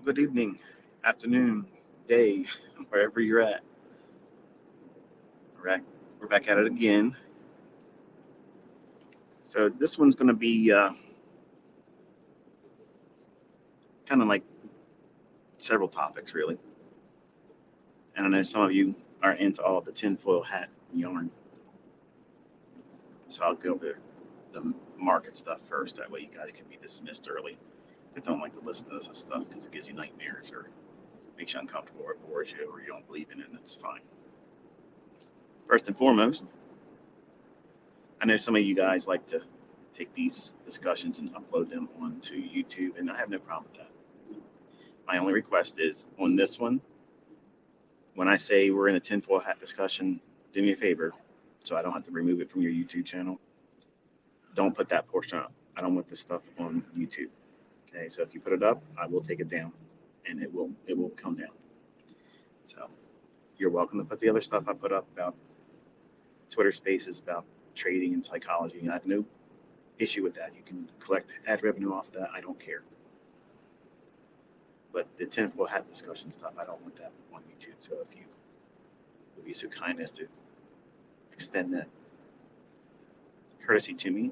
Good evening, afternoon, day, wherever you're at. We're back, we're back at it again. So this one's going to be kind of like several topics, really. And I know some of you are into all the tinfoil hat yarn. So I'll go over the market stuff first. That way you guys can be dismissed early. I don't like to listen to this stuff because it gives you nightmares or makes you uncomfortable or bores you or you don't believe in it, and it's fine. First and foremost, I know some of you guys like to take these discussions and upload them onto YouTube, and I have no problem with that. My only request is on this one, when I say we're in a tinfoil hat discussion, do me a favor so I don't have to remove it from your YouTube channel. Don't put that portion up. I don't want this stuff on YouTube. Okay, so if you put it up, I will take it down, and it will come down. So you're welcome to put the other stuff I put up about Twitter Spaces, about trading and psychology. I have no issue with that. You can collect ad revenue off of that. I don't care. But the tinfoil hat discussion stuff, I don't want that on YouTube. So if you would be so kind as to extend that courtesy to me,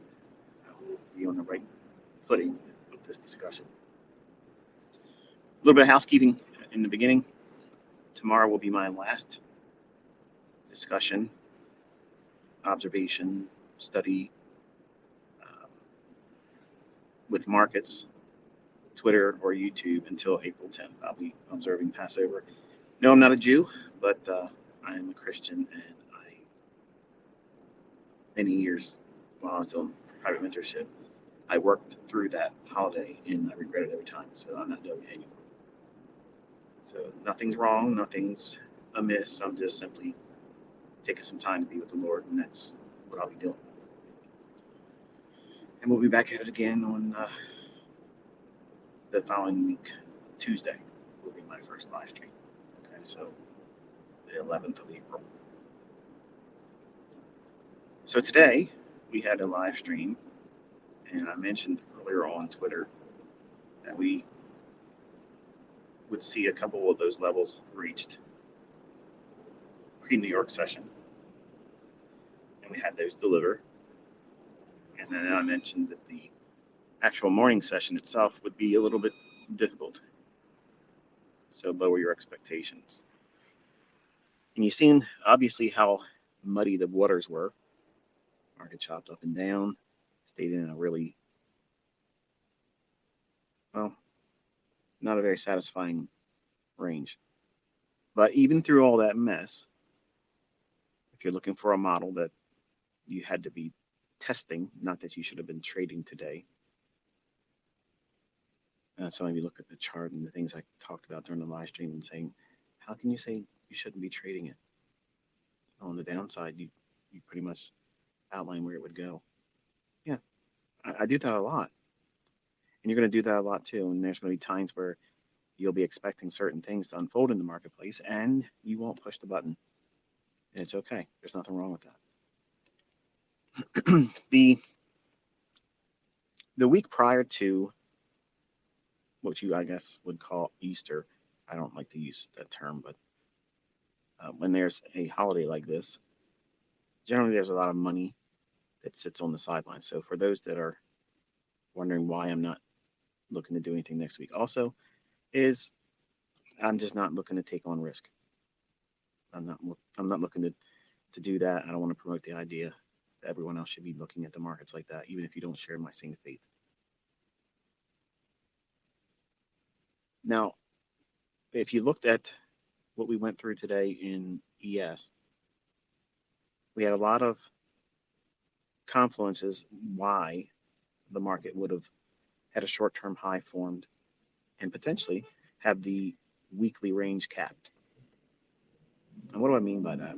I will be on the right footing with this discussion. A little bit of housekeeping in the beginning. Tomorrow will be my last discussion, observation, study with markets, Twitter or YouTube until April 10th. I'll be observing Passover. No, I'm not a Jew, but I am a Christian, and many years while I was doing private mentorship, I worked through that holiday, and I regret it every time, so I'm not doing it anymore. So nothing's wrong, nothing's amiss. I'm just simply taking some time to be with the Lord, and that's what I'll be doing. And we'll be back at it again on the following week. Tuesday will be my first live stream. Okay, so the 11th of April. So today we had a live stream, and I mentioned earlier on Twitter that we would see a couple of those levels reached pre-New York session, and we had those deliver. And then I mentioned that the actual morning session itself would be a little bit difficult. So lower your expectations. And you've seen, obviously, how muddy the waters were. Market chopped up and down, stayed in a really, well, not a very satisfying range. But even through all that mess, if you're looking for a model that you had to be testing, not that you should have been trading today. Some of you look at the chart and the things I talked about during the live stream and saying, how can you say you shouldn't be trading it? On the downside, you pretty much outline where it would go. Yeah, I do that a lot. And you're going to do that a lot too. And there's going to be times where you'll be expecting certain things to unfold in the marketplace and you won't push the button. And it's okay. There's nothing wrong with that. The week prior to what you, I guess, would call Easter, I don't like to use that term, but when there's a holiday like this, generally there's a lot of money that sits on the sidelines. So for those that are wondering why I'm not looking to do anything next week, also is I'm just not looking to take on risk. I'm not looking to do that. I don't want to promote the idea that everyone else should be looking at the markets like that, even if you don't share my same faith. Now, if you looked at what we went through today in ES, we had a lot of confluences why the market would have had a short-term high formed and potentially have the weekly range capped. And what do I mean by that?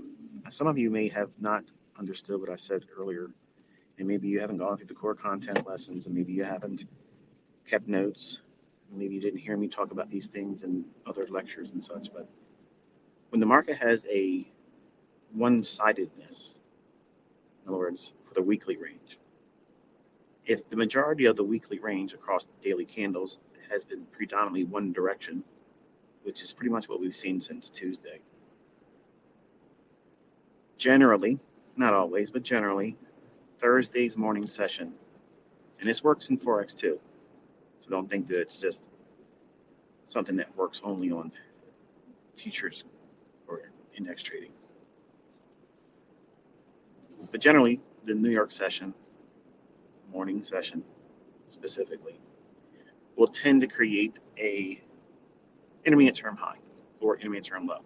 Some of you may have not understood what I said earlier, and maybe you haven't gone through the core content lessons, and maybe you haven't kept notes. Maybe you didn't hear me talk about these things in other lectures and such, but when the market has a one-sidedness, in other words, for the weekly range, If the majority of the weekly range across the daily candles has been predominantly one direction, which is pretty much what we've seen since Tuesday, generally, not always, but generally, Thursday's morning session, and this works in Forex too, so don't think that it's just something that works only on futures or index trading. But generally, the New York session, morning session specifically, will tend to create a intermediate term high or intermediate term low.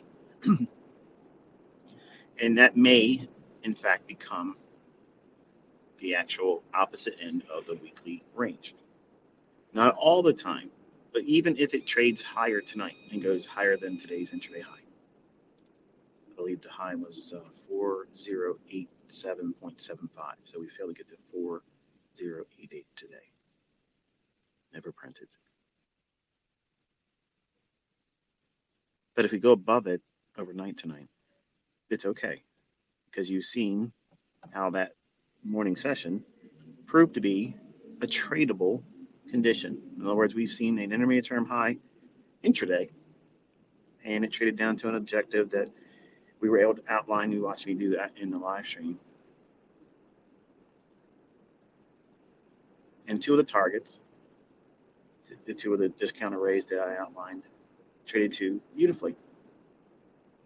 And that may, in fact, become the actual opposite end of the weekly range. Not all the time, but even if it trades higher tonight and goes higher than today's intraday high. I believe the high was 4087.75, so we failed to get to 4088 today. Never printed. But if we go above it overnight tonight, it's okay, because you've seen how that morning session proved to be a tradable condition. In other words, we've seen an intermediate term high intraday, and it traded down to an objective that we were able to outline. You watched me do that in the live stream. And two of the targets, the two of the discount arrays that I outlined, traded to beautifully.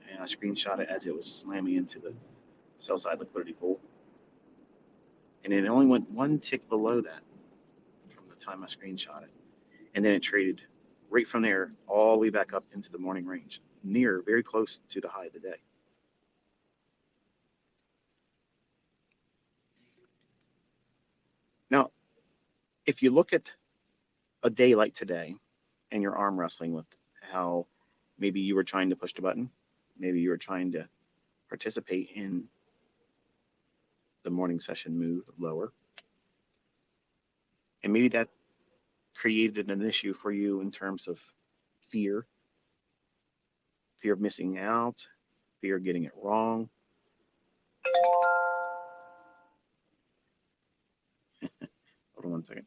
And I screenshot it as it was slamming into the sell side liquidity pool. And it only went one tick below that from the time I screenshot it. And then it traded right from there all the way back up into the morning range, very close to the high of the day. Now, if you look at a day like today and you're arm wrestling with how maybe you were trying to push the button, maybe you were trying to participate in the morning session move lower, and maybe that created an issue for you in terms of fear of missing out, fear of getting it wrong. Hold on one second.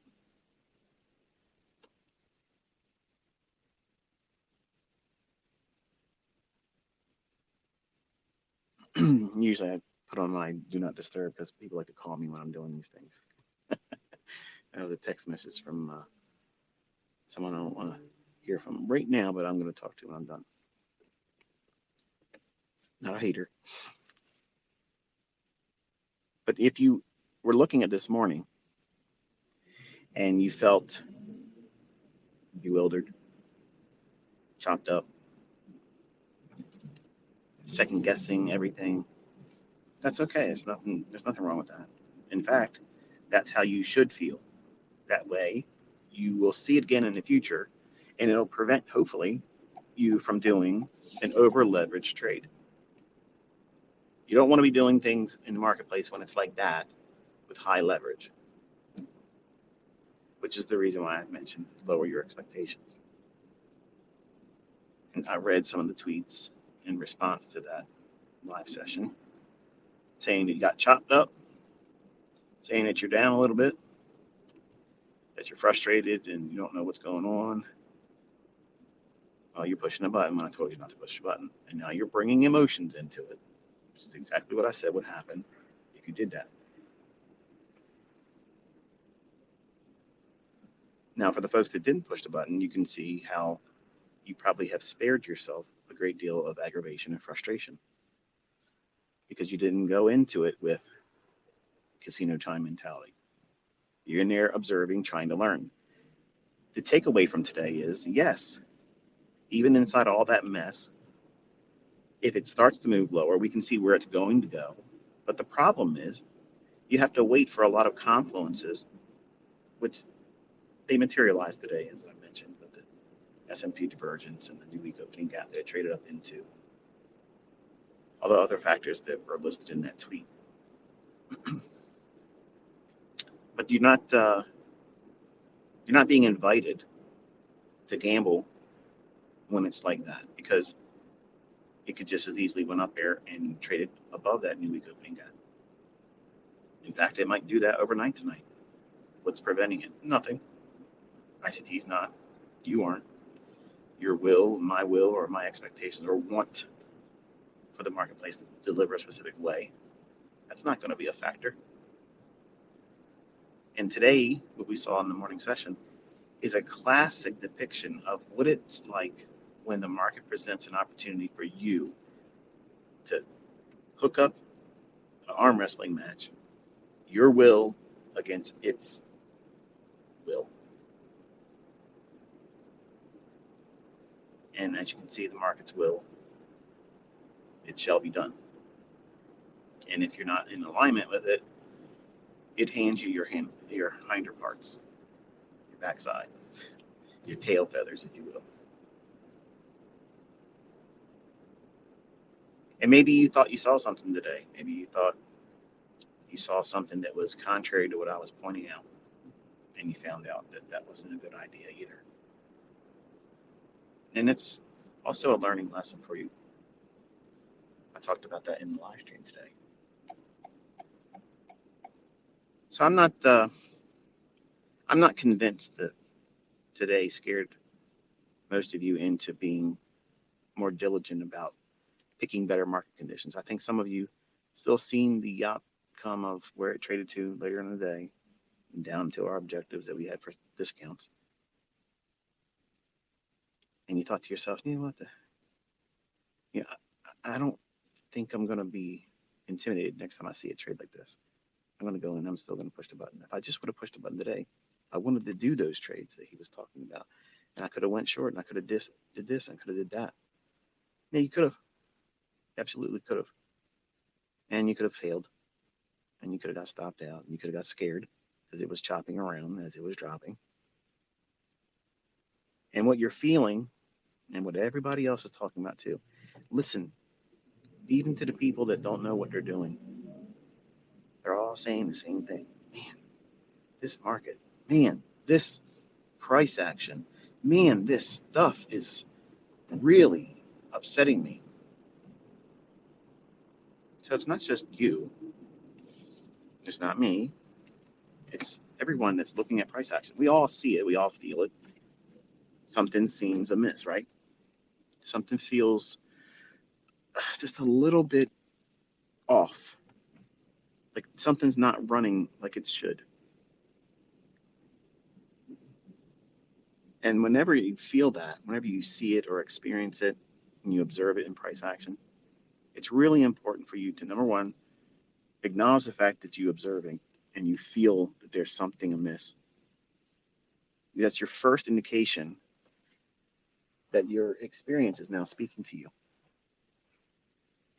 Usually I put on my do not disturb because people like to call me when I'm doing these things. I know the text message from someone I don't want to hear from right now, but I'm going to talk to when I'm done. Not a hater. But if you were looking at this morning and you felt bewildered, chopped up, second guessing everything, that's okay. There's nothing wrong with that. In fact, that's how you should feel. That way, you will see it again in the future, and it'll prevent, hopefully, you from doing an over-leveraged trade. You don't want to be doing things in the marketplace when it's like that with high leverage, which is the reason why I mentioned lower your expectations. And I read some of the tweets in response to that live session, saying that you got chopped up, saying that you're down a little bit, that you're frustrated and you don't know what's going on. Oh, you're pushing a button when I told you not to push a button. And now you're bringing emotions into it, which is exactly what I said would happen if you did that. Now, for the folks that didn't push the button, you can see how you probably have spared yourself a great deal of aggravation and frustration because you didn't go into it with casino time mentality. You're in there observing, trying to learn. The takeaway from today is, yes, even inside all that mess, if it starts to move lower, we can see where it's going to go. But the problem is you have to wait for a lot of confluences, which they materialized today, as I mentioned, with the S&P divergence and the new week opening gap that it traded up into. All the other factors that were listed in that tweet. But you're not being invited to gamble when it's like that, because it could just as easily went up there and traded above that new week opening gap. In fact, it might do that overnight tonight. What's preventing it? Nothing. ICT's not. You aren't. Your will, my will, or my expectations or want for the marketplace to deliver a specific way. That's not going to be a factor. And today, what we saw in the morning session is a classic depiction of what it's like when the market presents an opportunity for you to hook up an arm wrestling match, your will against its will. And as you can see, the market's will, it shall be done. And if you're not in alignment with it, it hands you your hinder parts, your backside, your tail feathers, if you will. And maybe you thought you saw something today. Maybe you thought you saw something that was contrary to what I was pointing out, and you found out that that wasn't a good idea either. And it's also a learning lesson for you. I talked about that in the live stream today. So I'm not convinced that today scared most of you into being more diligent about picking better market conditions. I think some of you still seen the outcome of where it traded to later in the day, and down to our objectives that we had for discounts. And you thought to yourself, you know what, I don't think I'm going to be intimidated next time I see a trade like this. I'm going to go and I'm still going to push the button. If I just would have pushed the button today, I wanted to do those trades that he was talking about. And I could have went short and I could have did this and could have did that. Yeah, you could have. Absolutely could have. And you could have failed. And you could have got stopped out. And you could have got scared because it was chopping around as it was dropping. And what you're feeling and what everybody else is talking about too. Listen, even to the people that don't know what they're doing, they're all saying the same thing. Man, this market, man, this price action, man, this stuff is really upsetting me. So it's not just you, it's not me, it's everyone that's looking at price action. We all see it, we all feel it. Something seems amiss, right? Something feels just a little bit off. Like something's not running like it should. And whenever you feel that, whenever you see it or experience it, and you observe it in price action, it's really important for you to, number one, acknowledge the fact that you're observing and you feel that there's something amiss. That's your first indication that your experience is now speaking to you.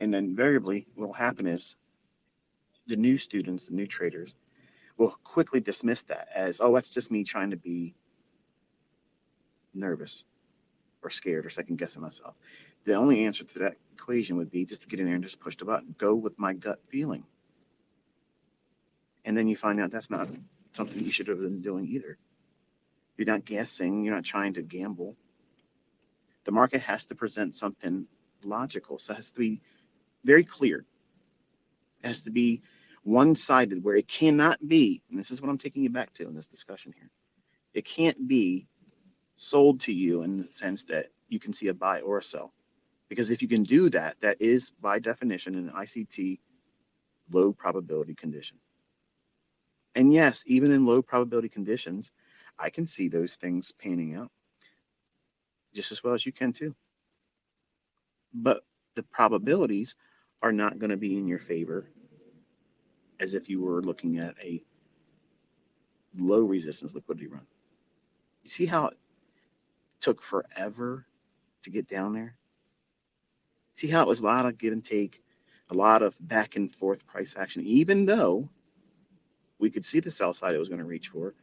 And then invariably, what will happen is the new students, the new traders, will quickly dismiss that as, oh, that's just me trying to be nervous or scared or second guessing myself. The only answer to that equation would be just to get in there and just push the button. Go with my gut feeling. And then you find out that's not something you should have been doing either. You're not guessing. You're not trying to gamble. The market has to present something logical. So it has to be very clear. It has to be one-sided where it cannot be, and this is what I'm taking you back to in this discussion here. It can't be sold to you in the sense that you can see a buy or a sell. Because if you can do that, that is by definition an ICT low probability condition. And yes, even in low probability conditions, I can see those things panning out just as well as you can too. But the probabilities are not going to be in your favor as if you were looking at a low resistance liquidity run. You see how it took forever to get down there? See how it was a lot of give and take, a lot of back and forth price action, even though we could see the sell side it was going to reach for,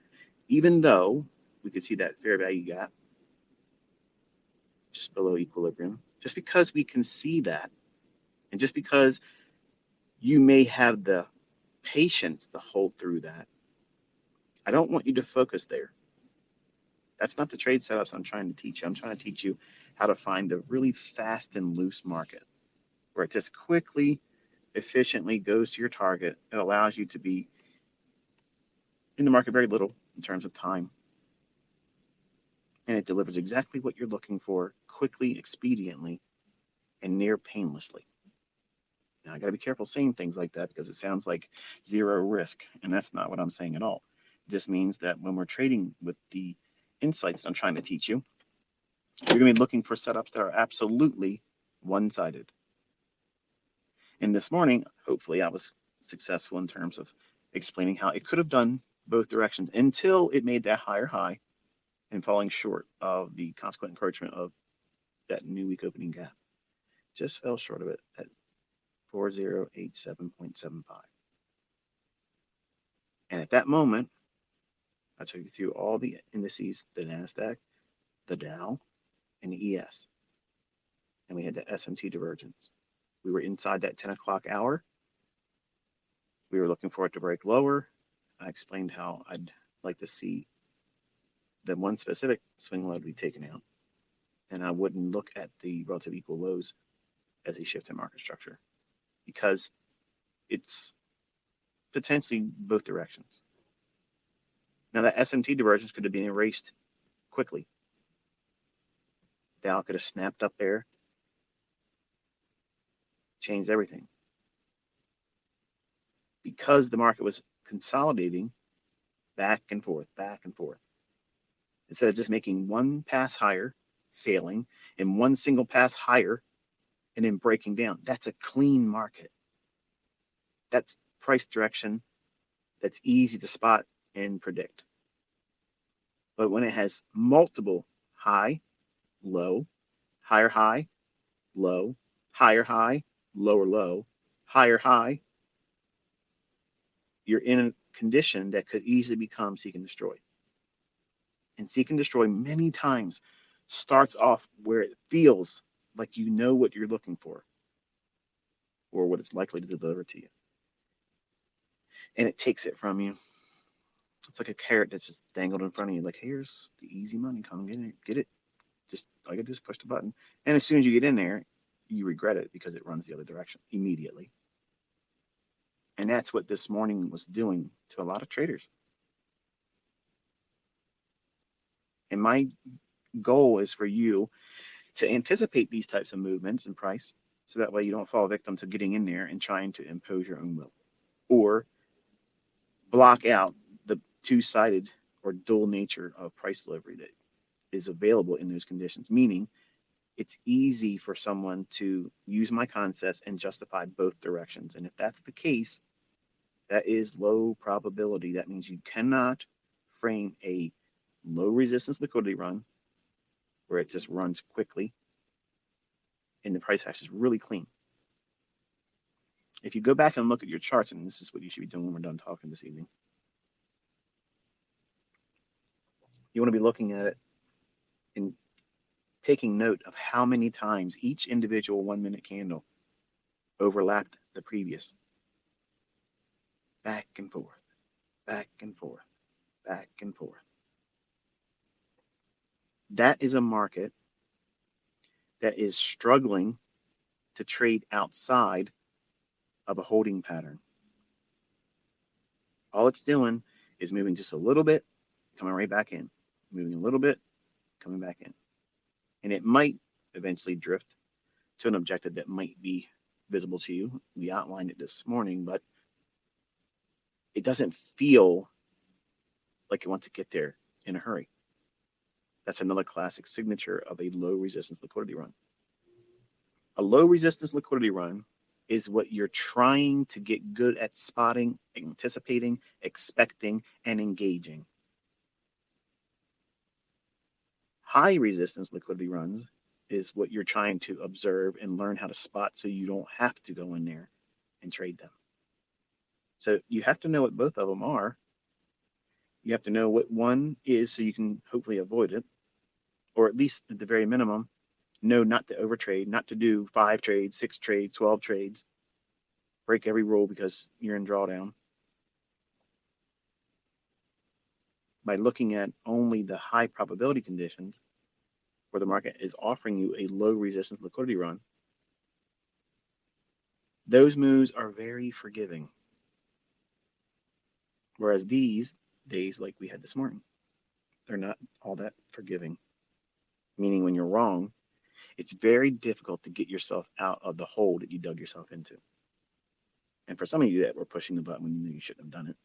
even though we could see that fair value gap just below equilibrium. Just because we can see that, and just because you may have the patience to hold through that, I don't want you to focus there. That's not the trade setups I'm trying to teach you. I'm trying to teach you how to find the really fast and loose market where it just quickly, efficiently goes to your target. It allows you to be in the market very little in terms of time, and it delivers exactly what you're looking for quickly, expediently, and near painlessly. Now, I got to be careful saying things like that because it sounds like zero risk, and that's not what I'm saying at all. It just means that when we're trading with the insights I'm trying to teach you, you're going to be looking for setups that are absolutely one-sided. And this morning, hopefully, I was successful in terms of explaining how it could have done both directions until it made that higher high and falling short of the consequent encroachment of that new week opening gap. Just fell short of it at 4087.75. And at that moment, I took you through all the indices, the NASDAQ, the Dow, and the ES. And we had the SMT divergence. We were inside that 10 o'clock hour. We were looking for it to break lower. I explained how I'd like to see the one specific swing low be taken out. And I wouldn't look at the relative equal lows as a shift in market structure because it's potentially both directions. Now, that SMT divergence could have been erased quickly. Dow could have snapped up there, changed everything. Because the market was consolidating back and forth, instead of just making one pass higher, failing, and one single pass higher, and then breaking down. That's a clean market. That's price direction that's easy to spot and predict. But when it has multiple high, low, higher, low, higher, lower, low, higher, you're in a condition that could easily become seek and destroy. And seek and destroy many times starts off where it feels like you know what you're looking for or what it's likely to deliver to you. And it takes it from you. It's like a carrot that's just dangled in front of you. Like, here's the easy money. Come get it. Just all you gotta do is push the button. And as soon as you get in there, you regret it because it runs the other direction immediately. And that's what this morning was doing to a lot of traders. And my goal is for you to anticipate these types of movements in price so that way you don't fall victim to getting in there and trying to impose your own will or block out the two-sided or dual nature of price delivery that is available in those conditions, meaning it's easy for someone to use my concepts and justify both directions. And if that's the case, that is low probability. That means you cannot frame a low resistance liquidity run where it just runs quickly and the price action is really clean. If you go back and look at your charts, and this is what you should be doing when we're done talking this evening, you want to be looking at it and taking note of how many times each individual 1 minute candle overlapped the previous. Back and forth, back and forth, back and forth. That is a market that is struggling to trade outside of a holding pattern. All it's doing is moving just a little bit, coming right back in, moving a little bit, coming back in. And it might eventually drift to an objective that might be visible to you. We outlined it this morning, but it doesn't feel like it wants to get there in a hurry. That's another classic signature of a low resistance liquidity run. A low resistance liquidity run is what you're trying to get good at spotting, anticipating, expecting, and engaging. High resistance liquidity runs is what you're trying to observe and learn how to spot so you don't have to go in there and trade them. So you have to know what both of them are. You have to know what one is so you can hopefully avoid it, or at least at the very minimum, know not to overtrade, not to do 5 trades, 6 trades, 12 trades, break every rule because you're in drawdown. By looking at only the high probability conditions where the market is offering you a low resistance liquidity run, those moves are very forgiving. Whereas these, days like we had this morning. They're not all that forgiving, meaning when you're wrong, it's very difficult to get yourself out of the hole that you dug yourself into. And for some of you that were pushing the button when you knew you shouldn't have done it,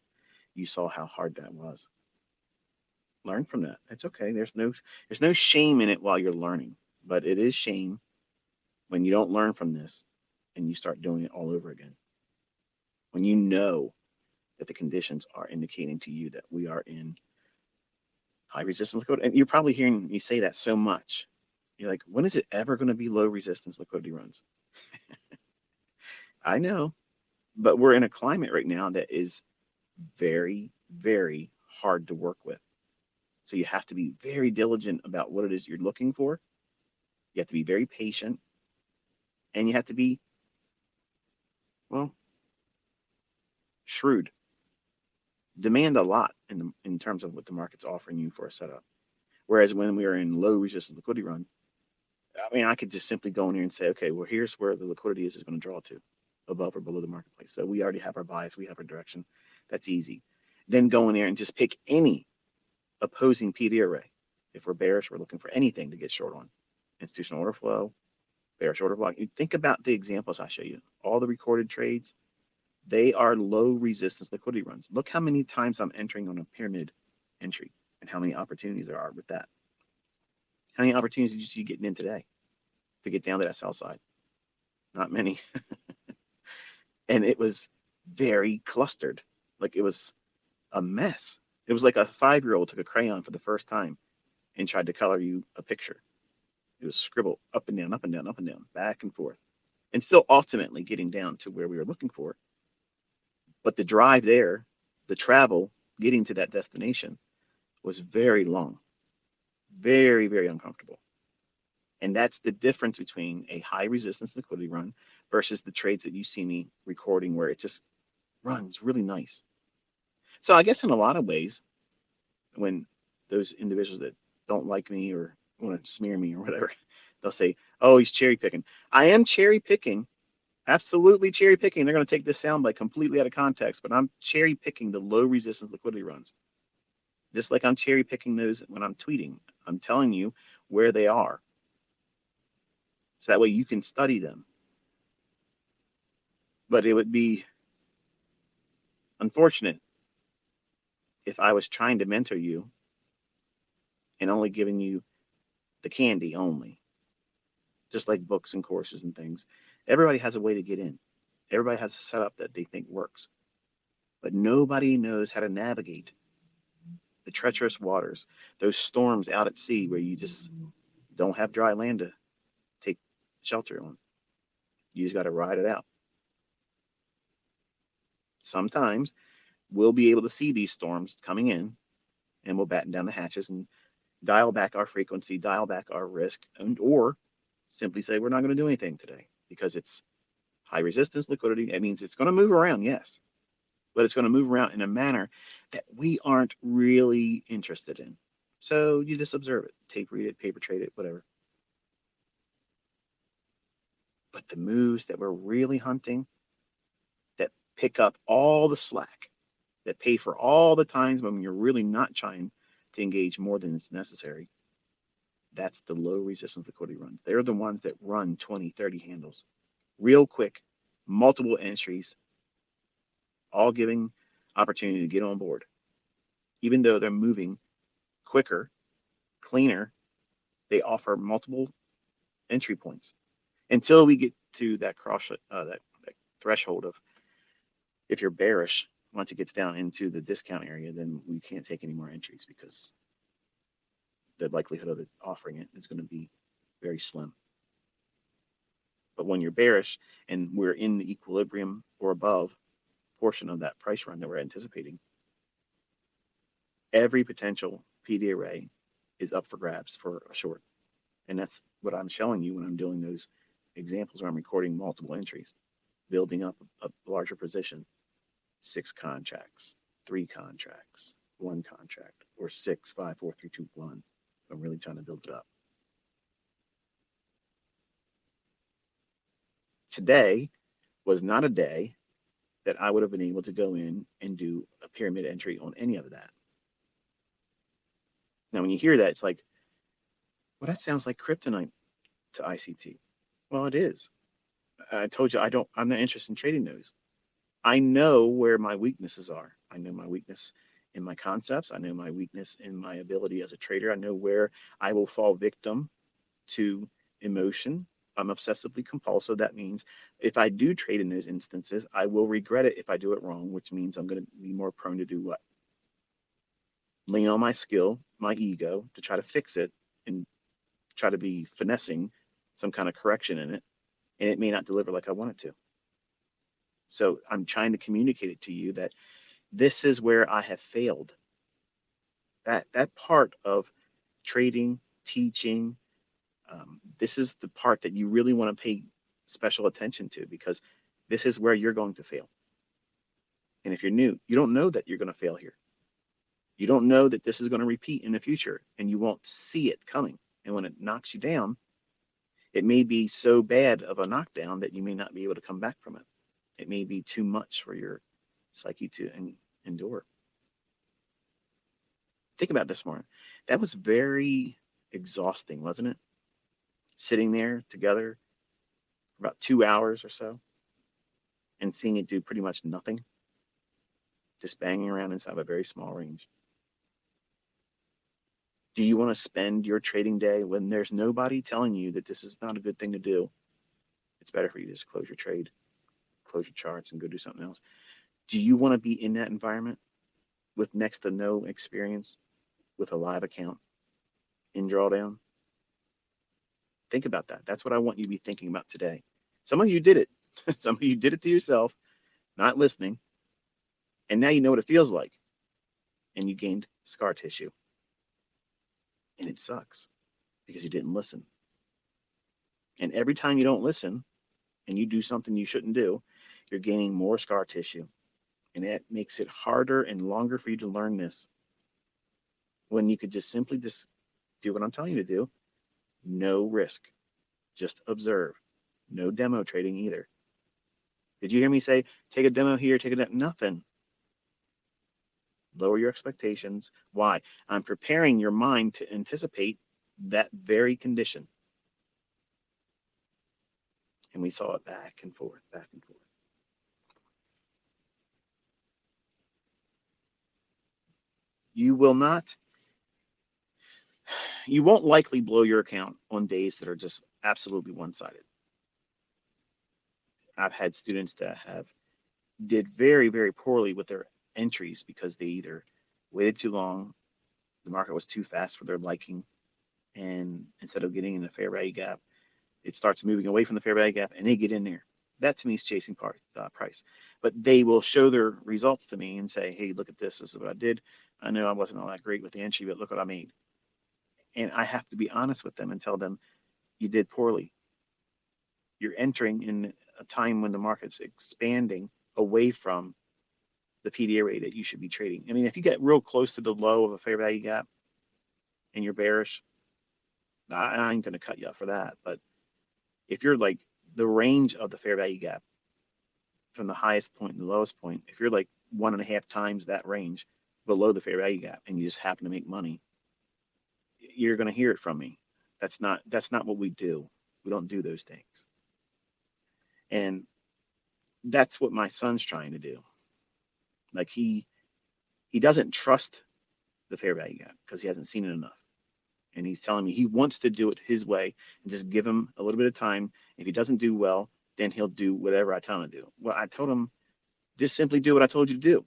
you saw how hard that was. Learn from that. It's okay. There's no shame in it while you're learning, but it is shame when you don't learn from this and you start doing it all over again. When you know that the conditions are indicating to you that we are in high resistance liquidity, and you're probably hearing me say that so much. You're like, when is it ever going to be low resistance liquidity runs? I know, but we're in a climate right now that is very, very hard to work with. So you have to be very diligent about what it is you're looking for. You have to be very patient, and you have to be, well, shrewd. Demand a lot in terms of what the market's offering you for a setup. Whereas when we are in low resistance liquidity run, I mean, I could just simply go in here and say, okay, well, here's where the liquidity is going to draw to, above or below the marketplace. So we already have our bias, we have our direction. That's easy. Then go in there and just pick any opposing PD array. If we're bearish, we're looking for anything to get short on. Institutional order flow, bearish order block. You think about the examples I show you. All the recorded trades, they are low resistance liquidity runs. Look how many times I'm entering on a pyramid entry and how many opportunities there are with that. How many opportunities did you see getting in today to get down to that sell side? Not many. And it was very clustered. Like it was a mess. It was like a 5-year-old took a crayon for the first time and tried to color you a picture. It was scribbled up and down, up and down, up and down, back and forth, and still ultimately getting down to where we were looking for. But the drive there, the travel getting to that destination was very long, very, very uncomfortable. And that's the difference between a high resistance liquidity run versus the trades that you see me recording where it just runs really nice. So I guess in a lot of ways, when those individuals that don't like me or want to smear me or whatever, they'll say, oh, he's cherry picking. I am cherry picking, absolutely cherry picking. They're going to take this soundbite completely out of context, but I'm cherry picking the low resistance liquidity runs. Just like I'm cherry picking those when I'm tweeting. I'm telling you where they are. So that way you can study them. But it would be unfortunate if I was trying to mentor you and only giving you the candy only, just like books and courses and things. Everybody has a way to get in. Everybody has a setup that they think works. But nobody knows how to navigate the treacherous waters, those storms out at sea where you just don't have dry land to take shelter on. You just got to ride it out. Sometimes we'll be able to see these storms coming in and we'll batten down the hatches and dial back our frequency, dial back our risk, or simply say we're not going to do anything today because it's high resistance liquidity. That means it's going to move around, yes, but it's going to move around in a manner that we aren't really interested in. So you just observe it, tape read it, paper trade it, whatever. But the moves that we're really hunting, that pick up all the slack, that pay for all the times when you're really not trying to engage more than is necessary, that's the low resistance liquidity runs. They're the ones that run 20, 30 handles real quick, multiple entries, all giving opportunity to get on board. Even though they're moving quicker, cleaner, they offer multiple entry points until we get to that that threshold of, if you're bearish, once it gets down into the discount area, then we can't take any more entries because the likelihood of it offering it is going to be very slim. But when you're bearish and we're in the equilibrium or above portion of that price run that we're anticipating, every potential PD array is up for grabs for a short. And that's what I'm showing you when I'm doing those examples where I'm recording multiple entries, building up a larger position, 6 contracts, 3 contracts, 1 contract, or 6, 5, 4, 3, 2, 1. I'm really trying to build it up. Today was not a day that I would have been able to go in and do a pyramid entry on any of that. Now, when you hear that, it's like, well, that sounds like kryptonite to ICT. Well, it is. I told you I'm not interested in trading those. I know where my weaknesses are. I know my weakness in my concepts. I know my weakness in my ability as a trader. I know where I will fall victim to emotion. I'm obsessively compulsive. That means if I do trade in those instances, I will regret it if I do it wrong, which means I'm going to be more prone to do what? Lean on my skill, my ego to try to fix it and try to be finessing some kind of correction in it. And it may not deliver like I want it to. So I'm trying to communicate it to you that this is where I have failed. That part of trading, teaching, this is the part that you really want to pay special attention to, because this is where you're going to fail. And if you're new, you don't know that you're going to fail here. You don't know that this is going to repeat in the future, and you won't see it coming. And when it knocks you down, it may be so bad of a knockdown that you may not be able to come back from it. It may be too much for your psyche to endure. Think about this morning. That was very exhausting, wasn't it? Sitting there together for about 2 hours or so and seeing it do pretty much nothing, just banging around inside a very small range. Do you want to spend your trading day when there's nobody telling you that this is not a good thing to do? It's better for you to just close your trade, close your charts, and go do something else. Do you want to be in that environment with next to no experience with a live account in drawdown? Think about that. That's what I want you to be thinking about today. Some of you did it. Some of you did it to yourself, not listening. And now you know what it feels like. And you gained scar tissue. And it sucks because you didn't listen. And every time you don't listen and you do something you shouldn't do, you're gaining more scar tissue. And that makes it harder and longer for you to learn this. When you could just simply just do what I'm telling you to do. No risk. Just observe. No demo trading either. Did you hear me say, take a demo here, take a demo? Nothing. Lower your expectations. Why? I'm preparing your mind to anticipate that very condition. And we saw it back and forth, back and forth. You won't likely blow your account on days that are just absolutely one-sided. I've had students that did very, very poorly with their entries because they either waited too long, the market was too fast for their liking, and instead of getting in the fair value gap, it starts moving away from the fair value gap and they get in there. That to me is chasing price. But they will show their results to me and say, hey, look at this. This is what I did. I know I wasn't all that great with the entry, but look what I made. And I have to be honest with them and tell them, you did poorly. You're entering in a time when the market's expanding away from the PDA rate that you should be trading. I mean, if you get real close to the low of a fair value gap and you're bearish, I ain't going to cut you off for that. But if you're like the range of the fair value gap from the highest point and the lowest point, if you're like 1.5 times that range below the fair value gap and you just happen to make money, you're going to hear it from me. That's not what we do. We don't do those things. And that's what my son's trying to do. Like he doesn't trust the fair value gap because he hasn't seen it enough. And he's telling me he wants to do it his way and just give him a little bit of time. If he doesn't do well, then he'll do whatever I tell him to do. Well, I told him, just simply do what I told you to do.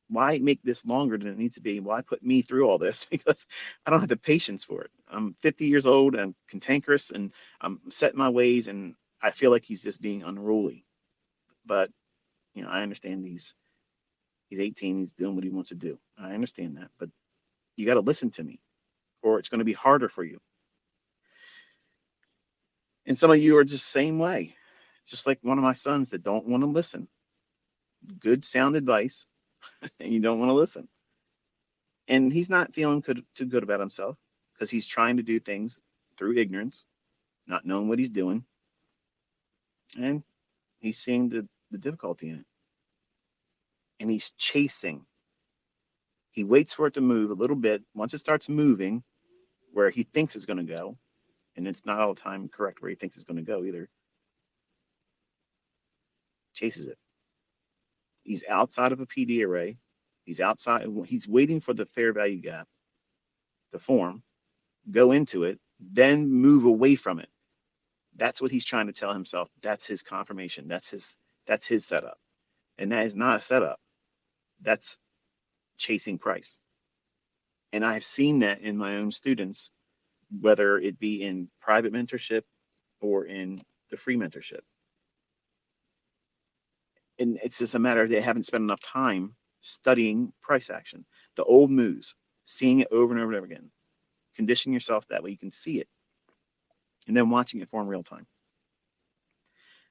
Why make this longer than it needs to be? Why put me through all this? Because I don't have the patience for it. I'm 50 years old and cantankerous and I'm set in my ways and I feel like he's just being unruly. But, I understand he's 18, he's doing what he wants to do. I understand that, but you got to listen to me or it's going to be harder for you. And some of you are just the same way, just like one of my sons that don't want to listen. Good sound advice, and you don't want to listen. And he's not feeling too good about himself because he's trying to do things through ignorance, not knowing what he's doing. And he's seeing the difficulty in it. And he's chasing He waits for it to move a little bit. Once it starts moving where he thinks it's going to go, and it's not all the time correct where he thinks it's going to go either, chases it. He's outside of a PD array. He's outside. He's waiting for the fair value gap to form, go into it, then move away from it. That's what he's trying to tell himself. That's his confirmation. That's his setup. And that is not a setup. That's chasing price. And I've seen that in my own students, whether it be in private mentorship or in the free mentorship. And it's just a matter of they haven't spent enough time studying price action, the old moves, seeing it over and over and over again. Condition yourself that way you can see it, and then watching it form real time.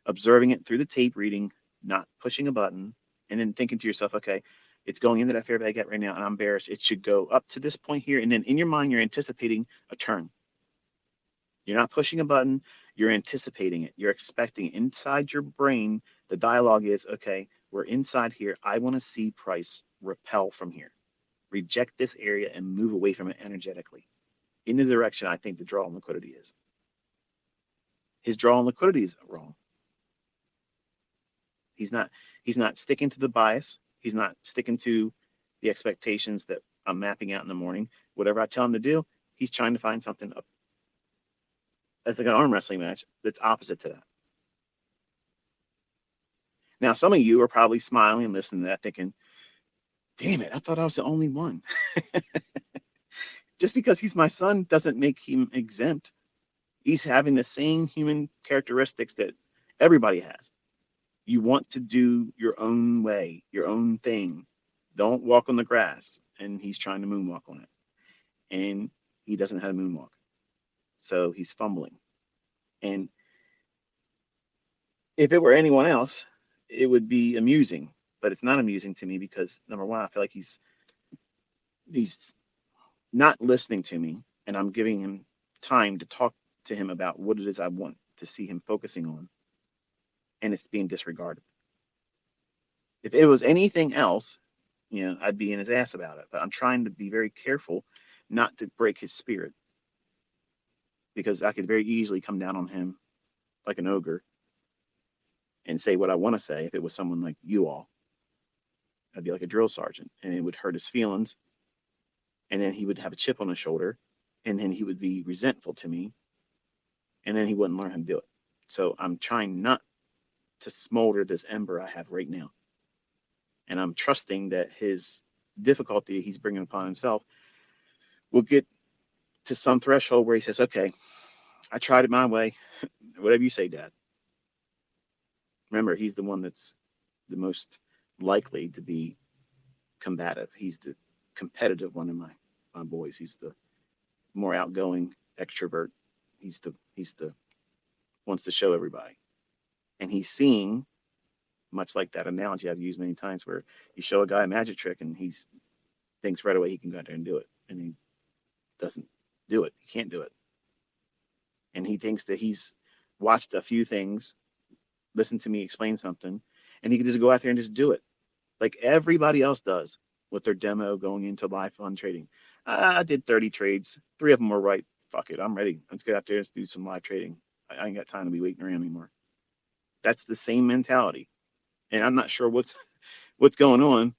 Observing it through the tape reading, not pushing a button, and then thinking to yourself, okay, it's going into that fair value gap right now, and I'm bearish. It should go up to this point here, and then in your mind, you're anticipating a turn. You're not pushing a button. You're anticipating it. You're expecting it. Inside your brain, the dialogue is, okay, we're inside here. I want to see price repel from here. Reject this area and move away from it energetically in the direction I think the draw on liquidity is. His draw on liquidity is wrong. He's not sticking to the bias. He's not sticking to the expectations that I'm mapping out in the morning. Whatever I tell him to do, he's trying to find something up. It's like an arm wrestling match that's opposite to that. Now, some of you are probably smiling and listening to that thinking, damn it, I thought I was the only one. Just because he's my son doesn't make him exempt. He's having the same human characteristics that everybody has. You want to do your own way, your own thing. Don't walk on the grass. And he's trying to moonwalk on it. And he doesn't know how to moonwalk. So he's fumbling. And if it were anyone else, it would be amusing. But it's not amusing to me because, number one, I feel like he's not listening to me. And I'm giving him time to talk to him about what it is I want to see him focusing on. And it's being disregarded. If it was anything else, I'd be in his ass about it. But I'm trying to be very careful not to break his spirit, because I could very easily come down on him like an ogre and say what I want to say. If it was someone like you all, I'd be like a drill sergeant, and it would hurt his feelings. And then he would have a chip on his shoulder, and then he would be resentful to me, and then he wouldn't learn how to do it. So I'm trying not to smolder this ember I have right now. And I'm trusting that his difficulty he's bringing upon himself will get to some threshold where he says, okay, I tried it my way. Whatever you say, Dad. Remember, he's the one that's the most likely to be combative. He's the competitive one of my boys. He's the more outgoing extrovert. He's the wants to show everybody. And he's seeing, much like that analogy I've used many times, where you show a guy a magic trick and he thinks right away he can go out there and do it. And he doesn't do it. He can't do it. And he thinks that he's watched a few things, listened to me explain something, and he can just go out there and just do it like everybody else does with their demo going into live fund trading. I did 30 trades. 3 of them were right. Fuck it. I'm ready. Let's get out there and do some live trading. I ain't got time to be waiting around anymore. That's the same mentality. And I'm not sure what's going on,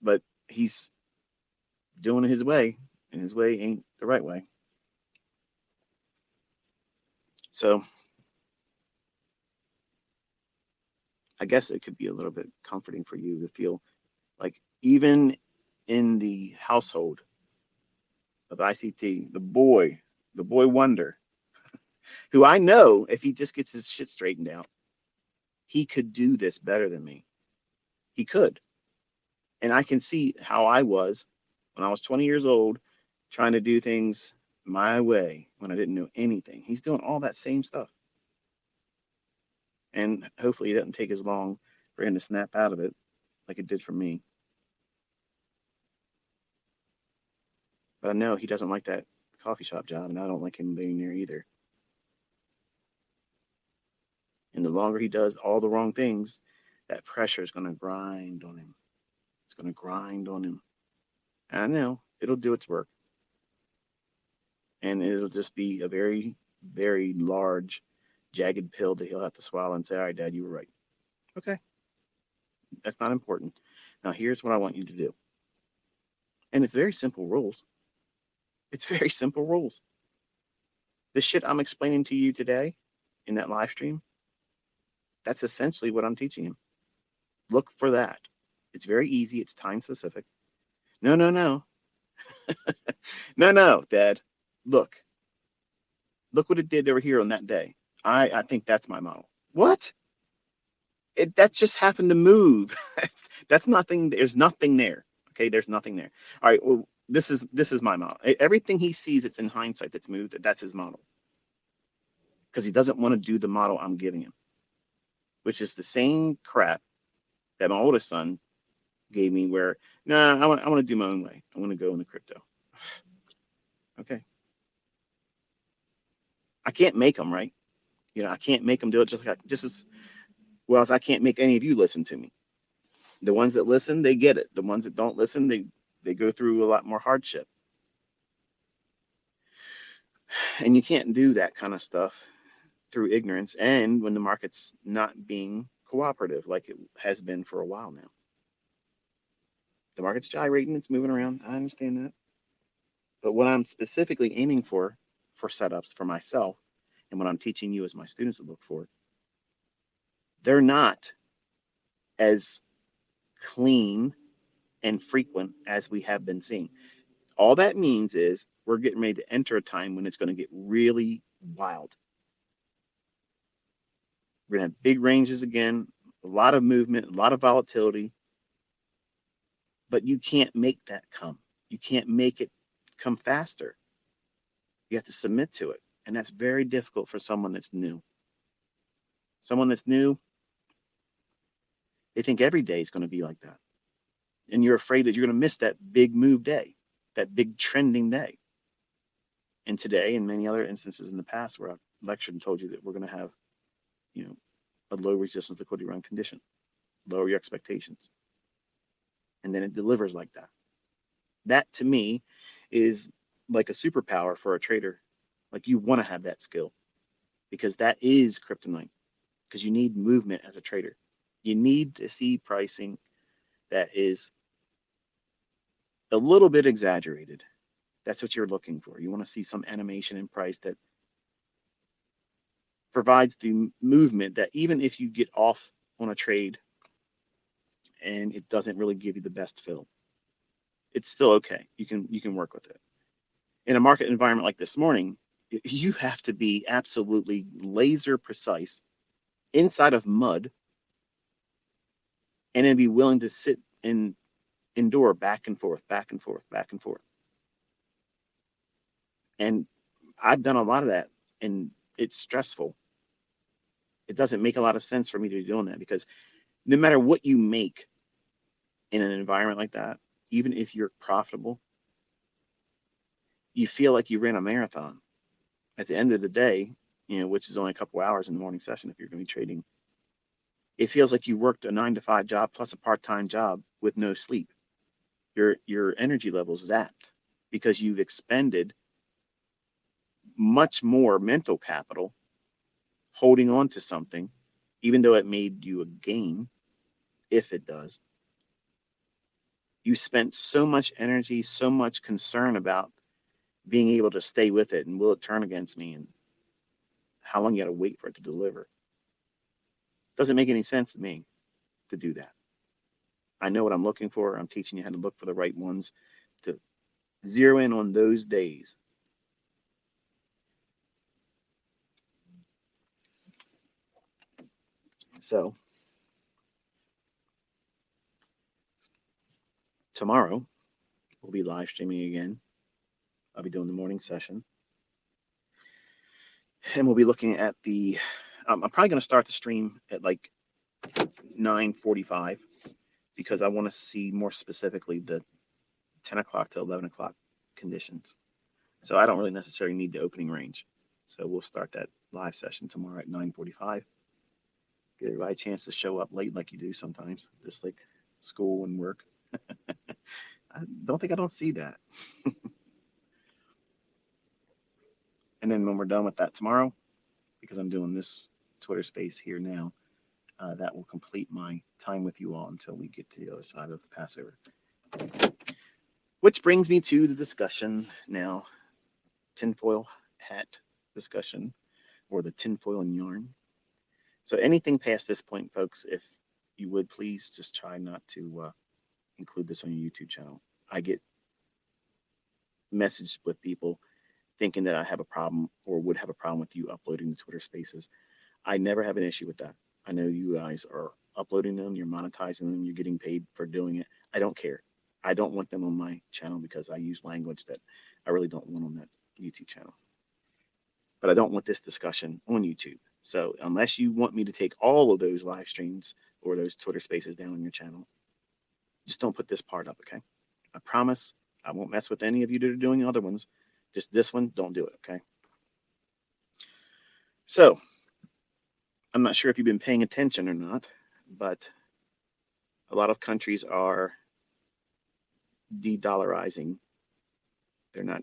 but he's doing it his way, and his way ain't the right way. So I guess it could be a little bit comforting for you to feel like even in the household of ICT, the boy wonder, who I know if he just gets his shit straightened out, he could do this better than me. He could. And I can see how I was when I was 20 years old, trying to do things my way when I didn't know anything. He's doing all that same stuff. And hopefully it doesn't take as long for him to snap out of it like it did for me. But I know he doesn't like that coffee shop job, and I don't like him being there either. And the longer he does all the wrong things, that pressure is going to grind on him. It's going to grind on him. I know it'll do its work, and it'll just be a very, very large, jagged pill that he'll have to swallow and say, "All right, Dad, you were right." Okay, that's not important. Now here's what I want you to do, and it's very simple rules. It's very simple rules. The shit I'm explaining to you today in that live stream, that's essentially what I'm teaching him. Look for that. It's very easy. It's time specific. No, no, no, no, no, Dad. Look, look what it did over here on that day. I think that's my model. What? That just happened to move. That's nothing. There's nothing there. Okay, there's nothing there. All right. Well, this is my model. Everything he sees, it's in hindsight that's moved. That's his model because he doesn't want to do the model I'm giving him, which is the same crap that my oldest son gave me. Where nah, I want to do my own way. I want to go into crypto. Okay, I can't make them right. I can't make them do it just as well as I can't make any of you listen to me. The ones that listen, they get it. The ones that don't listen, they go through a lot more hardship. And you can't do that kind of stuff through ignorance and when the market's not being cooperative like it has been for a while now. The market's gyrating, it's moving around. I understand that. But what I'm specifically aiming for setups for myself, and what I'm teaching you as my students to look for, they're not as clean and frequent as we have been seeing. All that means is we're getting ready to enter a time when it's going to get really wild. We're going to have big ranges again, a lot of movement, a lot of volatility, but you can't make that come. You can't make it come faster. You have to submit to it. And that's very difficult for someone that's new. Someone that's new, they think every day is going to be like that. And you're afraid that you're going to miss that big move day, that big trending day. And today, and many other instances in the past where I've lectured and told you that we're going to have, a low resistance liquidity run condition, lower your expectations. And then it delivers like that. That to me is like a superpower for a trader. Like you want to have that skill because that is kryptonite because you need movement as a trader. You need to see pricing that is a little bit exaggerated. That's what you're looking for. You want to see some animation in price that provides the movement that even if you get off on a trade and it doesn't really give you the best fill, it's still okay. You can work with it. In a market environment like this morning, you have to be absolutely laser precise inside of mud and then be willing to sit and endure back and forth, back and forth, back and forth. And I've done a lot of that and it's stressful. It doesn't make a lot of sense for me to be doing that because no matter what you make in an environment like that, even if you're profitable, you feel like you ran a marathon. At the end of the day, which is only a couple hours in the morning session if you're going to be trading, it feels like you worked a 9 to 5 job plus a part-time job with no sleep. Your energy level's zapped because you've expended much more mental capital holding on to something, even though it made you a gain, if it does. You spent so much energy, so much concern about being able to stay with it and will it turn against me and how long you got to wait for it to deliver. Doesn't make any sense to me to do that. I know what I'm looking for. I'm teaching you how to look for the right ones to zero in on those days. So tomorrow we'll be live streaming again. I'll be doing the morning session. And we'll be looking at I'm probably going to start the stream at like 9:45 because I want to see more specifically the 10 o'clock to 11 o'clock conditions. So I don't really necessarily need the opening range. So we'll start that live session tomorrow at 9:45. Give everybody a chance to show up late like you do sometimes, just like school and work. I don't think I don't see that. And then when we're done with that tomorrow, because I'm doing this Twitter space here now, that will complete my time with you all until we get to the other side of Passover. Which brings me to the discussion now, tinfoil hat discussion, or the tinfoil and yarn. So anything past this point, folks, if you would please just try not to include this on your YouTube channel. I get messaged with people thinking that I have a problem or would have a problem with you uploading the Twitter spaces. I never have an issue with that. I know you guys are uploading them, you're monetizing them, you're getting paid for doing it. I don't care. I don't want them on my channel because I use language that I really don't want on that YouTube channel. But I don't want this discussion on YouTube. So unless you want me to take all of those live streams or those Twitter spaces down on your channel, just don't put this part up, okay? I promise I won't mess with any of you that are doing other ones. Just this one, don't do it, okay? So I'm not sure if you've been paying attention or not, but a lot of countries are de-dollarizing. They're not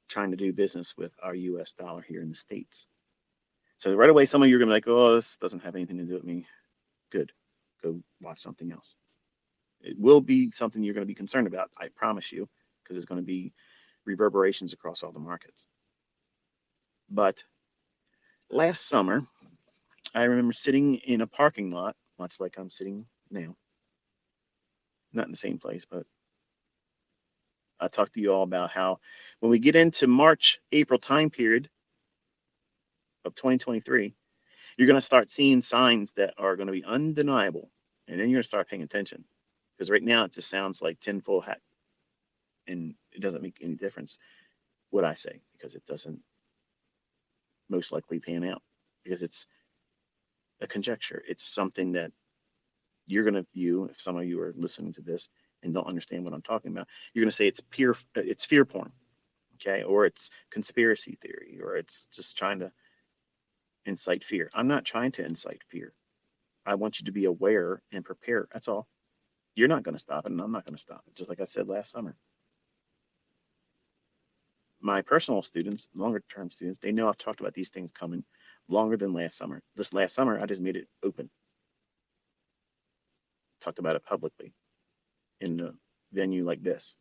trying to do business with our US dollar here in the States. So right away, some of you are going to be like, oh, this doesn't have anything to do with me. Good. Go watch something else. It will be something you're going to be concerned about, I promise you, because there's going to be reverberations across all the markets. But last summer, I remember sitting in a parking lot, much like I'm sitting now. Not in the same place, but I talked to you all about how when we get into March, April time period of 2023, you're going to start seeing signs that are going to be undeniable. And then you're going to start paying attention. Because right now it just sounds like tinfoil hat. And it doesn't make any difference what I say, because it doesn't most likely pan out. Because it's a conjecture. It's something that you're going to view, if some of you are listening to this and don't understand what I'm talking about, you're going to say it's fear porn, okay? Or it's conspiracy theory, or it's just trying to incite fear. I'm not trying to incite fear. I want you to be aware and prepare. That's all. You're not going to stop it, and I'm not going to stop it, just like I said last summer. My personal students, longer term students, they know I've talked about these things coming longer than last summer. This last summer, I just made it open. Talked about it publicly in a venue like this.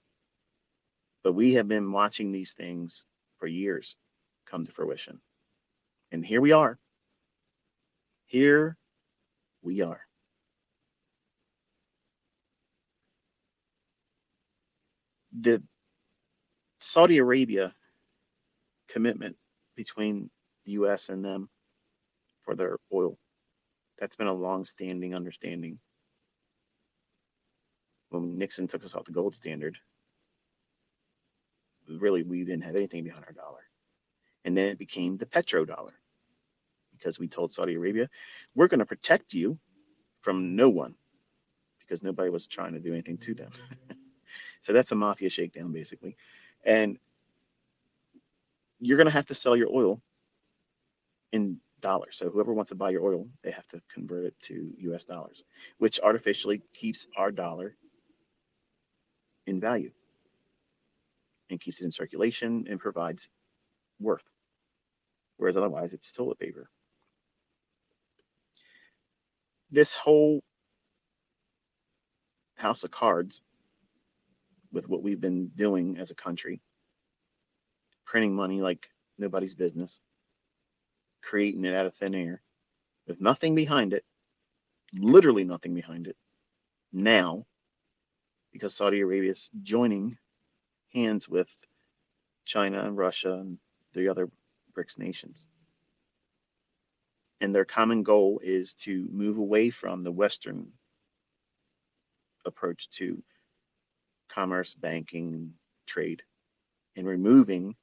But we have been watching these things for years come to fruition. And here we are. Here we are. The Saudi Arabia commitment between the U.S. and them for their oil, that's been a long-standing understanding. When Nixon took us off the gold standard, really, we didn't have anything behind our dollar. And then it became the petrodollar, because we told Saudi Arabia, we're going to protect you from no one, because nobody was trying to do anything to them. So that's a mafia shakedown, basically. And you're going to have to sell your oil in dollars. So whoever wants to buy your oil, they have to convert it to US dollars, which artificially keeps our dollar in value and keeps it in circulation and provides worth. Whereas otherwise, it's still a paper. This whole house of cards, with what we've been doing as a country, printing money like nobody's business, creating it out of thin air with nothing behind it, literally nothing behind it, now, because Saudi Arabia is joining hands with China and Russia and the other BRICS nations. And their common goal is to move away from the Western approach to commerce, banking, trade, and removing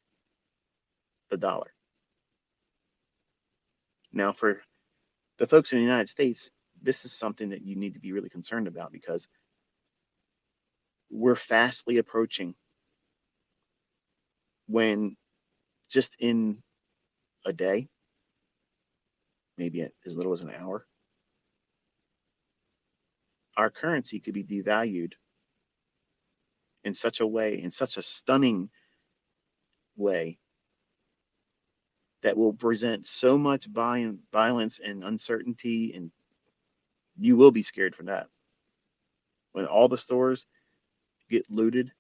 the dollar. Now, for the folks in the United States, this is something that you need to be really concerned about, because we're fastly approaching when just in a day, maybe as little as an hour, our currency could be devalued in such a way, in such a stunning way, that will present so much violence and uncertainty, and you will be scared for that. When all the stores get looted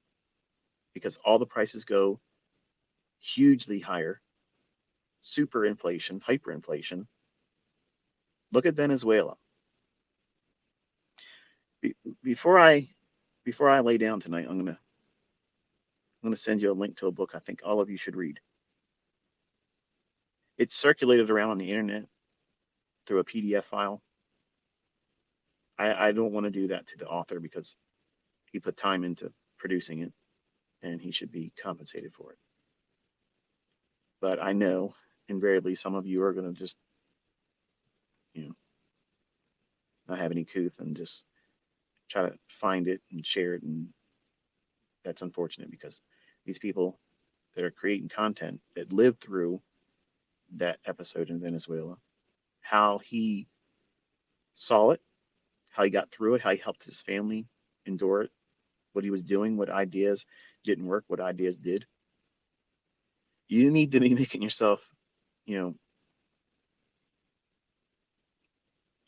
because all the prices go hugely higher, super inflation, hyperinflation. Look at Venezuela. Before I lay down tonight, I'm gonna send you a link to a book I think all of you should read. It's circulated around on the internet through a PDF file. I don't want to do that to the author because he put time into producing it and he should be compensated for it. But I know invariably some of you are going to just, not have any couth and just try to find it and share it. And that's unfortunate because these people that are creating content that lived through that episode in Venezuela, how he saw it, how he got through it, how he helped his family endure it, what he was doing, what ideas didn't work, what ideas did. You need to be making yourself,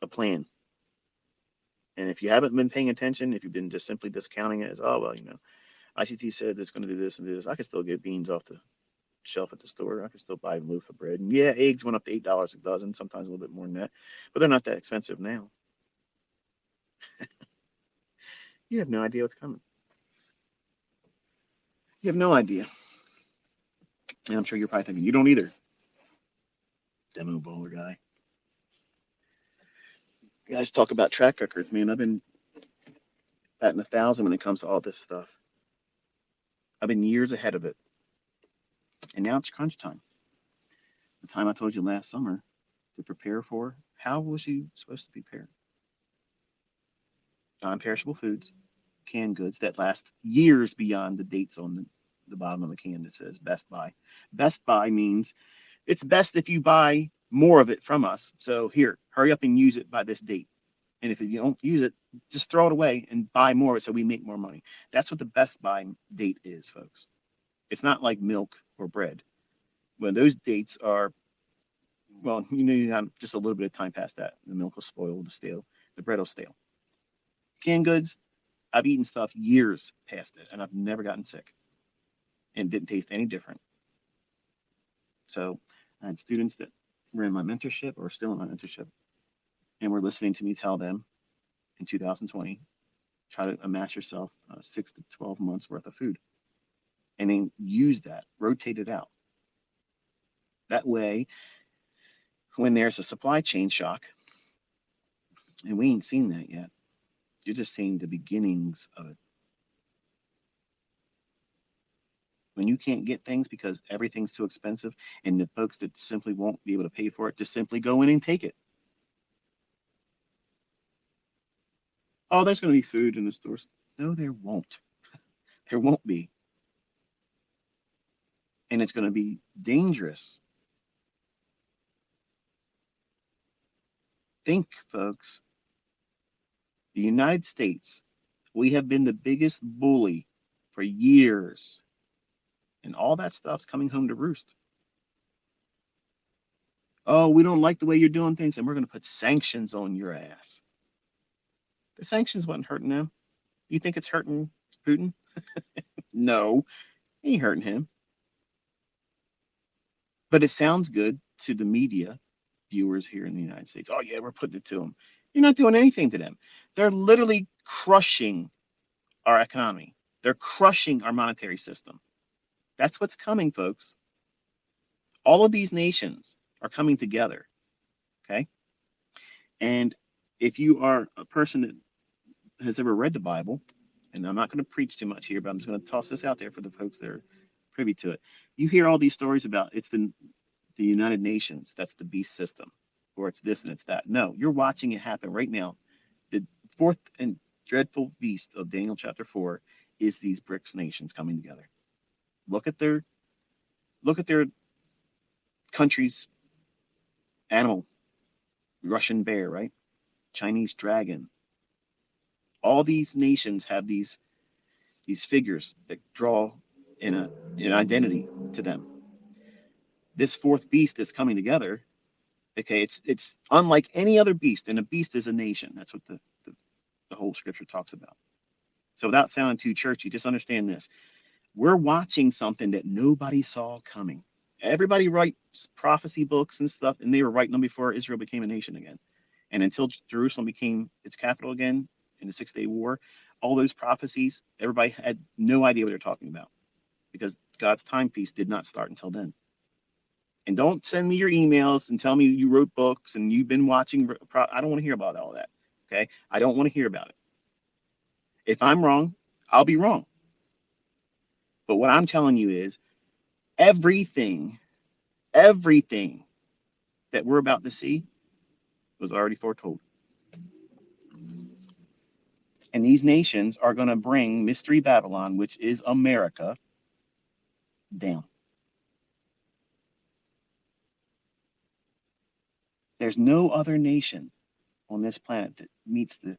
a plan. And if you haven't been paying attention, if you've been just simply discounting it as, oh, well, ICT said it's going to do this and do this, I could still get beans off the shelf at the store. I could still buy a loaf of bread. And yeah, eggs went up to $8 a dozen, sometimes a little bit more than that, but they're not that expensive now. You have no idea what's coming. You have no idea. And I'm sure you're probably thinking, you don't either. Demo bowler guy. You guys talk about track records, man. I've been batting 1,000 when it comes to all this stuff. I've been years ahead of it. And now it's crunch time. The time I told you last summer to prepare for, how was you supposed to prepare? Non-perishable foods, canned goods that last years beyond the dates on the bottom of the can that says Best Buy. Best Buy means it's best if you buy more of it from us. So here, hurry up and use it by this date. And if you don't use it, just throw it away and buy more so we make more money. That's what the Best Buy date is, folks. It's not like milk or bread. When those dates are, well, you have just a little bit of time past that. The milk will spoil, the stale, the bread will stale. Canned goods, I've eaten stuff years past it, and I've never gotten sick. And it didn't taste any different. So I had students that were in my mentorship or still in my mentorship and were listening to me tell them in 2020, try to amass yourself 6 to 12 months worth of food and then use that, rotate it out. That way, when there's a supply chain shock, and we ain't seen that yet, you're just seeing the beginnings of it. When you can't get things because everything's too expensive and the folks that simply won't be able to pay for it, just simply go in and take it. Oh, there's going to be food in the stores. No, there won't. There won't be. And it's going to be dangerous. Think, folks, the United States, we have been the biggest bully for years. And all that stuff's coming home to roost. Oh, we don't like the way you're doing things, and we're going to put sanctions on your ass. The sanctions wasn't hurting them. You think it's hurting Putin? No, it ain't hurting him. But it sounds good to the media viewers here in the United States. Oh, yeah, we're putting it to them. You're not doing anything to them. They're literally crushing our economy. They're crushing our monetary system. That's what's coming, folks. All of these nations are coming together, okay? And if you are a person that has ever read the Bible, and I'm not going to preach too much here, but I'm just going to toss this out there for the folks that are privy to it. You hear all these stories about it's the United Nations, that's the beast system, or it's this and it's that. No, you're watching it happen right now. The fourth and dreadful beast of Daniel chapter 4 is these BRICS nations coming together. Look at their countries' animal, Russian bear, right? Chinese dragon. All these nations have these these figures that draw an identity to them. This fourth beast that's coming together, okay, it's unlike any other beast, and a beast is a nation. That's what the whole scripture talks about. So without sounding too churchy, just understand this. We're watching something that nobody saw coming. Everybody writes prophecy books and stuff, and they were writing them before Israel became a nation again. And until Jerusalem became its capital again in the 6 Day War, all those prophecies, everybody had no idea what they're talking about because God's timepiece did not start until then. And don't send me your emails and tell me you wrote books and you've been watching. I don't want to hear about all that. Okay. I don't want to hear about it. If I'm wrong, I'll be wrong. But what I'm telling you is everything that we're about to see was already foretold. And these nations are going to bring Mystery Babylon, which is America, down. There's no other nation on this planet that meets the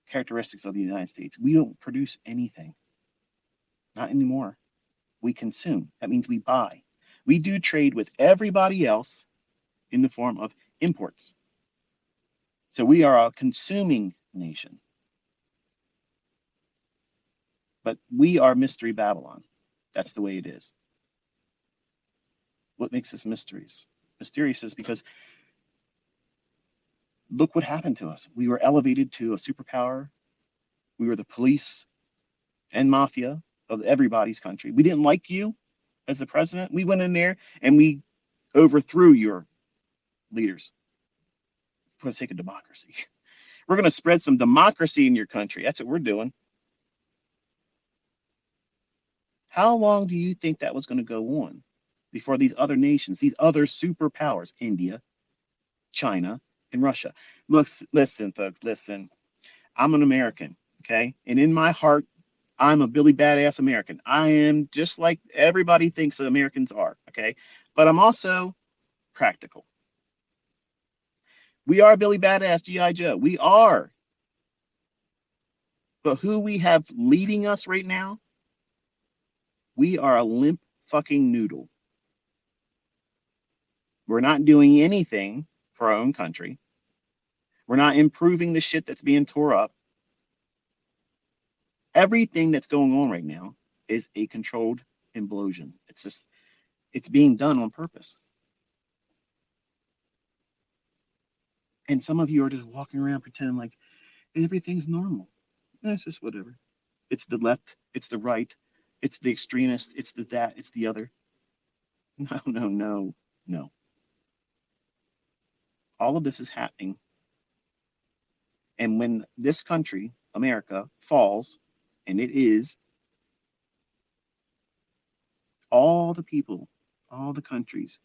characteristics of the United States. We don't produce anything. Not anymore. We consume. That means we buy. We do trade with everybody else in the form of imports. So we are a consuming nation. But we are Mystery Babylon. That's the way it is. What makes us mysterious? Mysterious is because look what happened to us. We were elevated to a superpower. We were the police and mafia of everybody's country. We didn't like you as the president. We went in there and we overthrew your leaders for the sake of democracy. We're going to spread some democracy in your country. That's what we're doing. How long do you think that was going to go on before these other nations, these other superpowers, India, China, and Russia? Look, listen, folks, listen. I'm an American, okay? And in my heart, I'm a Billy Badass American. I am just like everybody thinks Americans are, okay? But I'm also practical. We are Billy Badass, G.I. Joe. We are. But who we have leading us right now, we are a limp fucking noodle. We're not doing anything for our own country. We're not improving the shit that's being tore up. Everything that's going on right now is a controlled implosion. It's being done on purpose. And some of you are just walking around pretending like everything's normal. It's just whatever. It's the left, it's the right, it's the extremist, it's the that, it's the other. No. All of this is happening. And when this country, America, falls, and it is, all the people, all the countries,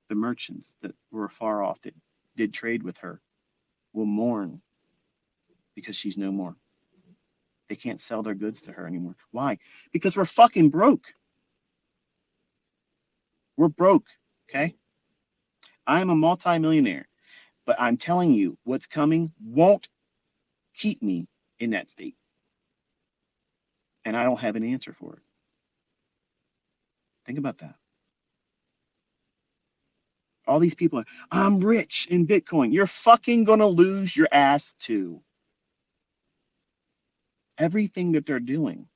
the merchants that were far off that did trade with her will mourn because she's no more. They can't sell their goods to her anymore. Why? Because we're fucking broke. We're broke, okay? I'm a multimillionaire, but I'm telling you, what's coming won't keep me in that state. And I don't have an answer for it. Think about that. All these people are, I'm rich in Bitcoin. You're fucking going to lose your ass too. Everything that they're doing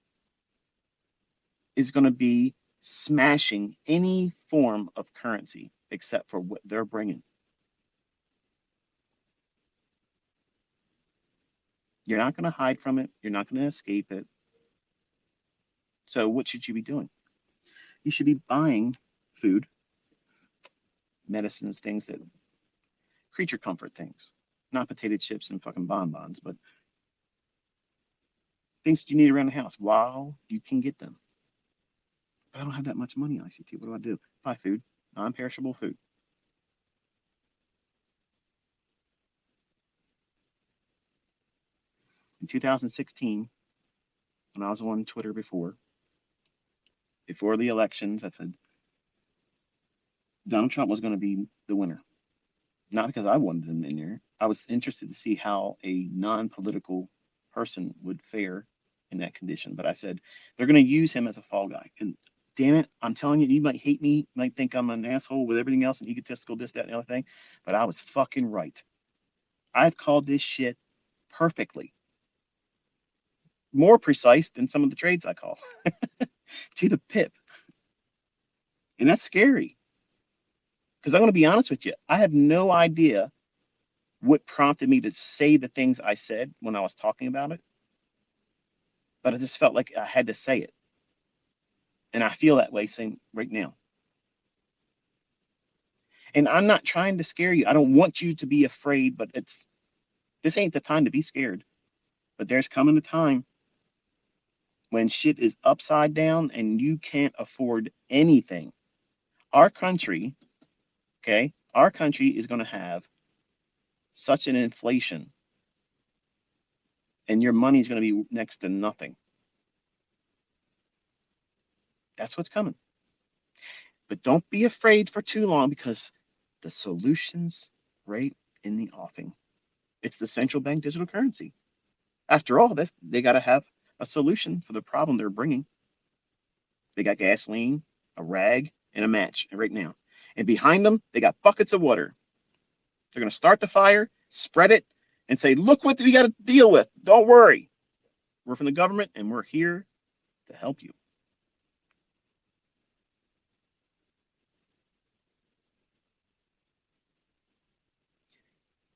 is going to be smashing any form of currency except for what they're bringing. You're not going to hide from it. You're not going to escape it. So what should you be doing? You should be buying food, medicines, things that creature comfort things, not potato chips and fucking bonbons, but things that you need around the house while you can get them. But I don't have that much money, ICT. What do? Buy food, non-perishable food. In 2016, when I was on Twitter before the elections, I said Donald Trump was going to be the winner. Not because I wanted him in there. I was interested to see how a non-political person would fare in that condition. But I said, they're going to use him as a fall guy. And damn it, I'm telling you, you might hate me, might think I'm an asshole with everything else and egotistical, this, that, and the other thing. But I was fucking right. I've called this shit perfectly. More precise than some of the trades I call to the pip. And that's scary. Because I'm going to be honest with you, I have no idea what prompted me to say the things I said when I was talking about it. But I just felt like I had to say it. And I feel that way same right now. And I'm not trying to scare you. I don't want you to be afraid, but this ain't the time to be scared. But there's coming a time when shit is upside down and you can't afford anything. Our country, okay, our country is going to have such an inflation and your money is going to be next to nothing. That's what's coming. But don't be afraid for too long because the solution's right in the offing. It's the central bank digital currency. After all, they got to have a solution for the problem they're bringing. They got gasoline, a rag, and a match right now. And behind them, they got buckets of water. They're going to start the fire, spread it, and say, look what we got to deal with. Don't worry. We're from the government, and we're here to help you.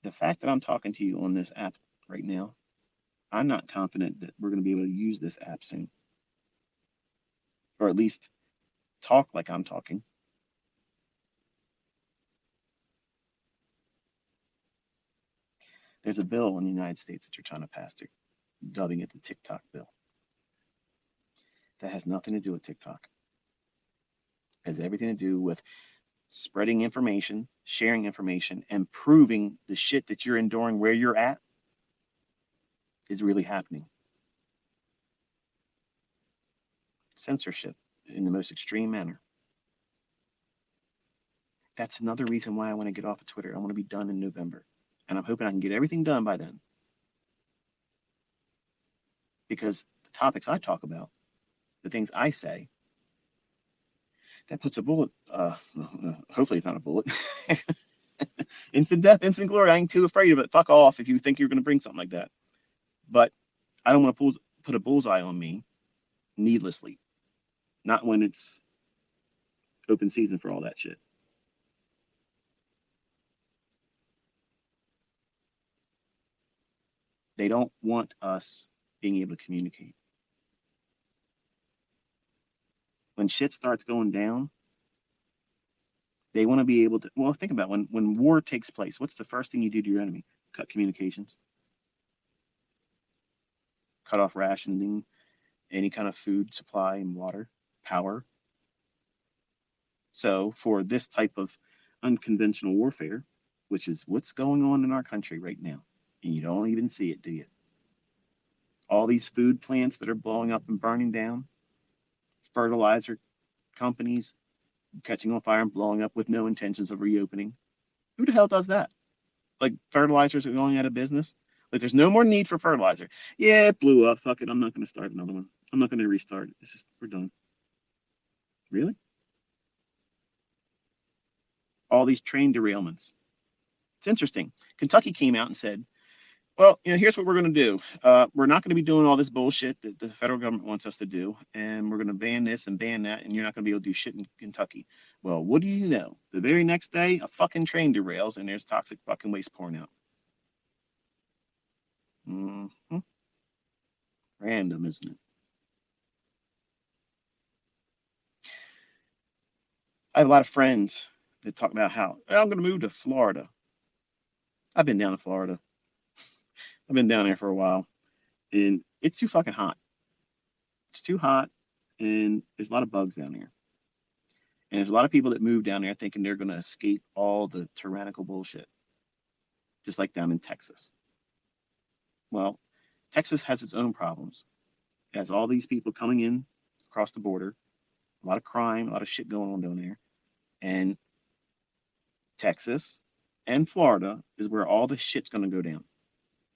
The fact that I'm talking to you on this app right now, I'm not confident that we're going to be able to use this app soon. Or at least talk like I'm talking. There's a bill in the United States that you're trying to pass through, dubbing it the TikTok bill. That has nothing to do with TikTok. It has everything to do with spreading information, sharing information, and proving the shit that you're enduring where you're at is really happening. Censorship in the most extreme manner. That's another reason why I want to get off of Twitter. I want to be done in November. And I'm hoping I can get everything done by then. Because the topics I talk about, the things I say, that puts a bullet, hopefully it's not a bullet. Instant death, instant glory. I ain't too afraid of it. Fuck off if you think you're going to bring something like that. But I don't want to put a bullseye on me needlessly. Not when it's open season for all that shit. They don't want us being able to communicate. When shit starts going down, they want to be able to. Well, think about when war takes place. What's the first thing you do to your enemy? Cut communications, cut off rationing, any kind of food supply and water, power. So for this type of unconventional warfare, which is what's going on in our country right now, and you don't even see it, do you? All these food plants that are blowing up and burning down, fertilizer companies catching on fire and blowing up with no intentions of reopening. Who the hell does that? Like fertilizers are going out of business. Like there's no more need for fertilizer. Yeah, it blew up. Fuck it. I'm not going to start another one. I'm not going to restart it. It's just, we're done. Really? All these train derailments. It's interesting. Kentucky came out and said, well, here's what we're going to do. We're not going to be doing all this bullshit that the federal government wants us to do, and we're going to ban this and ban that, and you're not going to be able to do shit in Kentucky. Well, what do you know? The very next day, a fucking train derails, and there's toxic fucking waste pouring out. Mm-hmm. Random, isn't it? I have a lot of friends that talk about how I'm going to move to Florida. I've been down to Florida. I've been down there for a while, and it's too fucking hot. It's too hot, and there's a lot of bugs down there. And there's a lot of people that move down there thinking they're going to escape all the tyrannical bullshit, just like down in Texas. Well, Texas has its own problems. It has all these people coming in across the border, a lot of crime, a lot of shit going on down there. And Texas and Florida is where all the shit's going to go down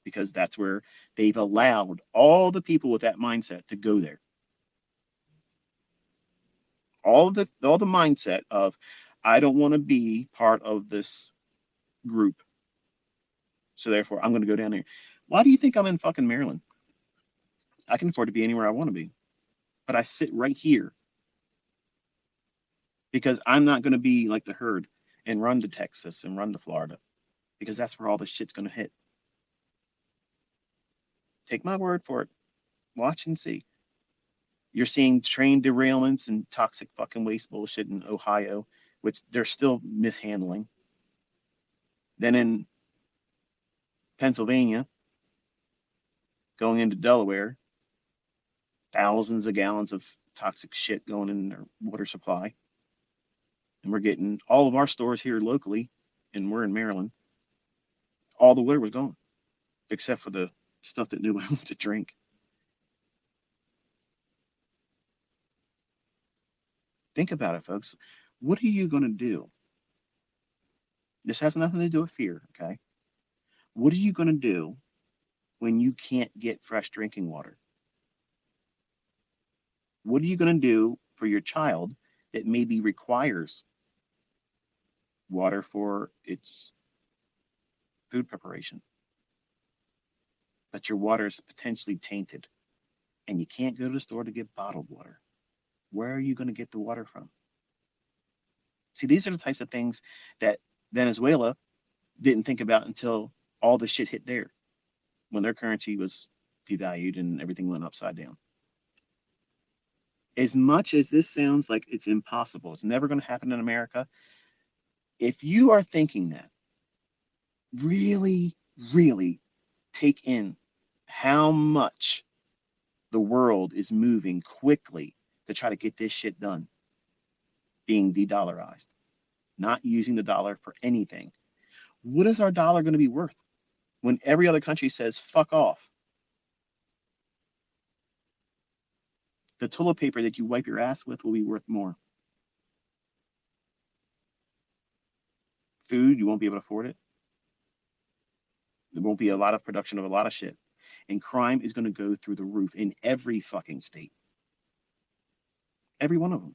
because that's where they've allowed all the people with that mindset to go there. All the mindset of, I don't want to be part of this group, so therefore I'm going to go down there. Why do you think I'm in fucking Maryland? I can afford to be anywhere I want to be, but I sit right here because I'm not going to be like the herd and run to Texas and run to Florida, because that's where all the shit's going to hit. Take my word for it. Watch and see. You're seeing train derailments and toxic fucking waste bullshit in Ohio, which they're still mishandling. Then in Pennsylvania, going into Delaware, thousands of gallons of toxic shit going in their water supply. And we're getting all of our stores here locally, and we're in Maryland. All the water was gone, except for the stuff that nobody wants to drink. Think about it, folks. What are you going to do? This has nothing to do with fear, okay? What are you going to do when you can't get fresh drinking water? What are you going to do for your child that maybe requires water for its food preparation? But your water is potentially tainted and you can't go to the store to get bottled water. Where are you going to get the water from? See, these are the types of things that Venezuela didn't think about until all the shit hit there, when their currency was devalued and everything went upside down. As much as this sounds like it's impossible, it's never going to happen in America. If you are thinking that, really, really take in how much the world is moving quickly to try to get this shit done, being de-dollarized, not using the dollar for anything. What is our dollar going to be worth when every other country says fuck off? The toilet paper that you wipe your ass with will be worth more. Food, you won't be able to afford it. There won't be a lot of production of a lot of shit. And crime is going to go through the roof in every fucking state. Every one of them.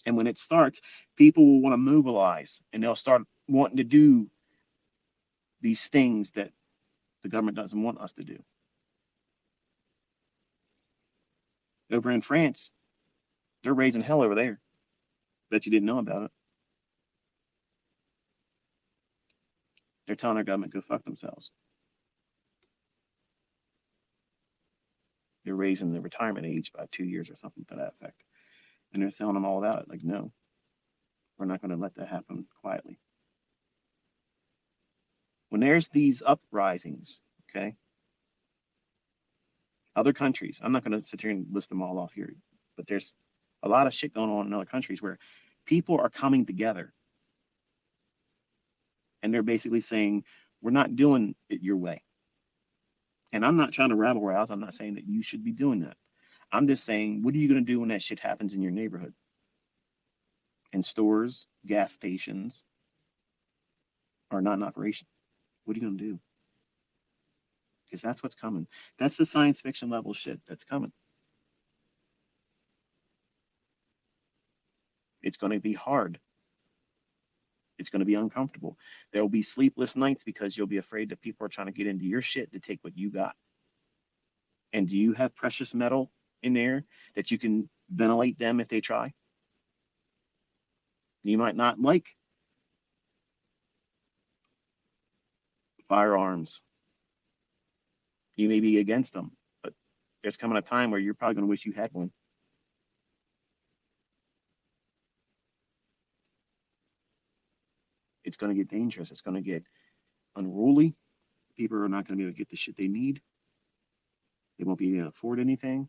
And when it starts, people will want to mobilize and they'll start wanting to do these things that the government doesn't want us to do. Over in France, they're raising hell over there. Bet you didn't know about it. They're telling our government go fuck themselves. They're raising the retirement age by 2 years or something to that effect. And they're telling them all about it. Like, no, we're not going to let that happen quietly. When there's these uprisings, okay, other countries, I'm not going to sit here and list them all off here, but there's a lot of shit going on in other countries where people are coming together and they're basically saying, we're not doing it your way. And I'm not trying to rabble rouse. I'm not saying that you should be doing that. I'm just saying, what are you going to do when that shit happens in your neighborhood? And stores, gas stations are not in operation. What are you going to do? Because that's what's coming. That's the science fiction level shit that's coming. It's going to be hard. It's going to be uncomfortable. There will be sleepless nights because you'll be afraid that people are trying to get into your shit to take what you got. And do you have precious metal in there that you can ventilate them if they try? You might not like firearms. You may be against them, but there's coming a time where you're probably going to wish you had one. It's going to get dangerous. It's going to get unruly. People are not going to be able to get the shit they need. They won't be able to afford anything.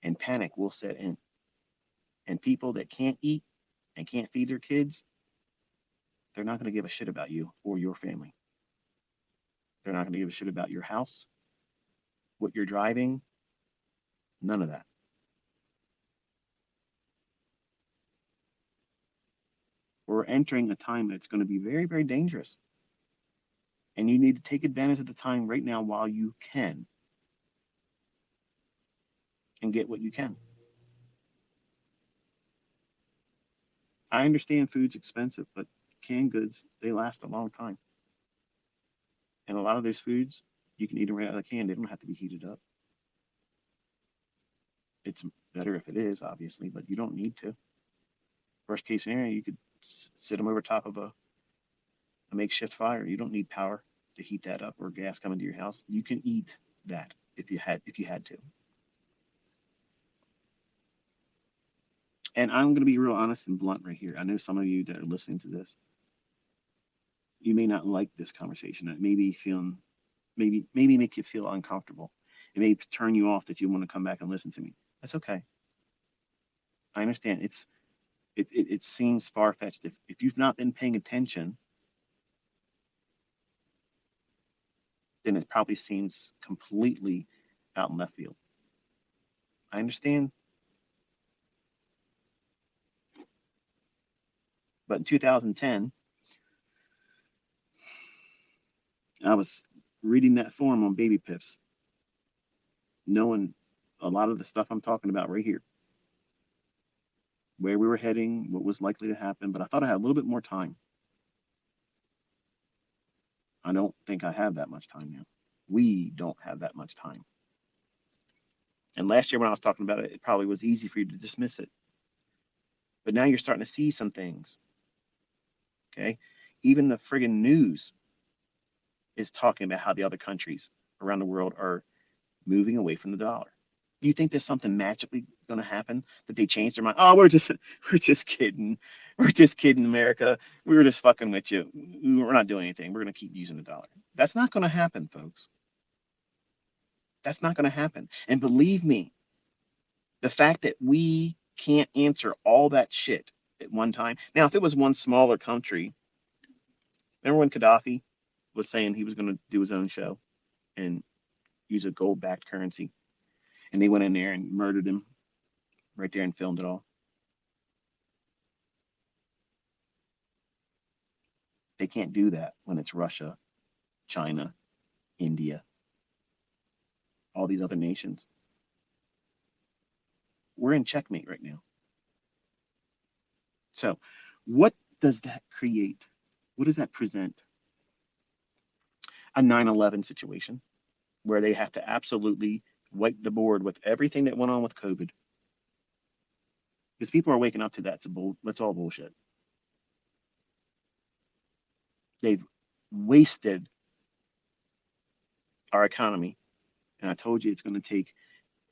And panic will set in. And people that can't eat and can't feed their kids, they're not going to give a shit about you or your family. They're not going to give a shit about your house, what you're driving, none of that. We're entering a time that's going to be very, very dangerous. And you need to take advantage of the time right now while you can and get what you can. I understand food's expensive, but canned goods, they last a long time. And a lot of those foods, you can eat them right out of the can. They don't have to be heated up. It's better if it is, obviously, but you don't need to. Worst case scenario, you could sit them over top of a makeshift fire. You don't need power to heat that up or gas coming to your house. You can eat that if you had to. And I'm going to be real honest and blunt right here. I know some of you that are listening to this, you may not like this conversation. It may be feeling, maybe make you feel uncomfortable. It may turn you off that you want to come back and listen to me. That's okay. I understand. It seems far fetched. If you've not been paying attention, then it probably seems completely out in left field. I understand. But in 2010, I was reading that forum on baby pips, knowing a lot of the stuff I'm talking about right here, where we were heading, what was likely to happen. But I thought I had a little bit more time. I don't think I have that much time now. We don't have that much time. And last year when I was talking about it, it probably was easy for you to dismiss it. But now you're starting to see some things. Okay. Even the friggin' news is talking about how the other countries around the world are moving away from the dollar. Do you think there's something magically going to happen that they change their mind? Oh, we're just kidding. We're just kidding, America. We were just fucking with you. We're not doing anything. We're going to keep using the dollar. That's not going to happen, folks. That's not going to happen. And believe me, the fact that we can't answer all that shit at one time. Now, if it was one smaller country, remember when Gaddafi was saying he was going to do his own show and use a gold-backed currency, and they went in there and murdered him right there and filmed it all. They can't do that when it's Russia, China, India, all these other nations. We're in checkmate right now. So, what does that create? What does that present? A 9/11 situation where they have to absolutely wipe the board with everything that went on with COVID. Because people are waking up to that. That's all bullshit. They've wasted our economy. And I told you it's going to take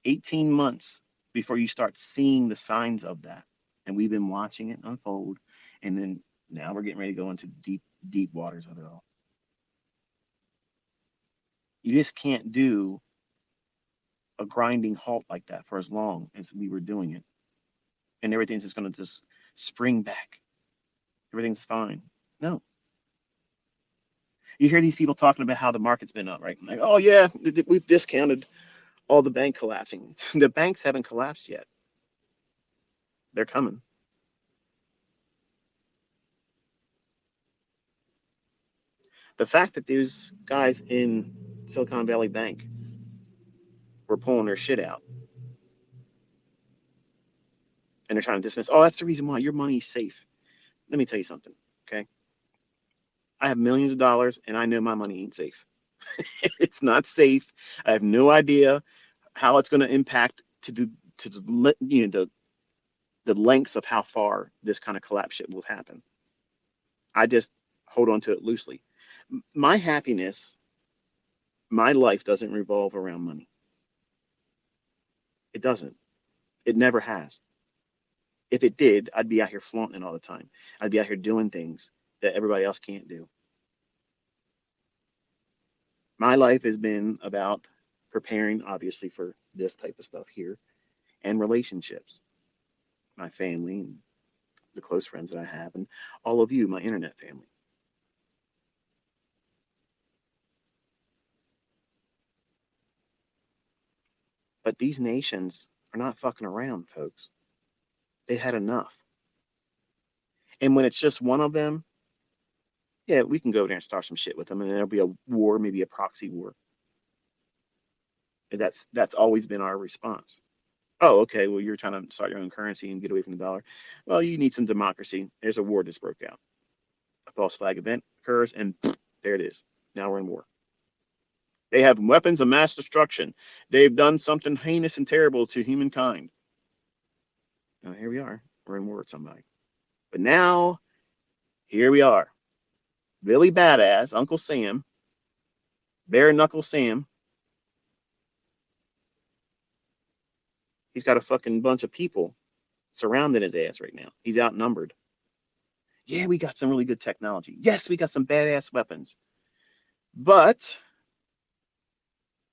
18 months before you start seeing the signs of that. And we've been watching it unfold. And then now we're getting ready to go into deep, deep waters of it all. You just can't do a grinding halt like that for as long as we were doing it. And everything's just going to just spring back. Everything's fine. No. You hear these people talking about how the market's been up, right? Like, oh, yeah, we've discounted all the bank collapsing. The banks haven't collapsed yet. They're coming. The fact that these guys in Silicon Valley Bank were pulling their shit out and they're trying to dismiss, oh, that's the reason why your money's safe. Let me tell you something, okay? I have millions of dollars and I know my money ain't safe. It's not safe. I have no idea how it's going to impact to the lengths of how far this kind of collapse shit will happen. I just hold on to it loosely. My happiness, my life doesn't revolve around money. It doesn't. It never has. If it did, I'd be out here flaunting all the time. I'd be out here doing things that everybody else can't do. My life has been about preparing, obviously, for this type of stuff here and relationships, my family and the close friends that I have, and all of you, my internet family. But these nations are not fucking around, folks. They had enough. And when it's just one of them, Yeah, we can go there and start some shit with them, and there'll be a war, maybe a proxy war. And that's always been our response. Oh, okay. Well, you're trying to start your own currency and get away from the dollar. Well, you need some democracy. There's a war that's broke out. A false flag event occurs, and there it is. Now we're in war. They have weapons of mass destruction. They've done something heinous and terrible to humankind. Now here we are. We're in war with somebody. But now here we are. Billy Badass, Uncle Sam, Bare Knuckle Sam. He's got a fucking bunch of people surrounding his ass right now. He's outnumbered. Yeah, we got some really good technology. Yes, we got some badass weapons. But,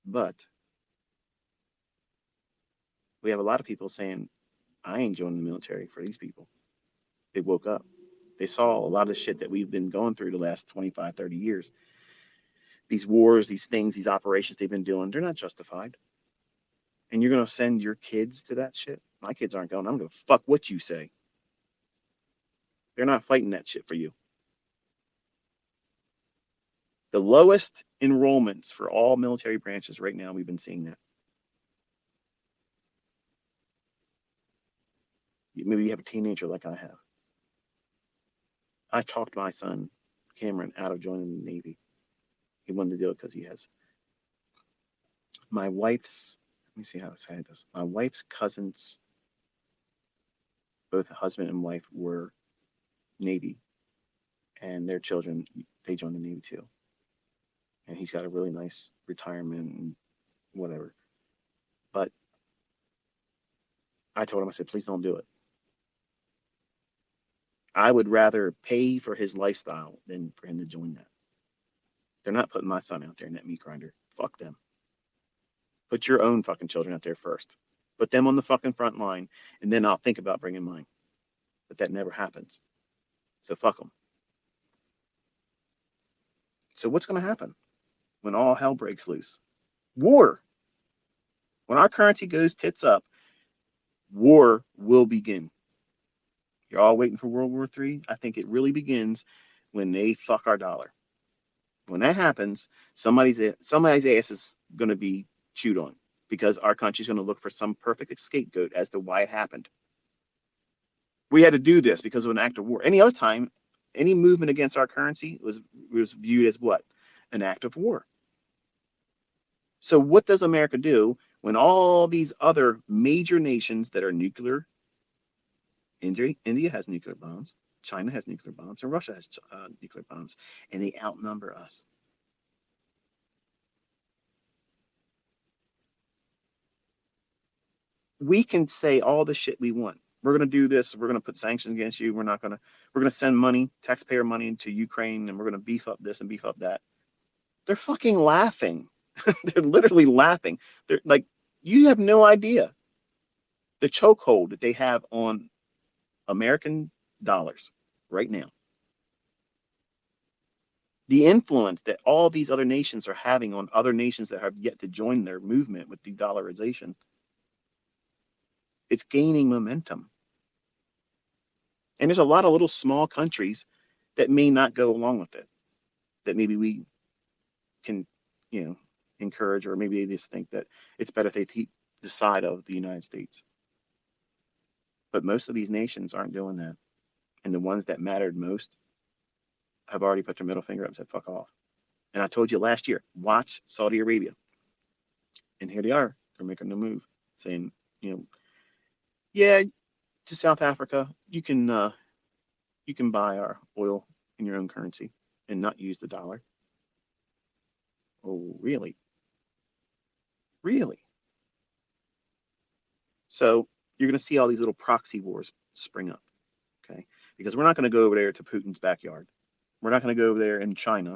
but we have a lot of people saying, I ain't joining the military for these people. They woke up. They saw a lot of the shit that we've been going through the last 25, 30 years. These wars, these things, these operations they've been doing, they're not justified. And you're going to send your kids to that shit? My kids aren't going. I'm going to fuck what you say. They're not fighting that shit for you. The lowest enrollments for all military branches right now, we've been seeing that. Maybe you have a teenager like I have. I talked my son, Cameron, out of joining the Navy. He wanted to do it because he has my wife's, let me see how to say this. My wife's cousins, both husband and wife, were Navy, and their children, they joined the Navy too. And he's got a really nice retirement and whatever. But I told him, I said, please don't do it. I would rather pay for his lifestyle than for him to join that. They're not putting my son out there in that meat grinder. Fuck them. Put your own fucking children out there first. Put them on the fucking front line, and then I'll think about bringing mine. But that never happens. So fuck them. So what's going to happen when all hell breaks loose? War. When our currency goes tits up, war will begin. You're all waiting for World War III. I think it really begins when they fuck our dollar. When that happens, somebody's ass is going to be chewed on because our country's going to look for some perfect scapegoat as to why it happened. We had to do this because of an act of war. Any other time, any movement against our currency was viewed as what? An act of war. So what does America do when all these other major nations that are nuclear, India has nuclear bombs, China has nuclear bombs, and Russia has nuclear bombs, and they outnumber us? We can say all the shit we want. We're going to do this. We're going to put sanctions against you. We're going to send money, taxpayer money into Ukraine, and we're going to beef up this and beef up that. They're fucking laughing. They're literally laughing. They're like, you have no idea the chokehold that they have on American dollars right now. The influence that all these other nations are having on other nations that have yet to join their movement with de-dollarization, it's gaining momentum. And there's a lot of little small countries that may not go along with it, that maybe we can, you know, encourage, or maybe they just think that it's better if they keep the side of the United States. But most of these nations aren't doing that. And the ones that mattered most have already put their middle finger up and said, fuck off. And I told you last year, watch Saudi Arabia. And here they are. They're making the move, saying, you know, yeah, to South Africa, you can buy our oil in your own currency and not use the dollar. Oh, really? Really? So you're going to see all these little proxy wars spring up, okay? Because we're not going to go over there to Putin's backyard. We're not going to go over there in China.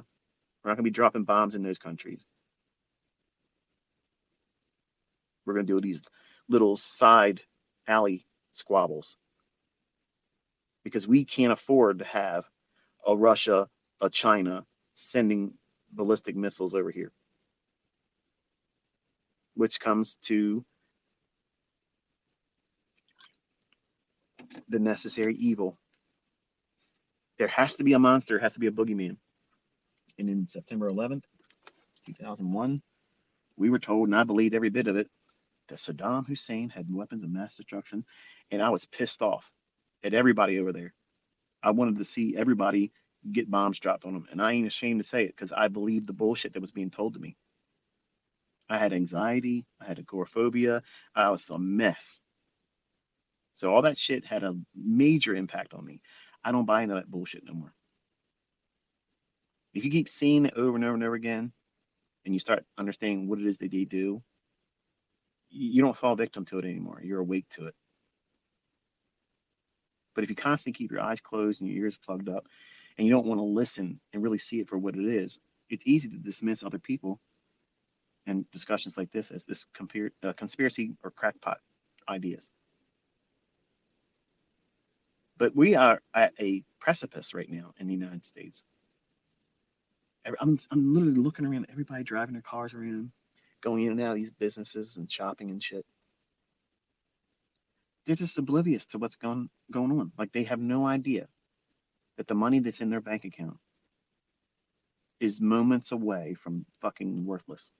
We're not going to be dropping bombs in those countries. We're going to do these little side alley squabbles because we can't afford to have a Russia, a China sending ballistic missiles over here, which comes to the necessary evil There has to be a monster, has to be a boogeyman. And in September 11th, 2001, we were told, and I believed every bit of it, that Saddam Hussein had weapons of mass destruction. And I was pissed off at everybody over there. I wanted to see everybody get bombs dropped on them. And I ain't ashamed to say it because I believed the bullshit that was being told to me. I had anxiety. I had agoraphobia. I was a mess. So all that shit had a major impact on me. I don't buy into that bullshit no more. If you keep seeing it over and over and over again, and you start understanding what it is that they do, you don't fall victim to it anymore. You're awake to it. But if you constantly keep your eyes closed and your ears plugged up, and you don't want to listen and really see it for what it is, it's easy to dismiss other people and discussions like this as this conspiracy or crackpot ideas. But we are at a precipice right now in the United States. I'm literally looking around, everybody driving their cars around, going in and out of these businesses and shopping and shit. They're just oblivious to what's going on. Like they have no idea that the money that's in their bank account is moments away from fucking worthless.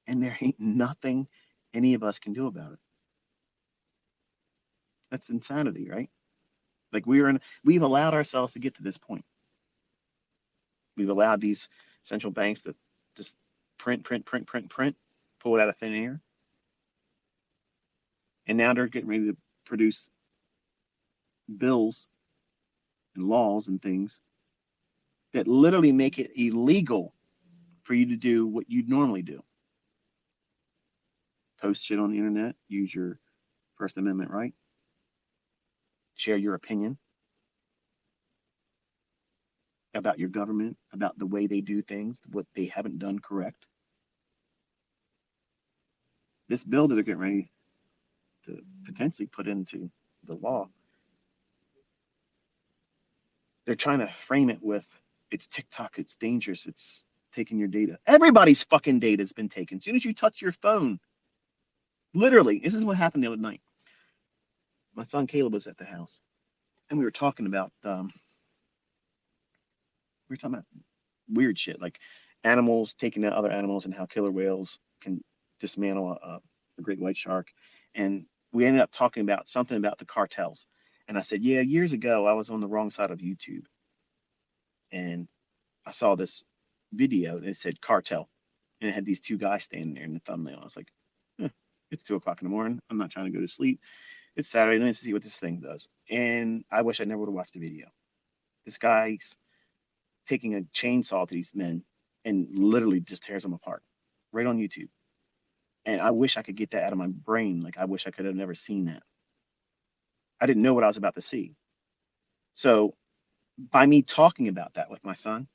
And there ain't nothing any of us can do about it. That's insanity, right? Like we've allowed ourselves to get to this point. We've allowed these central banks to just print, pull it out of thin air. And now they're getting ready to produce bills and laws and things that literally make it illegal for you to do what you'd normally do. Post shit on the internet, use your First Amendment right, share your opinion about your government, about the way they do things, what they haven't done correct. This bill that they're getting ready to potentially put into the law, they're trying to frame it with it's TikTok, it's dangerous, it's taking your data. Everybody's fucking data has been taken. As soon as you touch your phone, literally, this is what happened the other night. My son Caleb was at the house, and we were talking about weird shit like animals taking out other animals and how killer whales can dismantle a great white shark. And we ended up talking about something about the cartels. And I said, yeah, years ago, I was on the wrong side of YouTube. And I saw this video that said cartel. And it had these two guys standing there in the thumbnail. I was like, it's 2 o'clock in the morning. I'm not trying to go to sleep. It's Saturday. Let me see what this thing does. And I wish I never would have watched the video. This guy's taking a chainsaw to these men and literally just tears them apart right on YouTube. And I wish I could get that out of my brain. Like, I wish I could have never seen that. I didn't know what I was about to see. So by me talking about that with my son,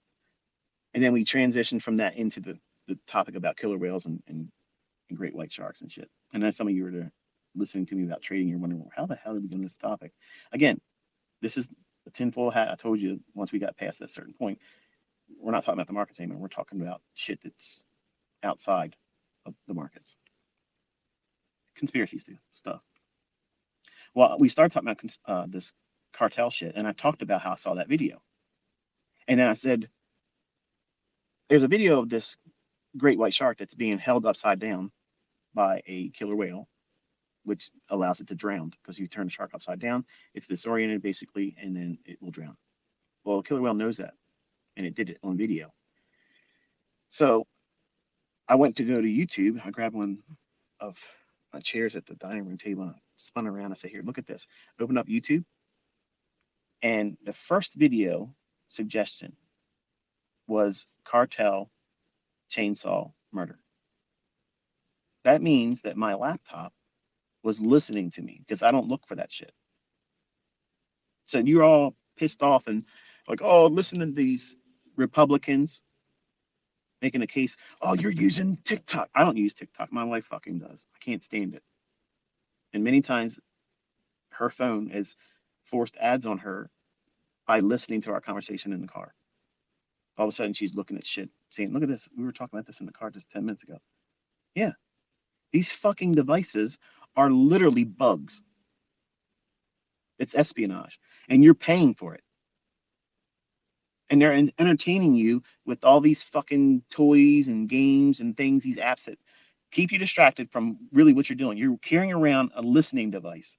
and then we transitioned from that into the topic about killer whales and great white sharks and shit. And then some of you were there listening to me about trading. You're wondering, well, how the hell did we get on this topic? Again, this is a tinfoil hat. I told you once we got past that certain point, we're not talking about the markets anymore. We're talking about shit that's outside of the markets. Conspiracy stuff. Well, we started talking about this cartel shit, and I talked about how I saw that video. And then I said, there's a video of this great white shark that's being held upside down by a killer whale, which allows it to drown because you turn the shark upside down, it's disoriented basically, and then it will drown. Well, a killer whale knows that, and it did it on video. So I went to go to YouTube. I grabbed one of my chairs at the dining room table and I spun around. I said, here, look at this. Open up YouTube. And the first video suggestion was cartel chainsaw murder. That means that my laptop was listening to me because I don't look for that shit. So you're all pissed off and like, oh, listen to these Republicans making a case. Oh, you're using TikTok. I don't use TikTok. My wife fucking does. I can't stand it. And many times her phone has forced ads on her by listening to our conversation in the car. All of a sudden she's looking at shit, saying, look at this. We were talking about this in the car just 10 minutes ago. Yeah. These fucking devices are literally bugs. It's espionage, and you're paying for it. And they're entertaining you with all these fucking toys and games and things, these apps that keep you distracted from really what you're doing. You're carrying around a listening device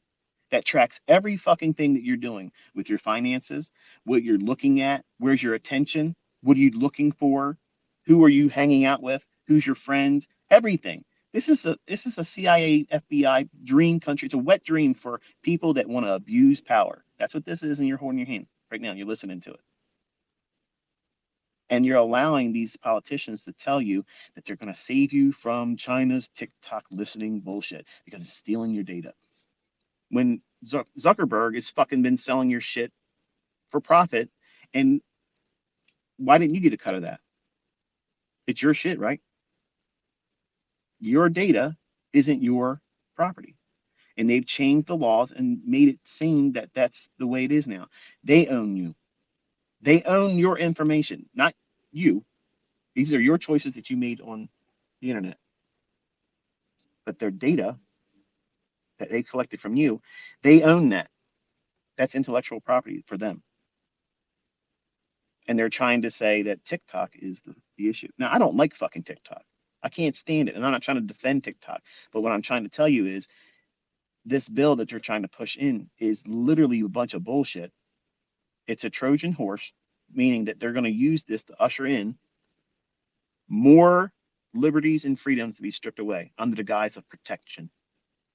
that tracks every fucking thing that you're doing with your finances, what you're looking at, where's your attention, what are you looking for, who are you hanging out with, who's your friends, everything. This is a CIA FBI dream country. It's a wet dream for people that want to abuse power. That's what this is, and you're holding your hand right now. You're listening to it. And you're allowing these politicians to tell you that they're going to save you from China's TikTok listening bullshit because it's stealing your data. When Zuckerberg has fucking been selling your shit for profit, and why didn't you get a cut of that? It's your shit, right? Your data isn't your property. And they've changed the laws and made it seem that that's the way it is now. They own you. They own your information, not you. These are your choices that you made on the internet. But their data that they collected from you, they own that. That's intellectual property for them. And they're trying to say that TikTok is the issue. Now, I don't like fucking TikTok. I can't stand it. And I'm not trying to defend TikTok. But what I'm trying to tell you is this bill that they're trying to push in is literally a bunch of bullshit. It's a Trojan horse, meaning that they're going to use this to usher in more liberties and freedoms to be stripped away under the guise of protection,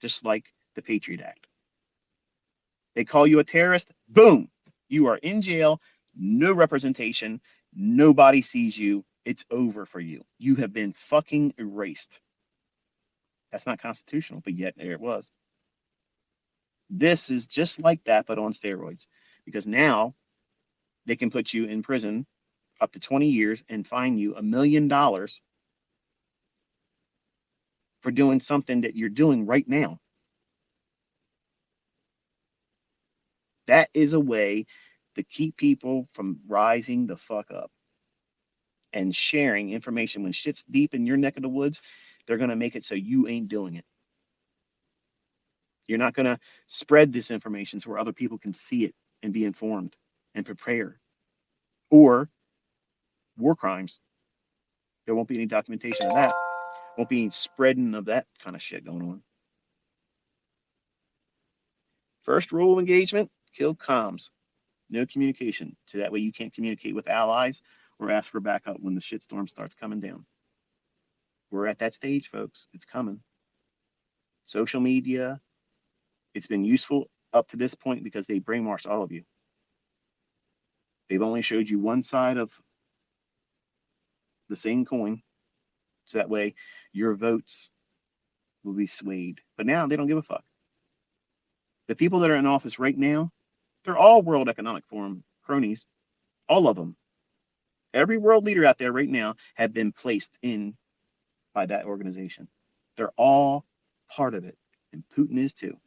just like the Patriot Act. They call you a terrorist, boom, you are in jail, no representation, nobody sees you, it's over for you. You have been fucking erased. That's not constitutional, but yet there it was. This is just like that, but on steroids, because now they can put you in prison up to 20 years and fine you $1 million for doing something that you're doing right now. That is a way to keep people from rising the fuck up and sharing information. When shit's deep in your neck of the woods, they're going to make it so you ain't doing it. You're not going to spread this information so where other people can see it and be informed and prepare. Or war crimes. There won't be any documentation of that. Won't be any spreading of that kind of shit going on. First rule of engagement, kill comms. No communication. So that way you can't communicate with allies or ask for backup when the shitstorm starts coming down. We're at that stage, folks. It's coming. Social media, it's been useful up to this point because they brainwashed all of you. They've only showed you one side of the same coin. So that way your votes will be swayed. But now they don't give a fuck. The people that are in office right now, they're all World Economic Forum cronies. All of them. Every world leader out there right now have been placed in by that organization. They're all part of it. And Putin is too.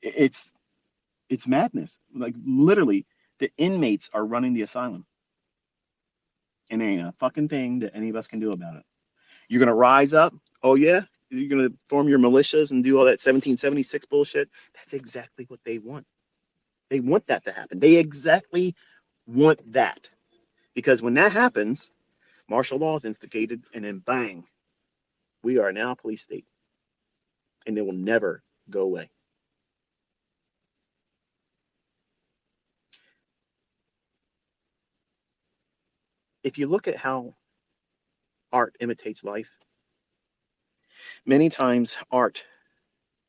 it's it's madness. Like literally, the inmates are running the asylum. And there ain't a fucking thing that any of us can do about it. You're gonna rise up. Oh yeah, you're gonna form your militias and do all that 1776 bullshit. That's exactly what they want. They want that to happen. They exactly want that because when that happens, martial law is instigated, and then bang, we are now a police state, and they will never go away. If you look at how art imitates life, many times art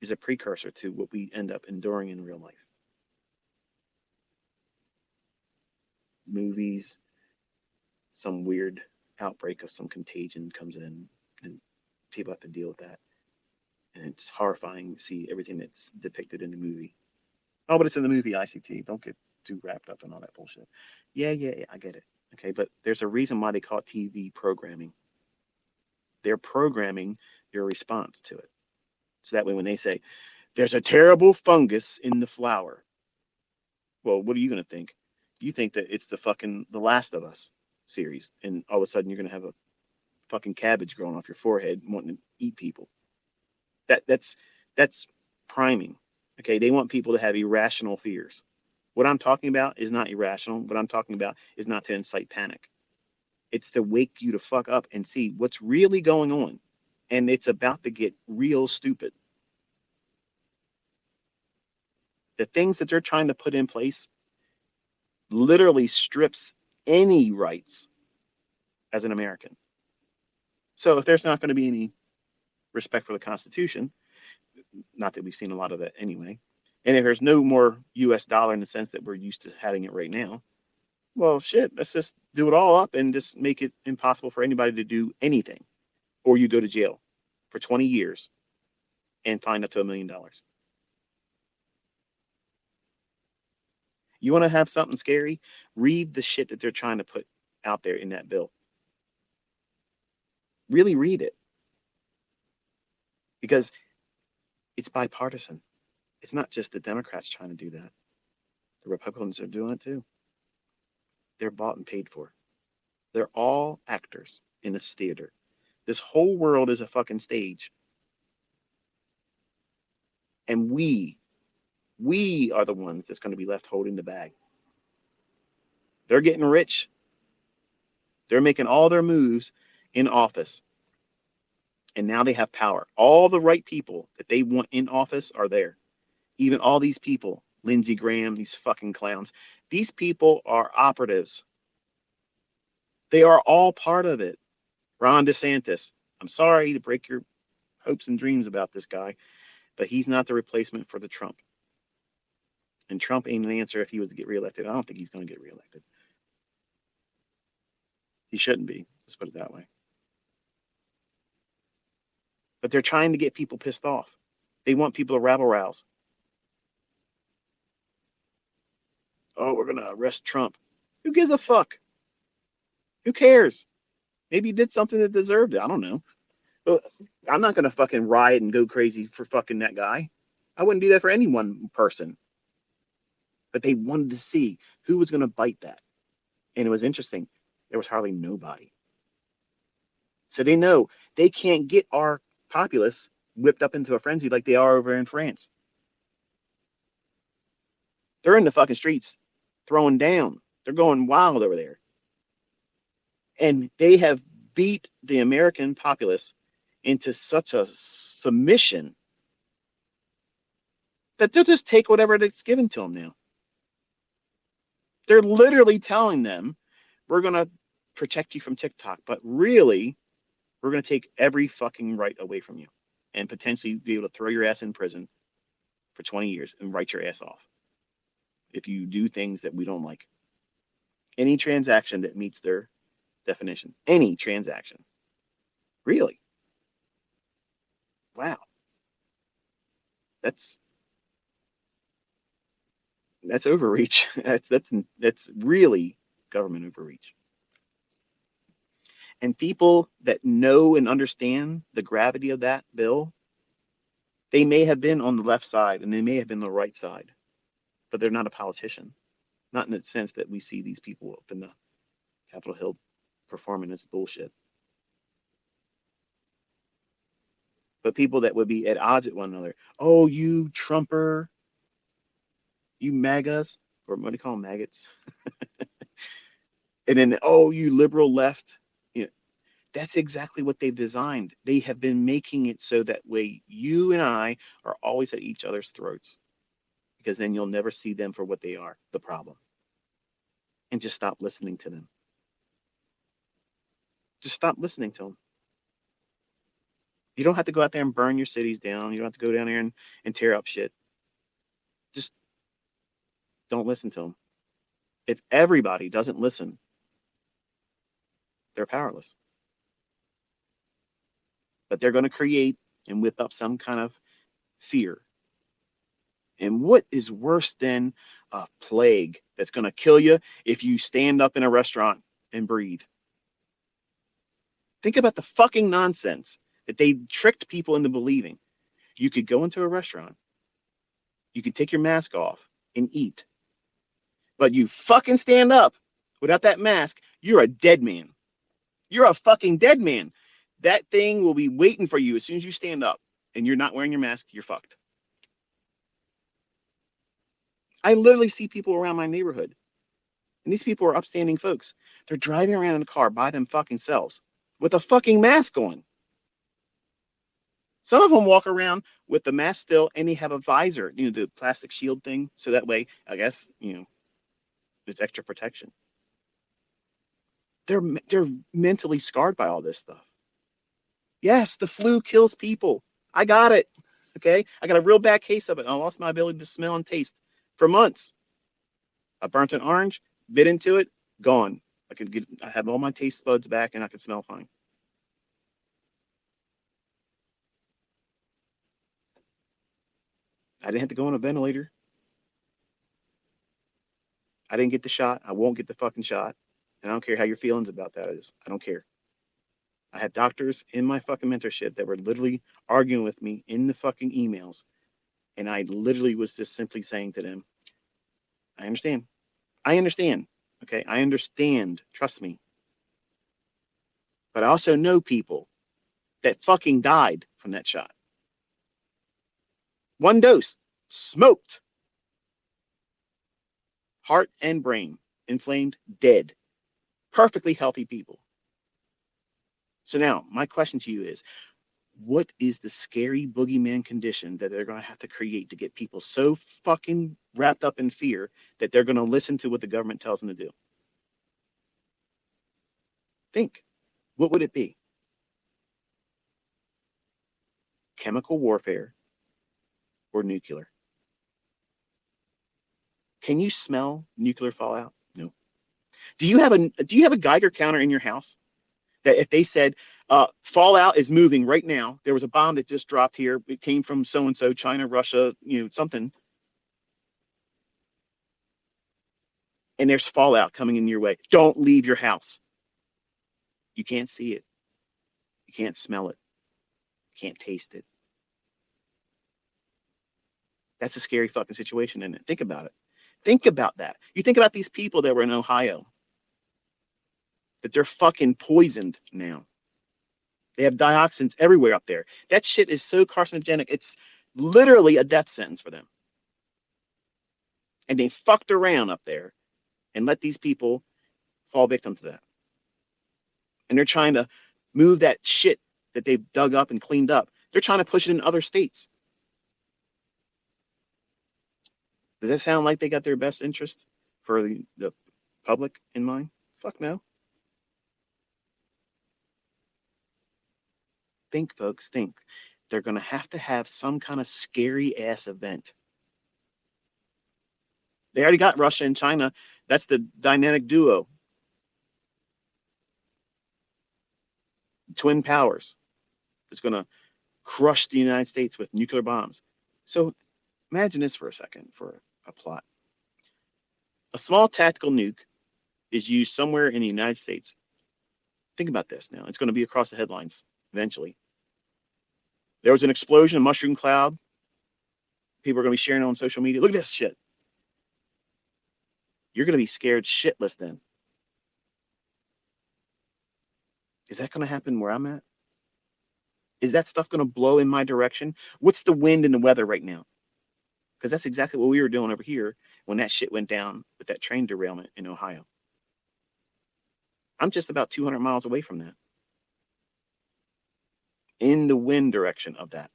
is a precursor to what we end up enduring in real life. Movies, some weird outbreak of some contagion comes in, and people have to deal with that. And it's horrifying to see everything that's depicted in the movie. Oh, but it's in the movie ICT. Don't get too wrapped up in all that bullshit. Yeah, I get it. Okay, but there's a reason why they call it TV programming. They're programming your response to it. So that way, when they say, there's a terrible fungus in the flower, well, what are you going to think? You think that it's the fucking The Last of Us series, and all of a sudden you're going to have a fucking cabbage growing off your forehead, wanting to eat people. That's priming. Okay, they want people to have irrational fears. What I'm talking about is not irrational. What I'm talking about is not to incite panic. It's to wake you to fuck up and see what's really going on. And it's about to get real stupid. The things that they're trying to put in place literally strips any rights as an American. So if there's not going to be any respect for the Constitution, not that we've seen a lot of that anyway, and if there's no more US dollar in the sense that we're used to having it right now, well, shit, let's just do it all up and just make it impossible for anybody to do anything. Or you go to jail for 20 years and fine up to $1 million. You want to have something scary? Read the shit that they're trying to put out there in that bill. Really read it. Because it's bipartisan. It's not just the Democrats trying to do that. The Republicans are doing it too. They're bought and paid for. They're all actors in this theater. This whole world is a fucking stage. And we are the ones that's going to be left holding the bag. They're getting rich. They're making all their moves in office. And now they have power. All the right people that they want in office are there. Even all these people, Lindsey Graham, these fucking clowns, these people are operatives. They are all part of it. Ron DeSantis, I'm sorry to break your hopes and dreams about this guy, but he's not the replacement for the Trump. And Trump ain't an answer if he was to get reelected. I don't think he's going to get reelected. He shouldn't be. Let's put it that way. But they're trying to get people pissed off. They want people to rabble rouse. Oh, we're going to arrest Trump. Who gives a fuck? Who cares? Maybe he did something that deserved it. I don't know. But I'm not going to fucking riot and go crazy for fucking that guy. I wouldn't do that for any one person. But they wanted to see who was going to bite that. And it was interesting. There was hardly nobody. So they know they can't get our populace whipped up into a frenzy like they are over in France. They're in the fucking streets throwing down. They're going wild over there. And they have beat the American populace into such a submission that they'll just take whatever that's given to them now. They're literally telling them, we're going to protect you from TikTok, but really, we're going to take every fucking right away from you and potentially be able to throw your ass in prison for 20 years and write your ass off if you do things that we don't like. Any transaction that meets their definition. Any transaction. Really? Wow. That's overreach. That's really government overreach. And people that know and understand the gravity of that bill, they may have been on the left side and they may have been on the right side, but they're not a politician. Not in the sense that we see these people up in the Capitol Hill performing this bullshit. But people that would be at odds with one another. Oh, you Trumper, you MAGAs, or what do you call them, maggots? And then, oh, you liberal left. You know, that's exactly what they've designed. They have been making it so that way you and I are always at each other's throats. Because then you'll never see them for what they are, the problem. And just stop listening to them. Just stop listening to them. You don't have to go out there and burn your cities down. You don't have to go down there and tear up shit. Just don't listen to them. If everybody doesn't listen, they're powerless. But they're going to create and whip up some kind of fear. And what is worse than a plague that's going to kill you if you stand up in a restaurant and breathe? Think about the fucking nonsense that they tricked people into believing. You could go into a restaurant, you could take your mask off and eat, but you fucking stand up without that mask, you're a dead man. You're a fucking dead man. That thing will be waiting for you as soon as you stand up and you're not wearing your mask, you're fucked. I literally see people around my neighborhood, and these people are upstanding folks. They're driving around in a car by them fucking selves with a fucking mask on. Some of them walk around with the mask still, and they have a visor, the plastic shield thing, so that way, I guess, it's extra protection. They're mentally scarred by all this stuff. Yes, the flu kills people. I got it. Okay, I got a real bad case of it. I lost my ability to smell and taste for months. I burnt an orange, bit into it, gone. I have all my taste buds back, and I could smell fine. I didn't have to go on a ventilator. I didn't get the shot. I won't get the fucking shot. And I don't care how your feelings about that is. I don't care. I had doctors in my fucking mentorship that were literally arguing with me in the fucking emails. And I literally was just simply saying to them, I understand. I understand. Okay. I understand. Trust me. But I also know people that fucking died from that shot. One dose, smoked. Heart and brain, inflamed, dead. Perfectly healthy people. So now, my question to you is, what is the scary boogeyman condition that they're going to have to create to get people so fucking wrapped up in fear that they're going to listen to what the government tells them to do? Think. What would it be? Chemical warfare or nuclear? Can you smell nuclear fallout? No. Do you have a Geiger counter in your house that if they said fallout is moving right now, there was a bomb that just dropped here, it came from so and so, China, Russia, something, and there's fallout coming in your way, don't leave your house. You can't see it, you can't smell it, you can't taste it. That's a scary fucking situation, isn't it? Think about it. Think about that. You think about these people that were in Ohio, that they're fucking poisoned now. They have dioxins everywhere up there. That shit is so carcinogenic. It's literally a death sentence for them. And they fucked around up there and let these people fall victim to that. And they're trying to move that shit that they've dug up and cleaned up. They're trying to push it in other states. Does that sound like they got their best interest for the public in mind? Fuck no. Think, folks, think. They're going to have some kind of scary ass event. They already got Russia and China. That's the dynamic duo. Twin powers. It's going to crush the United States with nuclear bombs. So imagine this for a second for a plot. A small tactical nuke is used somewhere in the United States. Think about this now. It's going to be across the headlines eventually. There was an explosion, a mushroom cloud. People are going to be sharing it on social media. Look at this shit. You're going to be scared shitless then. Is that going to happen where I'm at? Is that stuff going to blow in my direction? What's the wind and the weather right now? Because that's exactly what we were doing over here when that shit went down with that train derailment in Ohio. I'm just about 200 miles away from that. In the wind direction of that.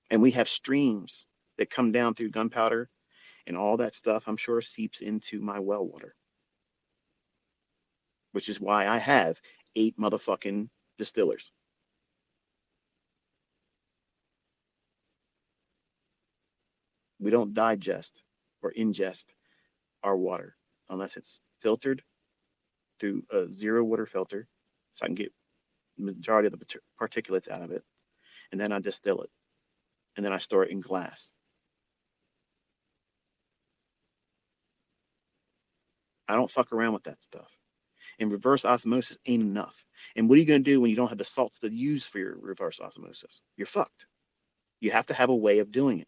And we have streams that come down through gunpowder and all that stuff, I'm sure, seeps into my well water. Which is why I have 8 motherfucking distillers. We don't digest or ingest our water unless it's filtered through a zero water filter so I can get the majority of the particulates out of it. And then I distill it. And then I store it in glass. I don't fuck around with that stuff. And reverse osmosis ain't enough. And what are you going to do when you don't have the salts to use for your reverse osmosis? You're fucked. You have to have a way of doing it.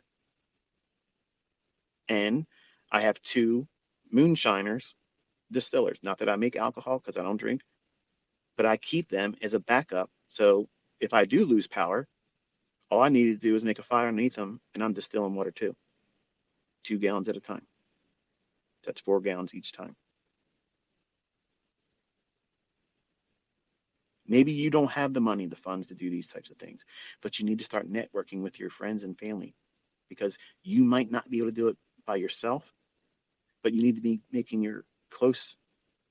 And I have 2 moonshiners distillers. Not that I make alcohol because I don't drink, but I keep them as a backup. So if I do lose power, all I need to do is make a fire underneath them, and I'm distilling water too, 2 gallons at a time. That's 4 gallons each time. Maybe you don't have the money, the funds to do these types of things, but you need to start networking with your friends and family because you might not be able to do it by yourself, but you need to be making your close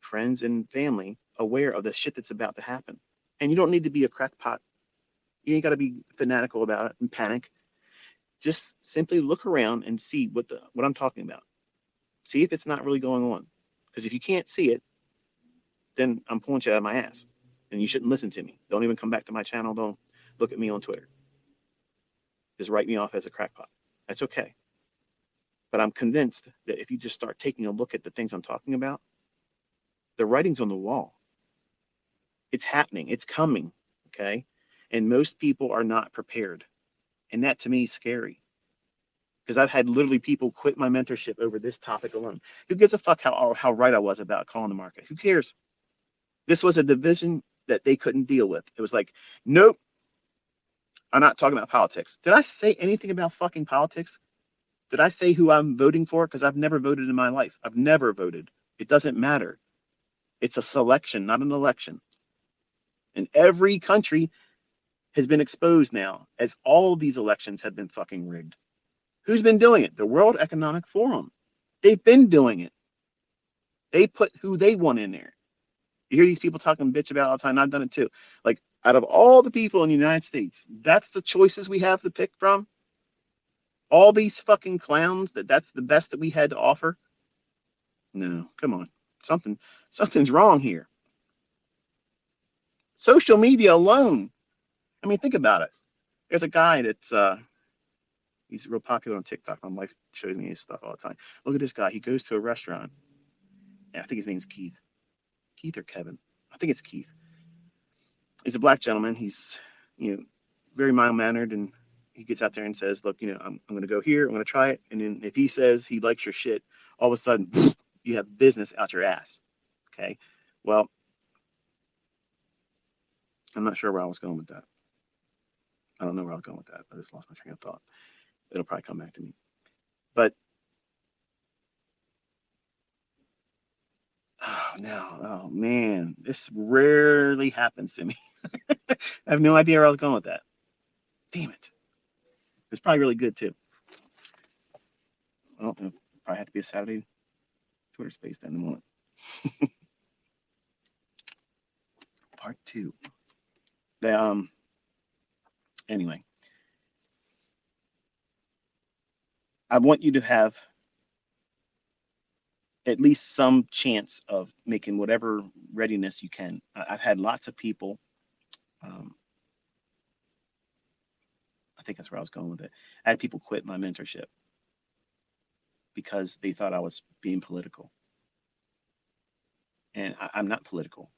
friends and family aware of the shit that's about to happen. And you don't need to be a crackpot. You ain't got to be fanatical about it and panic. Just simply look around and see what I'm talking about. See if it's not really going on. Because if you can't see it, then I'm pulling you out of my ass. And you shouldn't listen to me. Don't even come back to my channel. Don't look at me on Twitter. Just write me off as a crackpot. That's okay. But I'm convinced that if you just start taking a look at the things I'm talking about, the writing's on the wall. It's happening. It's coming. Okay. And most people are not prepared. And that to me is scary. Because I've had literally people quit my mentorship over this topic alone. Who gives a fuck how right I was about calling the market? Who cares? This was a division that they couldn't deal with. It was like, nope, I'm not talking about politics. Did I say anything about fucking politics? Did I say who I'm voting for? Because I've never voted in my life. I've never voted. It doesn't matter. It's a selection, not an election. And every country has been exposed now as all of these elections have been fucking rigged. Who's been doing it? The World Economic Forum. They've been doing it. They put who they want in there. You hear these people talking bitch about all the time. I've done it too. Like, out of all the people in the United States, that's the choices we have to pick from. All these fucking clowns, that's the best that we had to offer. No, come on. Something's wrong here. Social media alone. I mean, think about it. There's a guy that's he's real popular on TikTok. My wife shows me his stuff all the time. Look at this guy. He goes to a restaurant. Yeah, I think his name's Keith. Keith or Kevin. I think it's Keith. He's a black gentleman. He's, very mild mannered, and he gets out there and says, "Look, I'm going to go here. I'm going to try it." And then if he says he likes your shit, all of a sudden you have business out your ass. Okay. Well, I'm not sure where I was going with that. I don't know where I was going with that. I just lost my train of thought. It'll probably come back to me. But oh man, this rarely happens to me. I have no idea where I was going with that. Damn it. It's probably really good too. Well, it'll probably have to be a Saturday Twitter space then in a moment. Part 2. Anyway, I want you to have at least some chance of making whatever readiness you can. I've had lots of people. I think that's where I was going with it. I had people quit my mentorship because they thought I was being political. And I'm not political.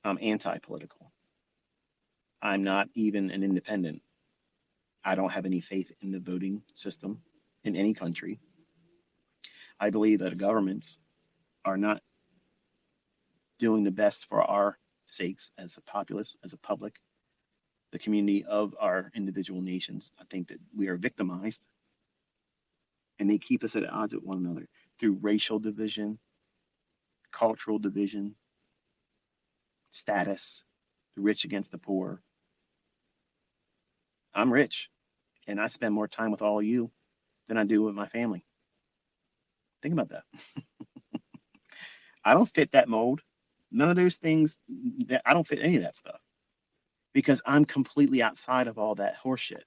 I'm anti-political. I'm not even an independent. I don't have any faith in the voting system in any country. I believe that governments are not doing the best for our sakes as a populace, as a public, the community of our individual nations. I think that we are victimized, and they keep us at odds with one another through racial division, cultural division, status, the rich against the poor. I'm rich, and I spend more time with all of you than I do with my family. Think about that. I don't fit that mold. None of those things, I don't fit any of that stuff because I'm completely outside of all that horseshit.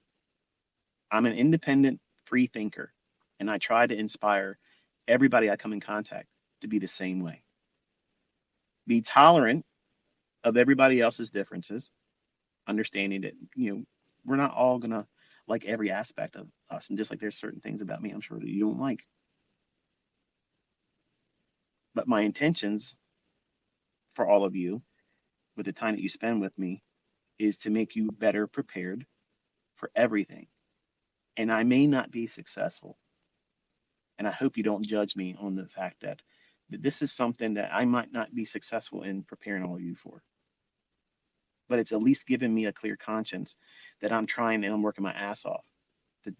I'm an independent, free thinker, and I try to inspire everybody I come in contact to be the same way. Be tolerant of everybody else's differences, understanding that, we're not all going to like every aspect of us. And just like there's certain things about me, I'm sure that you don't like. But my intentions for all of you, with the time that you spend with me, is to make you better prepared for everything. And I may not be successful. And I hope you don't judge me on the fact that This is something that I might not be successful in preparing all of you for, but it's at least giving me a clear conscience that I'm trying and I'm working my ass off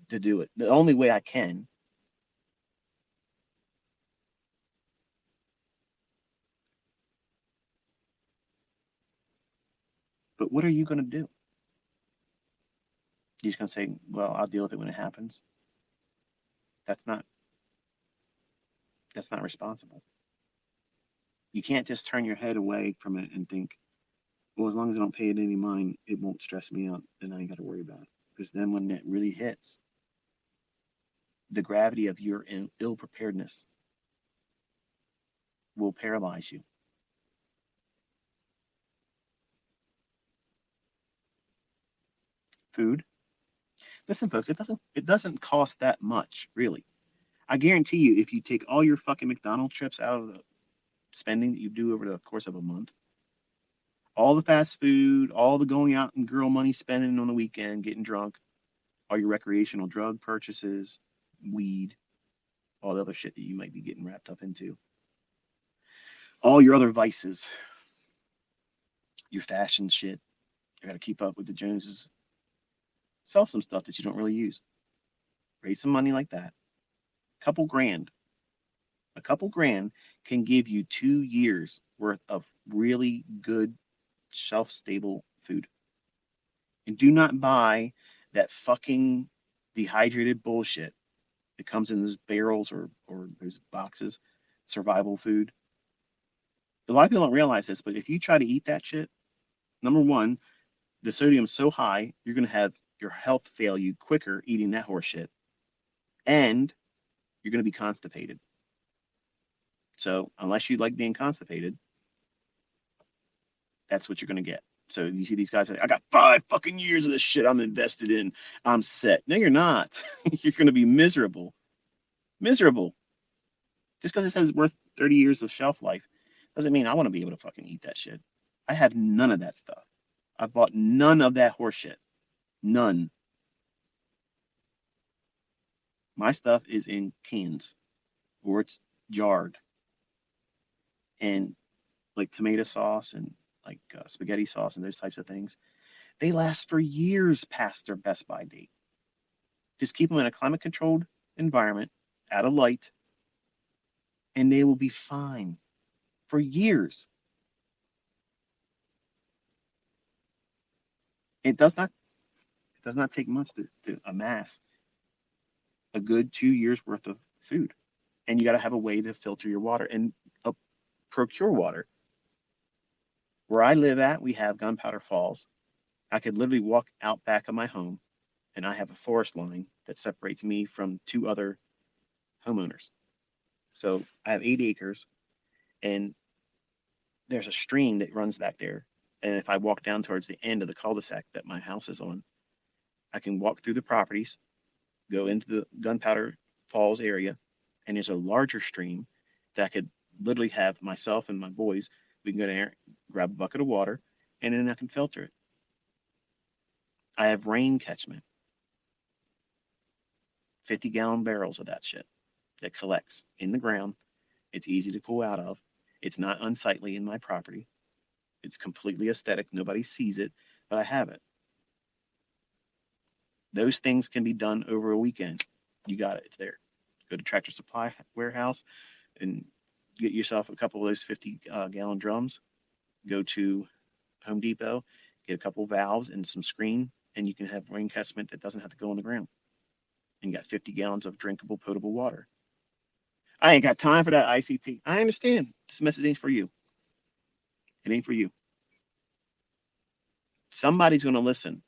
to do it the only way I can. But what are you going to do? You're just going to say, well, I'll deal with it when it happens. That's not responsible. You can't just turn your head away from it and think, well, as long as I don't pay it any mind, it won't stress me out and I ain't got to worry about it. Because then when it really hits, the gravity of your ill preparedness will paralyze you. Food. Listen, folks, it doesn't cost that much, really. I guarantee you, if you take all your fucking McDonald's trips out of the spending that you do over the course of a month, all the fast food, all the going out and girl money spending on the weekend, getting drunk, all your recreational drug purchases, weed, all the other shit that you might be getting wrapped up into, all your other vices, your fashion shit, you got to keep up with the Joneses, sell some stuff that you don't really use, raise some money like that. Couple grand, a couple grand can give you 2 years worth of really good shelf stable food. And do not buy that fucking dehydrated bullshit that comes in those barrels or those boxes, survival food. A lot of people don't realize this, but if you try to eat that shit, number one, the sodium's so high, you're going to have your health fail you quicker eating that horse shit. And you're going to be constipated. So unless you like being constipated, that's what you're going to get. So you see these guys say, I got 5 fucking years of this shit I'm invested in. I'm set. No, you're not. You're going to be miserable. Miserable. Just because it says it's worth 30 years of shelf life doesn't mean I want to be able to fucking eat that shit. I have none of that stuff. I bought none of that horse shit. None. My stuff is in cans or it's jarred. And like tomato sauce and like spaghetti sauce and those types of things, they last for years past their best by date. Just keep them in a climate controlled environment, out of light, and they will be fine for years. It does not take much to amass a good 2 years worth of food. And you got to have a way to filter your water and procure water. Where I live at, we have Gunpowder Falls. I could literally walk out back of my home, and I have a forest line that separates me from 2 other homeowners. So I have 8 acres, and there's a stream that runs back there. And if I walk down towards the end of the cul-de-sac that my house is on, I can walk through the properties, go into the Gunpowder Falls area, and there's a larger stream that I could literally have myself and my boys. We can go there, grab a bucket of water, and then I can filter it. I have rain catchment, 50-gallon barrels of that shit that collects in the ground. It's easy to pull out of. It's not unsightly in my property. It's completely aesthetic. Nobody sees it, but I have it. Those things can be done over a weekend. You got it. It's there. Go to Tractor Supply Warehouse and get yourself a couple of those 50-gallon drums. Go to Home Depot, get a couple of valves and some screen, and you can have rain catchment that doesn't have to go on the ground. And you got 50 gallons of drinkable, potable water. I ain't got time for that ICT. I understand. This message ain't for you. It ain't for you. Somebody's going to listen.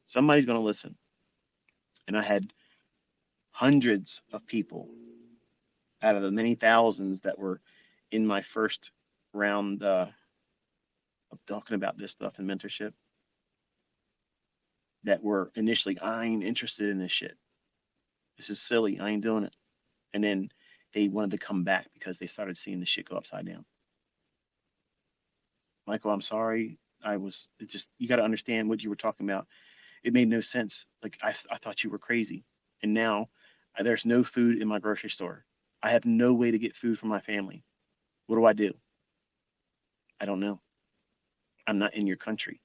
Somebody's going to listen. And I had hundreds of people out of the many thousands that were in my first round of talking about this stuff in mentorship that were initially, I ain't interested in this shit. This is silly. I ain't doing it. And then they wanted to come back because they started seeing the shit go upside down. Michael, I'm sorry. You got to understand what you were talking about. It made no sense. Like, I thought you were crazy. And now there's no food in my grocery store. I have no way to get food for my family. What do? I don't know. I'm not in your country.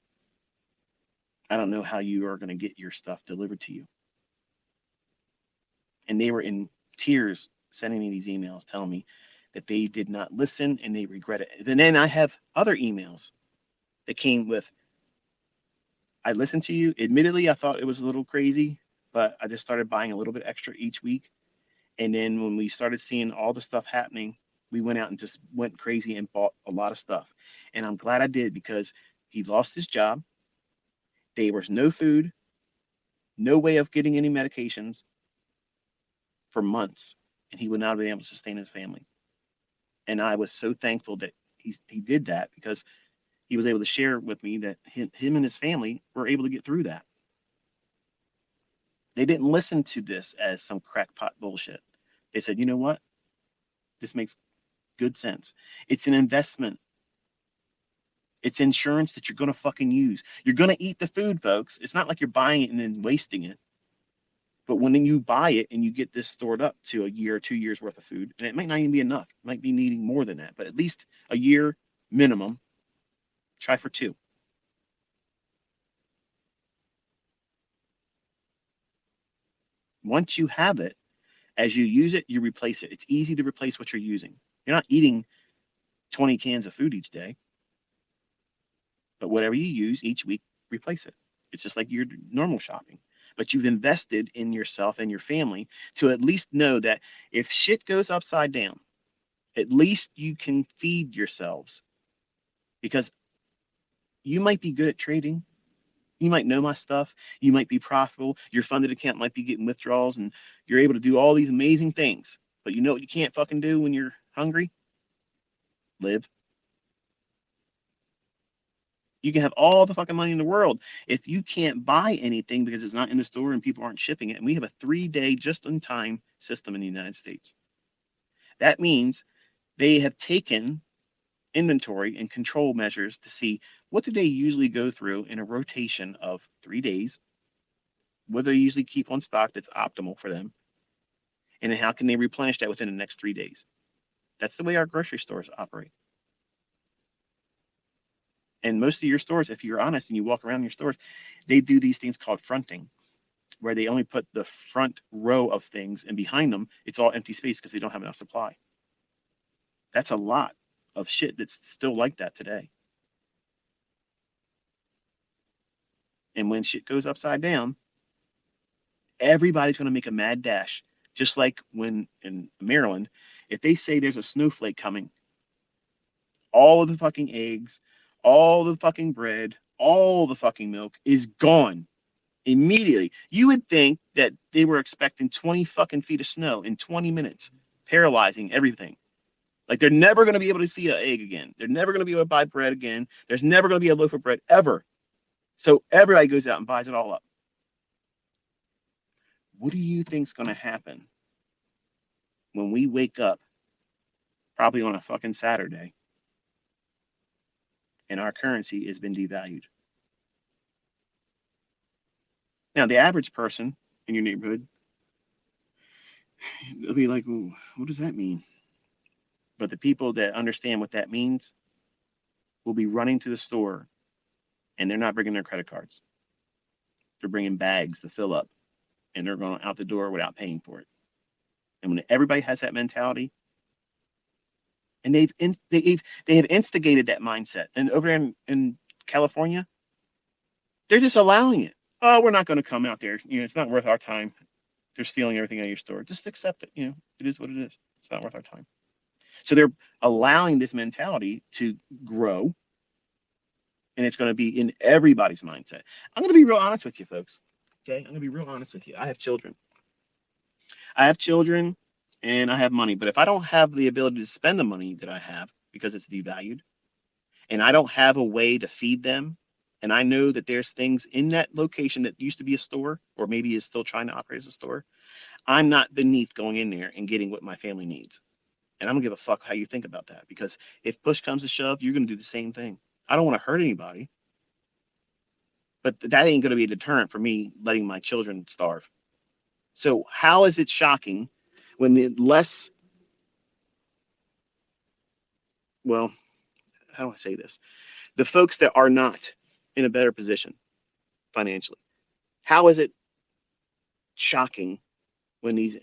I don't know how you are going to get your stuff delivered to you. And they were in tears sending me these emails telling me that they did not listen and they regret it. And then I have other emails that came with, I listened to you. Admittedly, I thought it was a little crazy, but I just started buying a little bit extra each week. And then when we started seeing all the stuff happening, we went out and just went crazy and bought a lot of stuff. And I'm glad I did because he lost his job. There was no food, no way of getting any medications for months, and he would not have been able to sustain his family. And I was so thankful that he did that because he was able to share with me that him and his family were able to get through that. They didn't listen to this as some crackpot bullshit. They said, you know what? This makes good sense. It's an investment. It's insurance that you're going to fucking use. You're going to eat the food, folks. It's not like you're buying it and then wasting it. But when you buy it and you get this stored up to a year or 2 years worth of food, and it might not even be enough, it might be needing more than that, but at least a year minimum, try for 2. Once you have it, as you use it, you replace it. It's easy to replace what you're using. You're not eating 20 cans of food each day, but whatever you use each week, replace it. It's just like your normal shopping. But you've invested in yourself and your family to at least know that if shit goes upside down, at least you can feed yourselves. Because you might be good at trading. You might know my stuff. You might be profitable. Your funded account might be getting withdrawals and you're able to do all these amazing things. But you know what you can't fucking do when you're hungry? Live. You can have all the fucking money in the world. If you can't buy anything because it's not in the store and people aren't shipping it, and we have a 3-day just-in-time system in the United States. That means they have taken inventory and control measures to see what do they usually go through in a rotation of 3 days, what do they usually keep on stock that's optimal for them, and then how can they replenish that within the next 3 days. That's the way our grocery stores operate. And most of your stores, if you're honest and you walk around your stores, they do these things called fronting, where they only put the front row of things and behind them, it's all empty space because they don't have enough supply. That's a lot of shit that's still like that today. And when shit goes upside down, everybody's going to make a mad dash. Just like when in Maryland, if they say there's a snowflake coming, all of the fucking eggs, all the fucking bread, all the fucking milk is gone immediately. You would think that they were expecting 20 fucking feet of snow in 20 minutes, paralyzing everything. Like they're never going to be able to see an egg again. They're never going to be able to buy bread again. There's never going to be a loaf of bread ever. So everybody goes out and buys it all up. What do you think's going to happen when we wake up, probably on a fucking Saturday, and our currency has been devalued? Now, the average person in your neighborhood, they'll be like, "Ooh, what does that mean?" But the people that understand what that means will be running to the store, and they're not bringing their credit cards. They're bringing bags to fill up, and they're going out the door without paying for it. And when everybody has that mentality, and they have instigated that mindset, and over in California, they're just allowing it. Oh, we're not going to come out there. It's not worth our time. They're stealing everything out of your store. Just accept it. It is what it is. It's not worth our time. So they're allowing this mentality to grow, and it's going to be in everybody's mindset. I'm going to be real honest with you, folks. Okay, I'm going to be real honest with you. I have children. And I have money. But if I don't have the ability to spend the money that I have because it's devalued, and I don't have a way to feed them, and I know that there's things in that location that used to be a store or maybe is still trying to operate as a store, I'm not beneath going in there and getting what my family needs. And I'm gonna give a fuck how you think about that, because if push comes to shove, you're gonna do the same thing. I don't want to hurt anybody, but that ain't gonna be a deterrent for me letting my children starve. So how is it shocking when the less well, how do I say this? The folks that are not in a better position financially. How is it shocking when these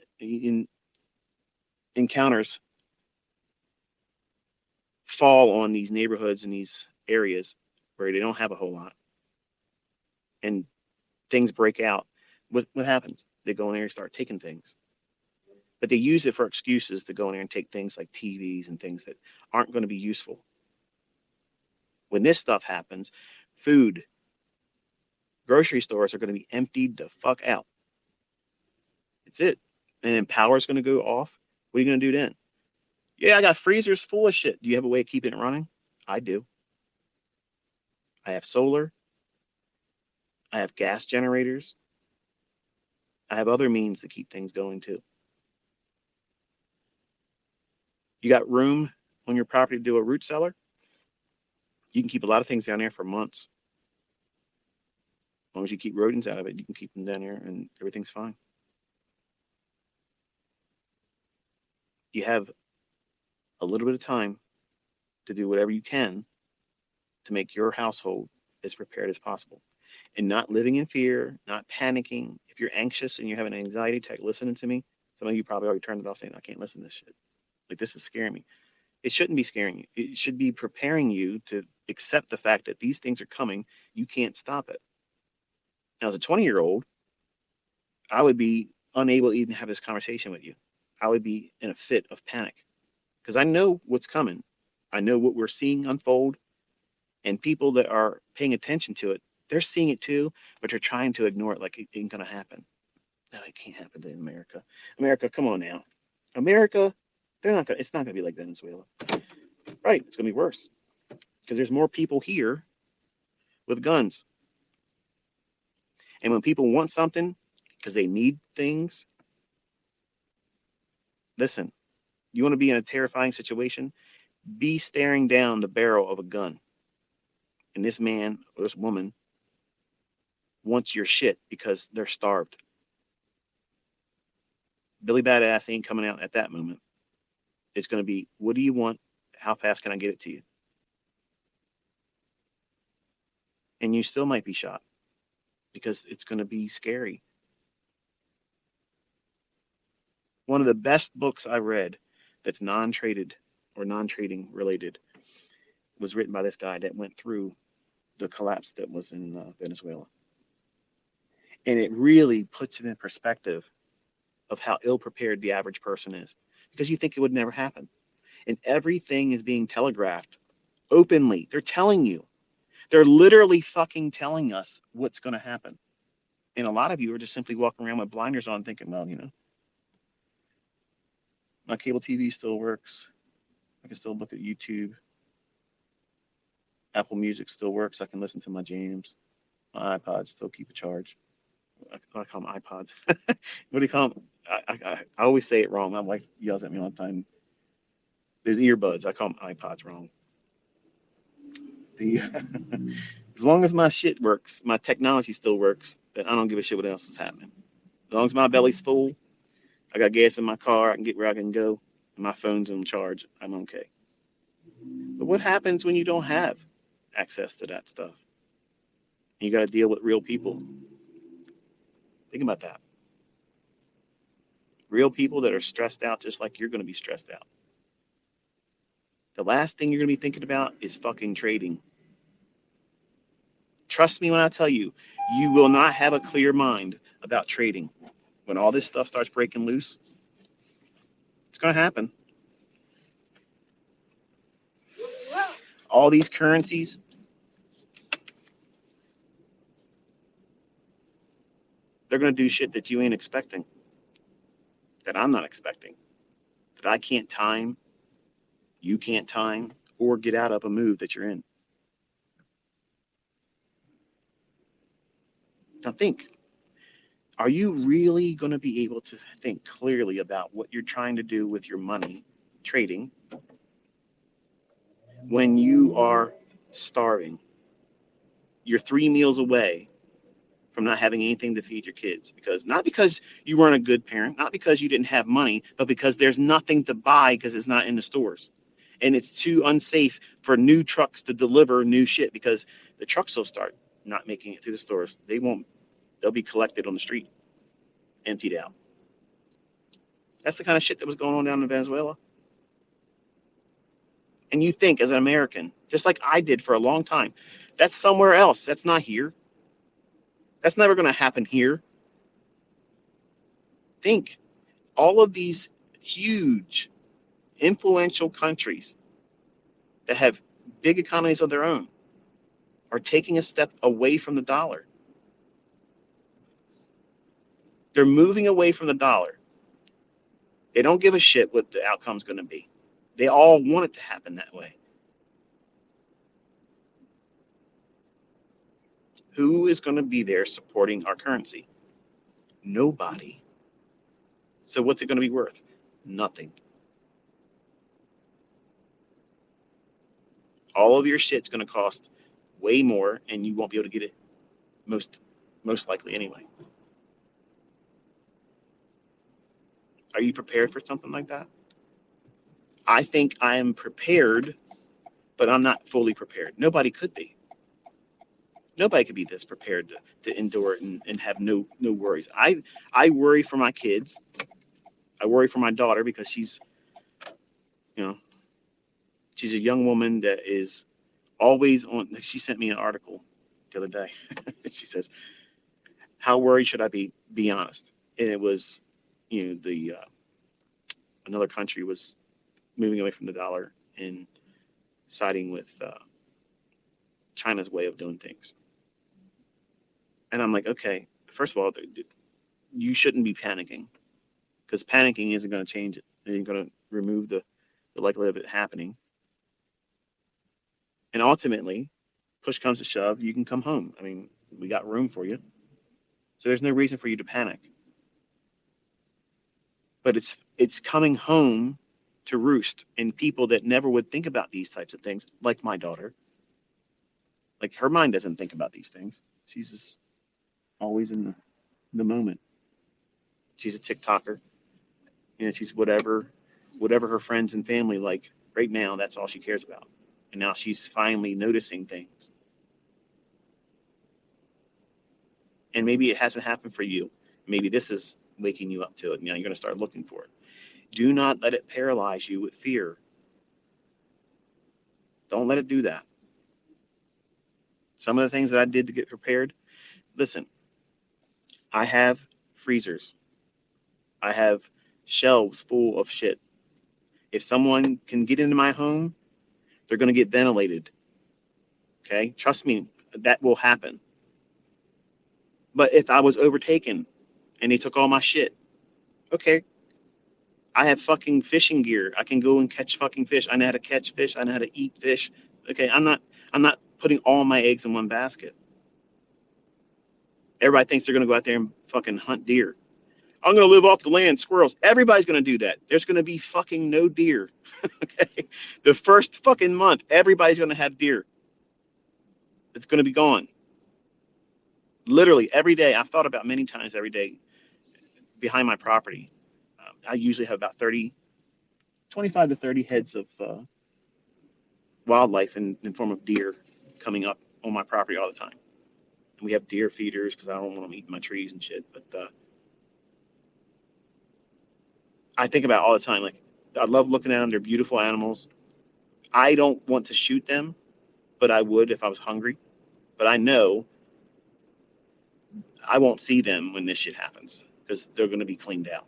encounters fall on these neighborhoods and these areas where they don't have a whole lot and things break out? What happens? They go in there and start taking things. But they use it for excuses to go in there and take things like TVs and things that aren't going to be useful. When this stuff happens, food, grocery stores are going to be emptied the fuck out. It's it. And then power's going to go off. What are you going to do then? Yeah, I got freezers full of shit. Do you have a way of keeping it running? I do. I have solar. I have gas generators. I have other means to keep things going too. You got room on your property to do a root cellar? You can keep a lot of things down there for months. As long as you keep rodents out of it, you can keep them down there and everything's fine. You have a little bit of time to do whatever you can to make your household as prepared as possible. And not living in fear, not panicking. If you're anxious and you have an anxiety attack, listening to me, some of you probably already turned it off saying, I can't listen to this shit. Like, this is scaring me. It shouldn't be scaring you. It should be preparing you to accept the fact that these things are coming. You can't stop it. Now, as a 20-year-old, I would be unable to even have this conversation with you. I would be in a fit of panic because I know what's coming. I know what we're seeing unfold, and people that are paying attention to it, they're seeing it too, but they're trying to ignore it like it ain't going to happen. No, it can't happen in America. America, come on now. America, it's not going to be like Venezuela. Right, it's going to be worse because there's more people here with guns. And when people want something because they need things, listen, you want to be in a terrifying situation? Be staring down the barrel of a gun. And this man or this woman wants your shit because they're starved. Billy Badass ain't coming out at that moment. It's going to be, what do you want? How fast can I get it to you? And you still might be shot because it's going to be scary. One of the best books I read that's non-traded or non-trading related was written by this guy that went through the collapse that was in Venezuela. And it really puts it in perspective of how ill-prepared the average person is, because you think it would never happen. And everything is being telegraphed openly. They're telling you. They're literally fucking telling us what's going to happen. And a lot of you are just simply walking around with blinders on thinking, well, my cable TV still works. I can still look at YouTube. Apple Music still works. I can listen to my jams. My iPods still keep a charge. I call them iPods. What do you call them? I always say it wrong. My wife yells at me all the time. There's earbuds. I call them iPods wrong. As long as my shit works, my technology still works, then I don't give a shit what else is happening. As long as my belly's full, I got gas in my car, I can get where I can go, and my phone's on charge, I'm okay. But what happens when you don't have access to that stuff? And you got to deal with real people. Think about that. Real people that are stressed out just like you're going to be stressed out. The last thing you're going to be thinking about is fucking trading. Trust me when I tell you, you will not have a clear mind about trading. When all this stuff starts breaking loose, it's going to happen. All these currencies, they're going to do shit that you ain't expecting, that I'm not expecting, that I can't time, you can't time, or get out of a move that you're in. Now think, are you really going to be able to think clearly about what you're trying to do with your money trading when you are starving? You're 3 meals away from not having anything to feed your kids, not because you weren't a good parent, not because you didn't have money, but because there's nothing to buy because it's not in the stores. and it's too unsafe for new trucks to deliver new shit because the trucks will start not making it through the stores. They'll be collected on the street, emptied out. That's the kind of shit that was going on down in Venezuela. And you think, as an American, just like I did for a long time, that's somewhere else. That's not here. That's never going to happen here. Think, all of these huge, influential countries that have big economies of their own are taking a step away from the dollar. They're moving away from the dollar. They don't give a shit what the outcome's going to be. They all want it to happen that way. Who is going to be there supporting our currency? Nobody. So what's it going to be worth? Nothing. All of your shit's going to cost way more, and you won't be able to get it most likely anyway. Are you prepared for something like that? I think I am prepared, but I'm not fully prepared. Nobody could be. Nobody could be this prepared to endure it and have no worries. I worry for my kids. I worry for my daughter because she's a young woman that is always on. She sent me an article the other day. She says, "How worried should I be? Be honest." And it was, another country was moving away from the dollar and siding with China's way of doing things. And I'm like, okay, first of all, you shouldn't be panicking, because panicking isn't going to change it. It ain't going to remove the likelihood of it happening. And ultimately, push comes to shove, you can come home. I mean, we got room for you. So there's no reason for you to panic. But it's coming home to roost in people that never would think about these types of things, like my daughter. Like, her mind doesn't think about these things. She's just always in the moment. She's a TikToker. She's whatever her friends and family like right now, that's all she cares about. And now she's finally noticing things. And maybe it hasn't happened for you. Maybe this is waking you up to it. You're going to start looking for it. Do not let it paralyze you with fear. Don't let it do that. Some of the things that I did to get prepared, listen, I have freezers. I have shelves full of shit. If someone can get into my home, they're going to get ventilated. Okay? Trust me, that will happen. But if I was overtaken and they took all my shit, okay, I have fucking fishing gear. I can go and catch fucking fish. I know how to catch fish. I know how to eat fish. Okay, I'm not putting all my eggs in one basket. Everybody thinks they're going to go out there and fucking hunt deer. I'm going to live off the land, squirrels. Everybody's going to do that. There's going to be fucking no deer. Okay? The first fucking month, everybody's going to have deer. It's going to be gone. Literally every day. I've thought about many times every day behind my property. I usually have about 25 to 30 heads of wildlife in form of deer coming up on my property all the time. And we have deer feeders because I don't want them eating my trees and shit. But I think about it all the time. Like, I love looking at them. They're beautiful animals. I don't want to shoot them, but I would if I was hungry. But I know I won't see them when this shit happens because they're going to be cleaned out.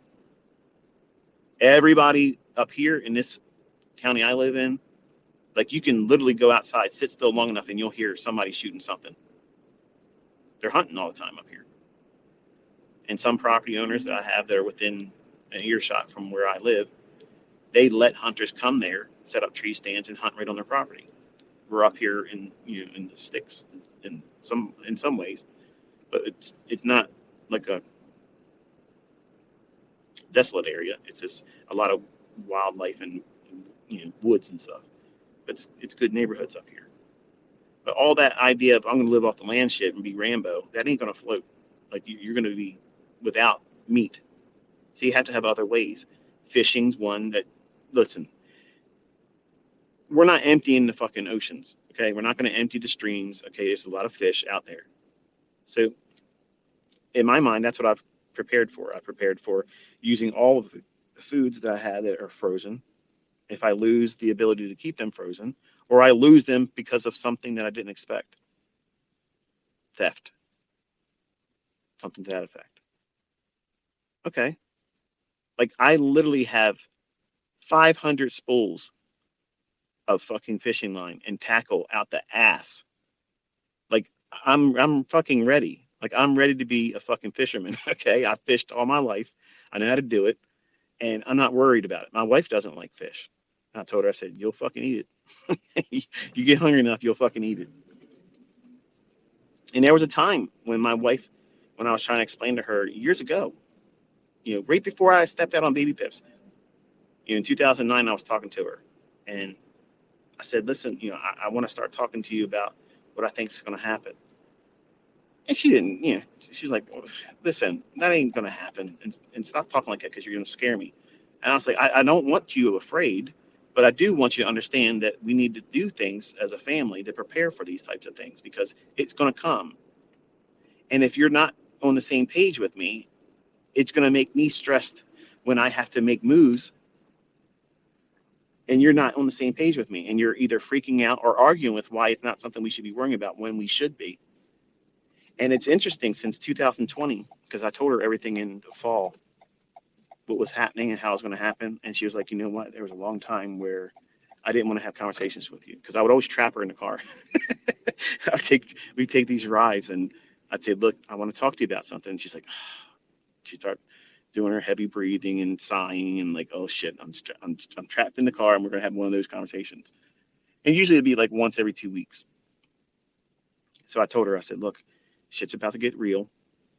Everybody up here in this county I live in, like, you can literally go outside, sit still long enough, and you'll hear somebody shooting something. They're hunting all the time up here. And some property owners that I have that are within an earshot from where I live, they let hunters come there, set up tree stands, and hunt right on their property. We're up here in the sticks in some ways, but it's not like a desolate area. It's just a lot of wildlife and woods and stuff. But it's good neighborhoods up here. But all that idea of I'm going to live off the land shit and be Rambo, that ain't going to float. Like, you're going to be without meat. So you have to have other ways. Fishing's one that, listen, we're not emptying the fucking oceans. Okay, we're not going to empty the streams. Okay, there's a lot of fish out there. So in my mind, that's what I've prepared for. I've prepared for using all of the foods that I had that are frozen. If I lose the ability to keep them frozen, or I lose them because of something that I didn't expect, theft, something to that effect. Okay, like I literally have 500 spools of fucking fishing line and tackle out the ass. Like I'm fucking ready. Like I'm ready to be a fucking fisherman. Okay, I fished all my life. I know how to do it, and I'm not worried about it. My wife doesn't like fish. I told her, I said, "You'll fucking eat it. You get hungry enough, you'll fucking eat it." And there was a time when my wife, when I was trying to explain to her years ago, right before I stepped out on baby pips, in 2009, I was talking to her, and I said, "Listen, I want to start talking to you about what I think is going to happen." And she didn't, she's like, "Well, listen, that ain't going to happen. And stop talking like that because you're going to scare me." And I was like, I don't want you afraid, but I do want you to understand that we need to do things as a family to prepare for these types of things because it's going to come. And if you're not on the same page with me, it's going to make me stressed when I have to make moves and you're not on the same page with me and you're either freaking out or arguing with why it's not something we should be worrying about when we should be. And it's interesting since 2020 because I told her everything in the fall, what was happening and how it was going to happen. And she was like, "You know what? There was a long time where I didn't want to have conversations with you because I would always trap her in the car. We take these rides and I'd say, "Look, I want to talk to you about something." And she's like, she started doing her heavy breathing and sighing and like, "Oh shit, I'm trapped in the car and we're gonna have one of those conversations." And usually it'd be like once every 2 weeks. So I told her, I said, "Look, shit's about to get real.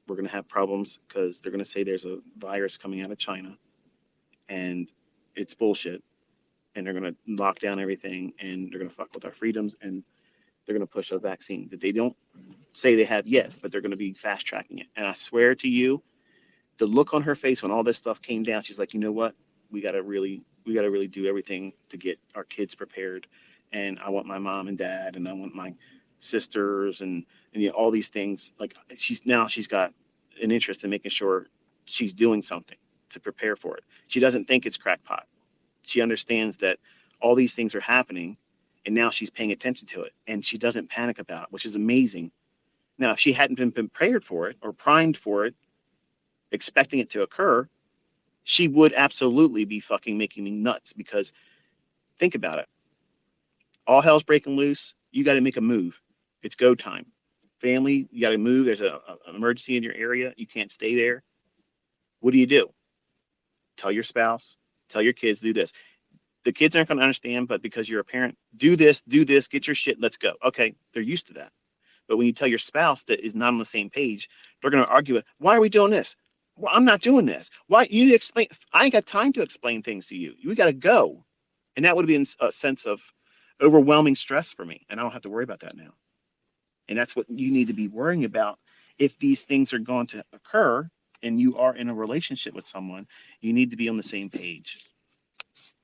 We're gonna have problems because they're gonna say there's a virus coming out of China and it's bullshit. And they're gonna lock down everything and they're gonna fuck with our freedoms and they're gonna push a vaccine that they don't say they have yet, but they're gonna be fast tracking it." And I swear to you, the look on her face when all this stuff came down, she's like, "You know what? We gotta really do everything to get our kids prepared. And I want my mom and dad, and I want my sisters, and all these things." Like she's got an interest in making sure she's doing something to prepare for it. She doesn't think it's crackpot. She understands that all these things are happening, and now she's paying attention to it, and she doesn't panic about it, which is amazing. Now, if she hadn't been prepared for it or primed for it, expecting it to occur, she would absolutely be fucking making me nuts because think about it. All hell's breaking loose. You got to make a move. It's go time. Family, you got to move. There's an emergency in your area. You can't stay there. What do? Tell your spouse, tell your kids, do this. The kids aren't going to understand, but because you're a parent, do this, get your shit, let's go. Okay, they're used to that. But when you tell your spouse that is not on the same page, they're going to argue with, "Why are we doing this? Well, I'm not doing this. Why you need to explain? I ain't got time to explain things to you. You got to go." And that would be a sense of overwhelming stress for me. And I don't have to worry about that now. And that's what you need to be worrying about. If these things are going to occur and you are in a relationship with someone, you need to be on the same page.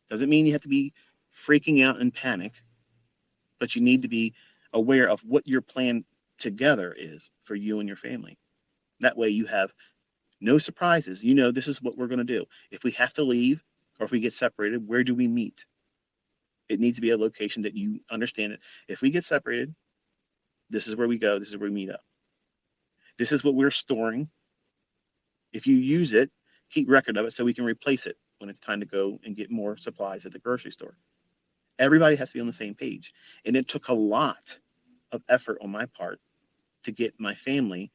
Doesn't mean you have to be freaking out and panic, but you need to be aware of what your plan together is for you and your family. That way you have no surprises. This is what we're going to do. If we have to leave or if we get separated, where do we meet? It needs to be a location that you understand it. If we get separated, this is where we go. This is where we meet up. This is what we're storing. If you use it, keep record of it so we can replace it when it's time to go and get more supplies at the grocery store. Everybody has to be on the same page. And it took a lot of effort on my part to get my family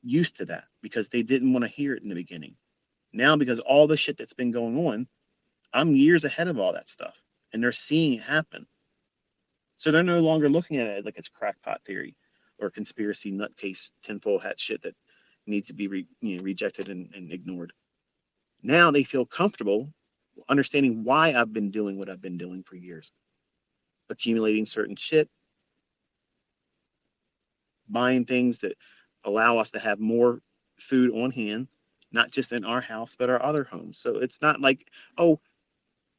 used to that because they didn't want to hear it in the beginning. Now, because all the shit that's been going on, I'm years ahead of all that stuff and they're seeing it happen. So they're no longer looking at it like it's crackpot theory or conspiracy nutcase tinfoil hat shit that needs to be rejected and ignored. Now they feel comfortable understanding why I've been doing what I've been doing for years, accumulating certain shit, buying things that allow us to have more food on hand, not just in our house, but our other homes. So it's not like, oh,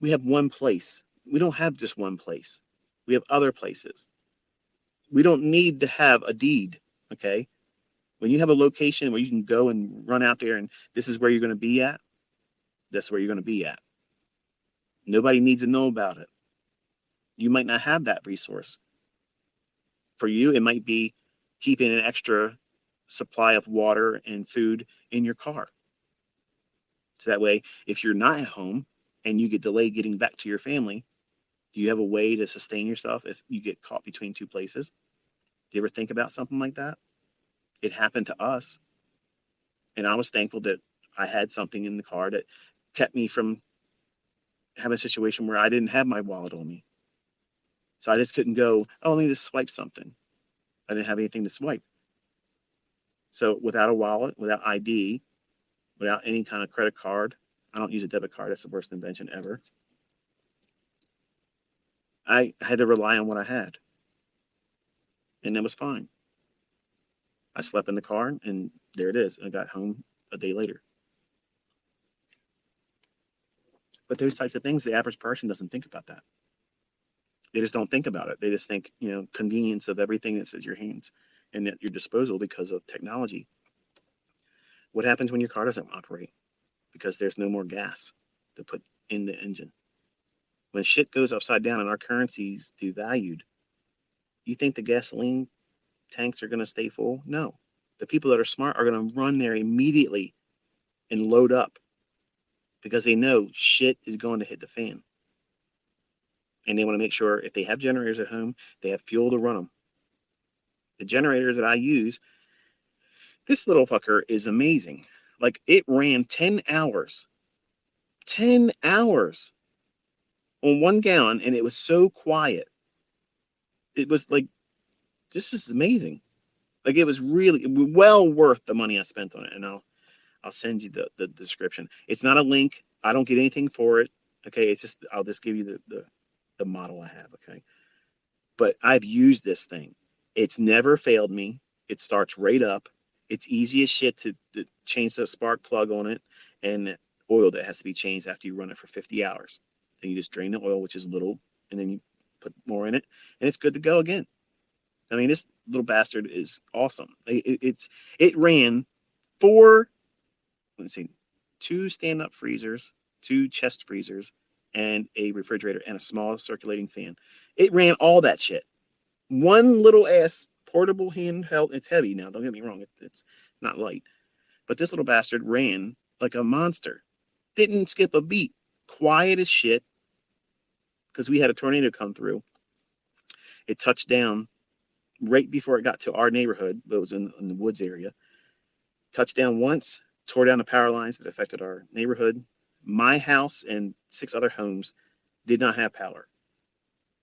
we have one place. We don't have just one place. We have other places. We don't need to have a deed. Okay. When you have a location where you can go and run out there and this is where you're going to be at, that's where you're going to be at. Nobody needs to know about it. You might not have that resource. For you, it might be keeping an extra supply of water and food in your car. So that way, if you're not at home and you get delayed getting back to your family, do you have a way to sustain yourself if you get caught between two places? Do you ever think about something like that? It happened to us. And I was thankful that I had something in the car that kept me from having a situation where I didn't have my wallet on me. So I just couldn't go, oh, let me just swipe something. I didn't have anything to swipe. So without a wallet, without ID, without any kind of credit card, I don't use a debit card. That's the worst invention ever. I had to rely on what I had. And that was fine. I slept in the car and there it is. I got home a day later. But those types of things, the average person doesn't think about that. They just don't think about it. They just think, convenience of everything that's at your hands and at your disposal because of technology. What happens when your car doesn't operate? Because there's no more gas to put in the engine. When shit goes upside down and our currencies devalued, you think the gasoline tanks are going to stay full? No. The people that are smart are going to run there immediately and load up because they know shit is going to hit the fan. And they want to make sure if they have generators at home, they have fuel to run them. The generators that I use, this little fucker is amazing. Like it ran 10 hours on 1 gallon, and it was so quiet. It was like, this is amazing. Like it was really well worth the money I spent on it. And I'll send you the description. It's not a link. I don't get anything for it. Okay. It's just, I'll just give you the model I have. Okay. But I've used this thing. It's never failed me. It starts right up. It's easy as shit to change the spark plug on it and oil that has to be changed after you run it for 50 hours. Then you just drain the oil, which is little, and then you put more in it, and it's good to go again. I mean, this little bastard is awesome. It ran 4, let's see, 2 stand-up freezers, 2 chest freezers, and a refrigerator and a small circulating fan. It ran all that shit. One little ass portable handheld. It's heavy now. Don't get me wrong. It's not light, but this little bastard ran like a monster. Didn't skip a beat. Quiet as shit. Because we had a tornado come through. It touched down right before it got to our neighborhood, but it was in the woods area. Touched down once, tore down the power lines that affected our neighborhood. My house and 6 other homes did not have power.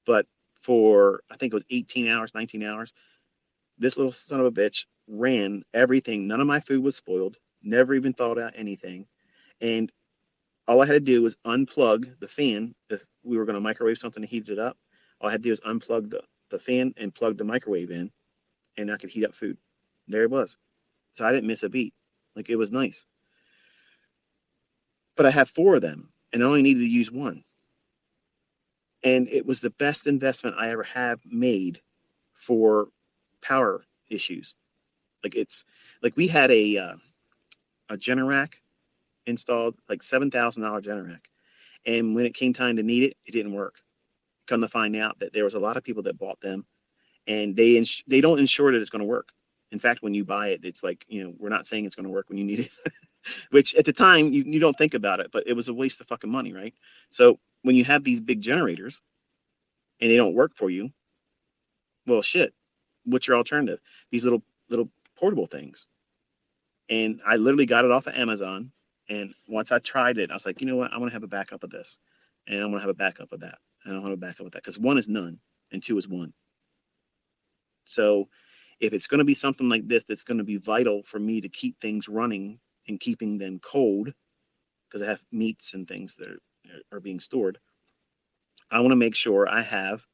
But for, I think it was 18 hours, 19 hours, this little son of a bitch ran everything. None of my food was spoiled. Never even thought out anything. And all I had to do was unplug the fan. If we were going to microwave something to heat it up, all I had to do was unplug the fan and plug the microwave in, and I could heat up food. There it was. So I didn't miss a beat. Like, it was nice. But I have 4 of them, and I only needed to use 1. And it was the best investment I ever have made for power issues. Like, it's like we had a Generac installed, like $7,000 Generac. And when it came time to need it, it didn't work. Come to find out that there was a lot of people that bought them, and they don't ensure that it's going to work. In fact, when you buy it, it's like, we're not saying it's going to work when you need it, which at the time you don't think about it, but it was a waste of fucking money, right? So when you have these big generators and they don't work for you, well, shit, what's your alternative? These little portable things. And I literally got it off of Amazon. And once I tried it, I was like, you know what? I want to have a backup of this, and I want to have a backup of that, and I want to have a backup of that, because 1 is none and 2 is 1. So if it's going to be something like this, that's going to be vital for me to keep things running and keeping them cold, because I have meats and things that are being stored, I want to make sure I have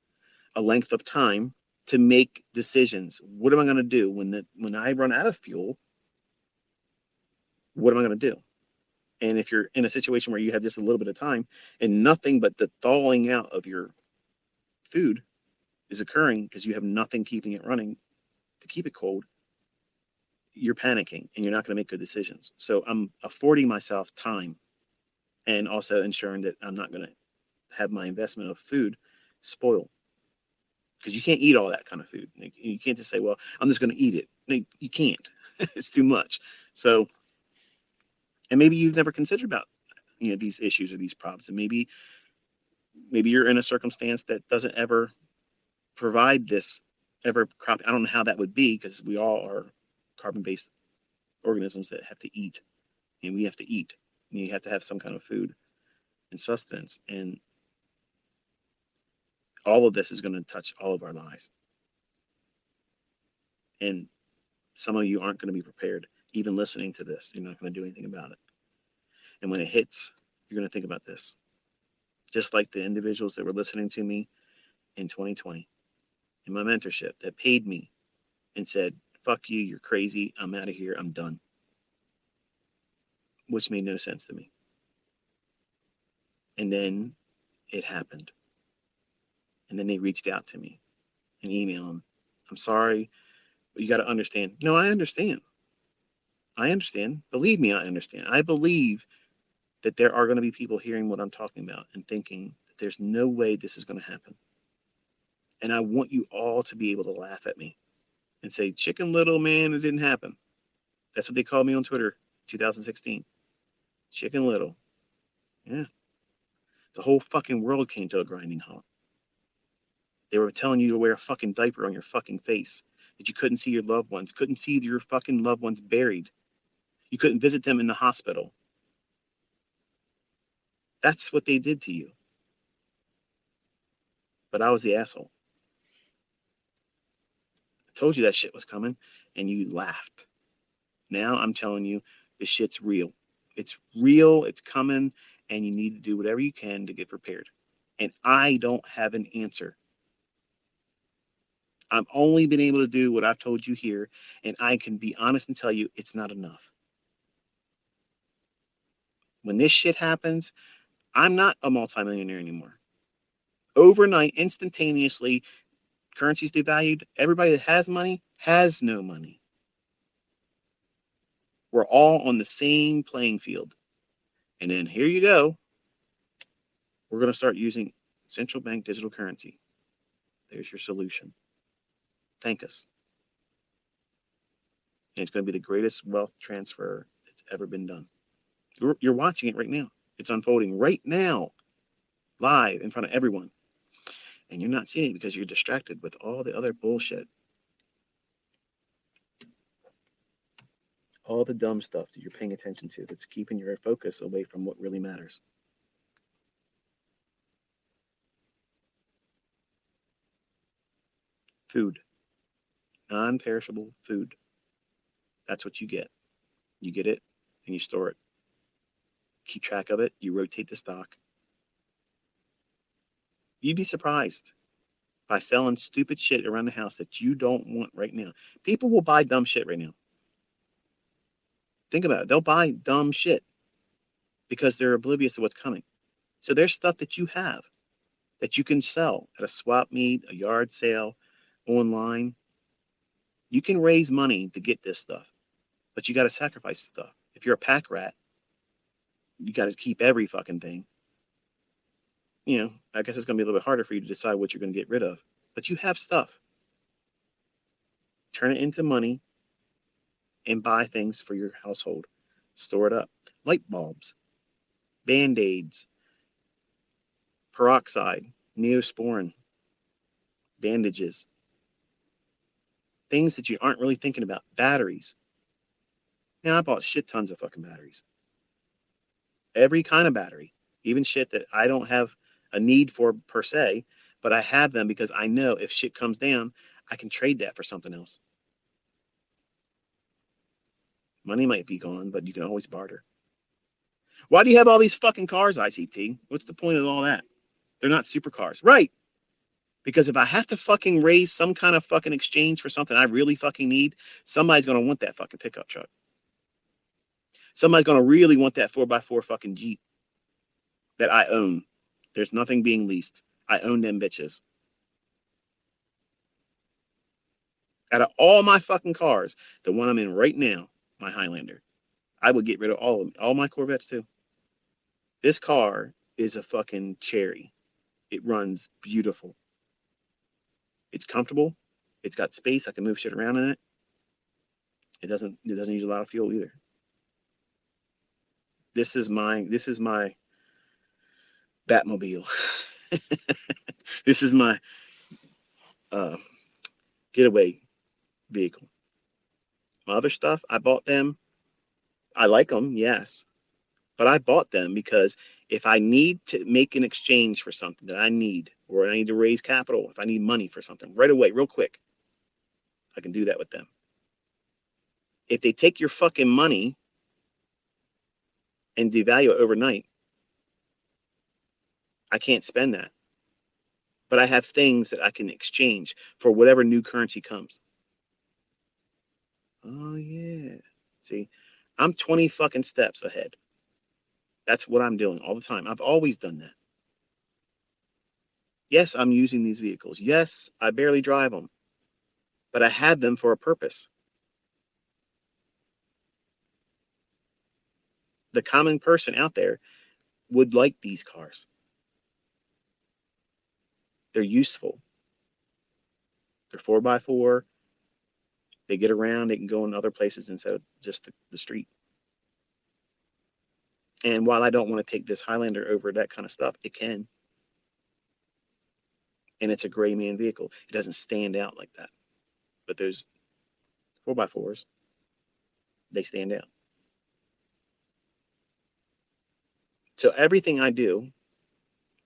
a length of time to make decisions. What am I going to do when I run out of fuel? What am I going to do? And if you're in a situation where you have just a little bit of time and nothing but the thawing out of your food is occurring because you have nothing keeping it running to keep it cold, you're panicking and you're not going to make good decisions. So I'm affording myself time and also ensuring that I'm not going to have my investment of food spoil, because you can't eat all that kind of food. You can't just say, well, I'm just going to eat it. No, you can't. It's too much. So, and maybe you've never considered about, these issues or these problems, and maybe you're in a circumstance that doesn't ever provide this ever crop. I don't know how that would be, because we all are carbon-based organisms that have to eat, and we have to eat. And you have to have some kind of food and sustenance, and all of this is going to touch all of our lives. And some of you aren't going to be prepared. Even listening to this, you're not going to do anything about it. And when it hits, you're going to think about this. Just like the individuals that were listening to me in 2020 in my mentorship that paid me and said, fuck you, you're crazy, I'm out of here, I'm done. Which made no sense to me. And then it happened. And then they reached out to me and emailed them. I'm sorry, but you got to understand. No, I understand. I understand. Believe me, I understand. I believe that there are going to be people hearing what I'm talking about and thinking that there's no way this is going to happen. And I want you all to be able to laugh at me and say, Chicken Little, man, it didn't happen. That's what they called me on Twitter, 2016. Chicken Little. Yeah. The whole fucking world came to a grinding halt. They were telling you to wear a fucking diaper on your fucking face, that you couldn't see your loved ones, couldn't see your fucking loved ones buried. You couldn't visit them in the hospital. That's what they did to you. But I was the asshole. I told you that shit was coming, and you laughed. Now I'm telling you, this shit's real. It's real, it's coming, and you need to do whatever you can to get prepared. And I don't have an answer. I've only been able to do what I've told you here, and I can be honest and tell you it's not enough. When this shit happens, I'm not a multimillionaire anymore. Overnight, instantaneously, currency's devalued. Everybody that has money has no money. We're all on the same playing field. And then here you go. We're going to start using central bank digital currency. There's your solution. Thank us. And it's going to be the greatest wealth transfer that's ever been done. You're watching it right now. It's unfolding right now, live in front of everyone. And you're not seeing it because you're distracted with all the other bullshit. All the dumb stuff that you're paying attention to that's keeping your focus away from what really matters. Food. Non-perishable food. That's what you get. You get it and you store it. Keep track of it. You rotate the stock. You'd be surprised by selling stupid shit around the house that you don't want right now. People will buy dumb shit right now. Think about it. They'll buy dumb shit because they're oblivious to what's coming. So there's stuff that you have that you can sell at a swap meet, a yard sale, online. You can raise money to get this stuff, but you got to sacrifice stuff. If you're a pack rat, you got to keep every fucking thing. I guess it's going to be a little bit harder for you to decide what you're going to get rid of, but you have stuff. Turn it into money and buy things for your household. Store it up. Light bulbs, Band-Aids, peroxide, Neosporin, bandages, things that you aren't really thinking about. Batteries. Now, I bought shit tons of fucking batteries. Every kind of battery, even shit that I don't have a need for per se, but I have them because I know if shit comes down, I can trade that for something else. Money might be gone, but you can always barter. Why do you have all these fucking cars, ICT? What's the point of all that? They're not supercars. Right. Because if I have to fucking raise some kind of fucking exchange for something I really fucking need, somebody's going to want that fucking pickup truck. Somebody's going to really want that 4x4 fucking Jeep that I own. There's nothing being leased. I own them bitches. Out of all my fucking cars, the one I'm in right now, my Highlander, I would get rid of all of them, all my Corvettes too. This car is a fucking cherry. It runs beautiful. It's comfortable. It's got space. I can move shit around in it. It doesn't use a lot of fuel either. This is my Batmobile. This is my uh, getaway vehicle. My other stuff, I bought them. I like them, yes, but I bought them because if I need to make an exchange for something that I need, or I need to raise capital, if I need money for something right away, real quick, I can do that with them. If they take your fucking money and devalue it overnight, I can't spend that. But I have things that I can exchange for whatever new currency comes. Oh yeah. See, I'm 20 fucking steps ahead. That's what I'm doing all the time. I've always done that. Yes, I'm using these vehicles. Yes, I barely drive them, but I have them for a purpose. The common person out there would like these cars. They're useful. They're 4x4. They get around. They can go in other places instead of just the street. And while I don't want to take this Highlander over that kind of stuff, it can. And it's a gray man vehicle. It doesn't stand out like that. But those 4x4s, they stand out. So everything I do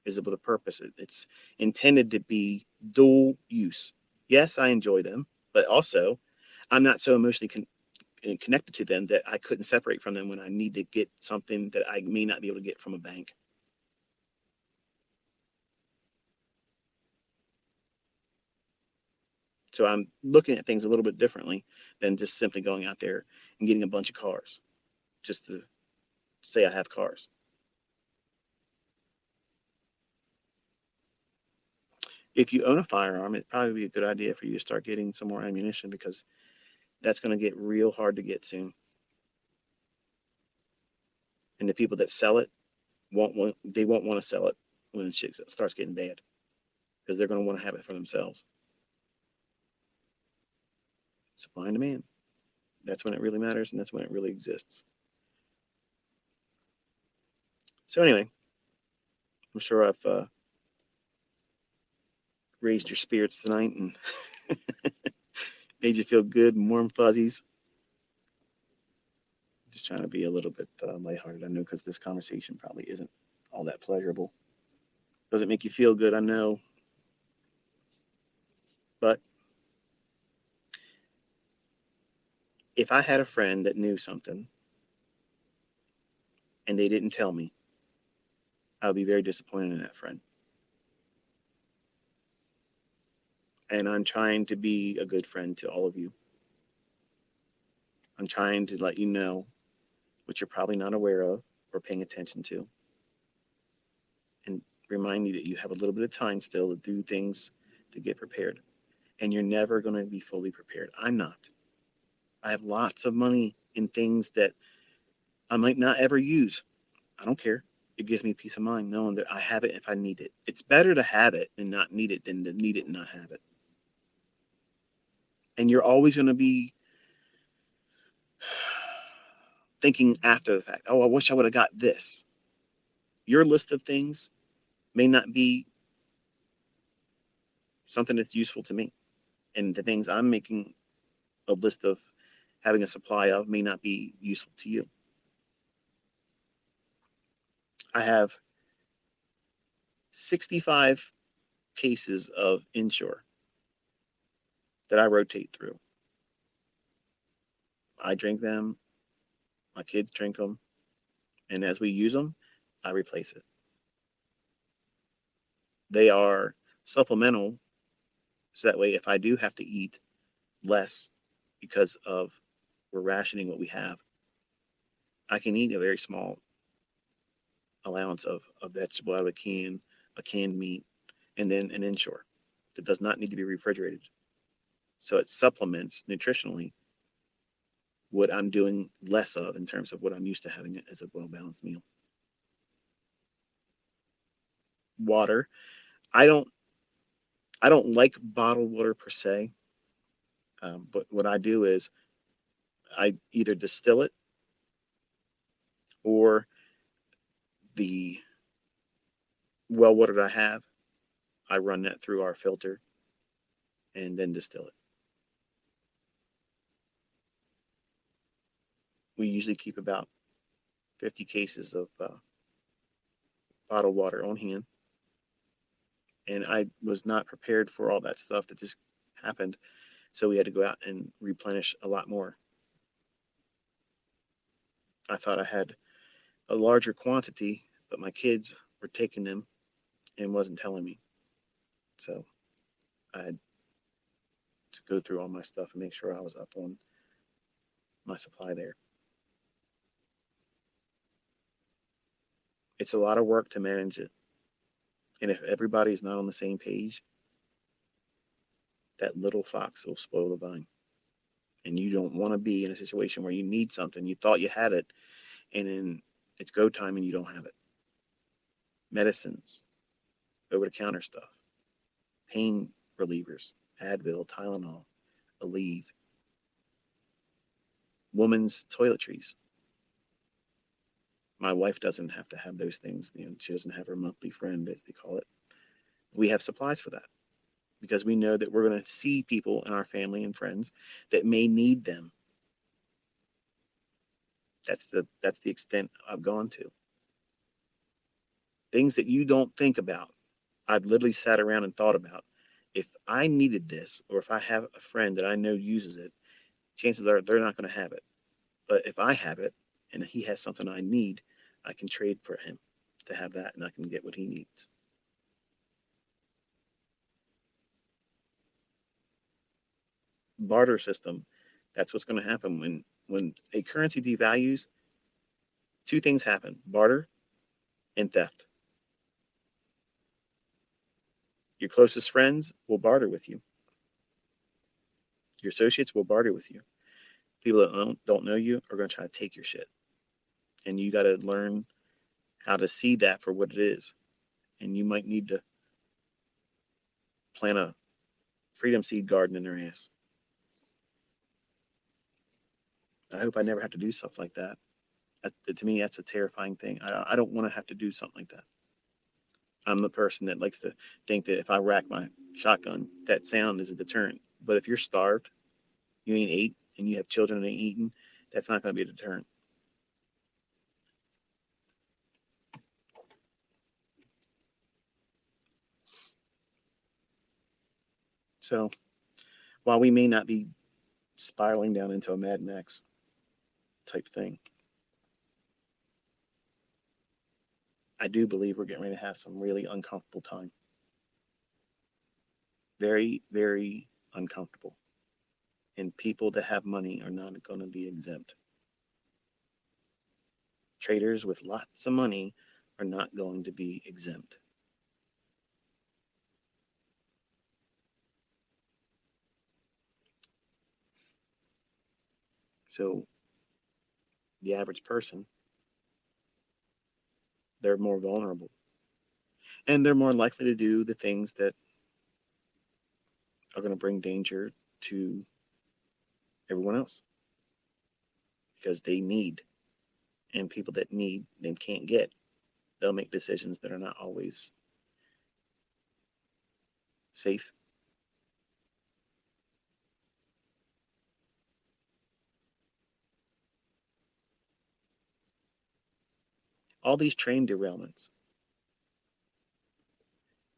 is with a purpose. It's intended to be dual use. Yes, I enjoy them, but also I'm not so emotionally connected to them that I couldn't separate from them when I need to get something that I may not be able to get from a bank. So I'm looking at things a little bit differently than just simply going out there and getting a bunch of cars just to say I have cars. If you own a firearm, it'd probably be a good idea for you to start getting some more ammunition because that's going to get real hard to get soon. And the people that sell it won't want to sell it when shit starts getting bad because they're going to want to have it for themselves. Supply and demand. That's when it really matters, and that's when it really exists. So anyway, I'm sure I've raised your spirits tonight and made you feel good and warm fuzzies. Just trying to be a little bit lighthearted. I know because this conversation probably isn't all that pleasurable. Doesn't make you feel good, I know. But if I had a friend that knew something and they didn't tell me, I would be very disappointed in that friend. And I'm trying to be a good friend to all of you. I'm trying to let you know what you're probably not aware of or paying attention to. And remind you that you have a little bit of time still to do things to get prepared. And you're never going to be fully prepared. I'm not. I have lots of money in things that I might not ever use. I don't care. It gives me peace of mind knowing that I have it if I need it. It's better to have it and not need it than to need it and not have it. And you're always going to be thinking after the fact, oh, I wish I would have got this. Your list of things may not be something that's useful to me. And the things I'm making a list of having a supply of may not be useful to you. I have 65 cases of Ensure that I rotate through. I drink them, my kids drink them, and as we use them, I replace it. They are supplemental, so that way if I do have to eat less because of we're rationing what we have, I can eat a very small allowance of vegetable out of a canned meat, and then an inshore that does not need to be refrigerated. So it supplements nutritionally what I'm doing less of in terms of what I'm used to having as a well balanced meal. Water. I don't I don't like bottled water per se, but what I do is I either distill it or the well water that I have, I run that through our filter and then distill it. We usually keep about 50 cases of bottled water on hand, and I was not prepared for all that stuff that just happened, so we had to go out and replenish a lot more. I thought I had a larger quantity, but my kids were taking them and wasn't telling me. So I had to go through all my stuff and make sure I was up on my supply there. It's a lot of work to manage it. And if everybody's not on the same page, that little fox will spoil the vine. And you don't want to be in a situation where you need something. You thought you had it, and then it's go time and you don't have it. Medicines, over the counter stuff, pain relievers, Advil, Tylenol, Aleve, women's toiletries. My wife doesn't have to have those things. She doesn't have her monthly friend, as they call it. We have supplies for that because we know that we're going to see people in our family and friends that may need them. That's the extent I've gone to. Things that you don't think about. I've literally sat around and thought about if I needed this, or if I have a friend that I know uses it, chances are they're not going to have it. But if I have it and he has something I need, I can trade for him to have that, and I can get what he needs. Barter system. That's what's going to happen when a currency devalues. Two things happen: barter and theft. Your closest friends will barter with you. Your associates will barter with you. People that don't know you are going to try to take your shit, and you got to learn how to see that for what it is. And you might need to plant a freedom seed garden in their ass. I hope I never have to do stuff like that. To me, that's a terrifying thing. I don't want to have to do something like that. I'm the person that likes to think that if I rack my shotgun, that sound is a deterrent. But if you're starved, you ain't ate, and you have children that ain't eating, that's not going to be a deterrent. So while we may not be spiraling down into a Mad Max type thing, I do believe we're getting ready to have some really uncomfortable time. Very, very uncomfortable. And people that have money are not going to be exempt. Traders with lots of money are not going to be exempt. So the average person, they're more vulnerable, and they're more likely to do the things that are going to bring danger to everyone else because they need, and people that need they can't get, they'll make decisions that are not always safe. All these train derailments.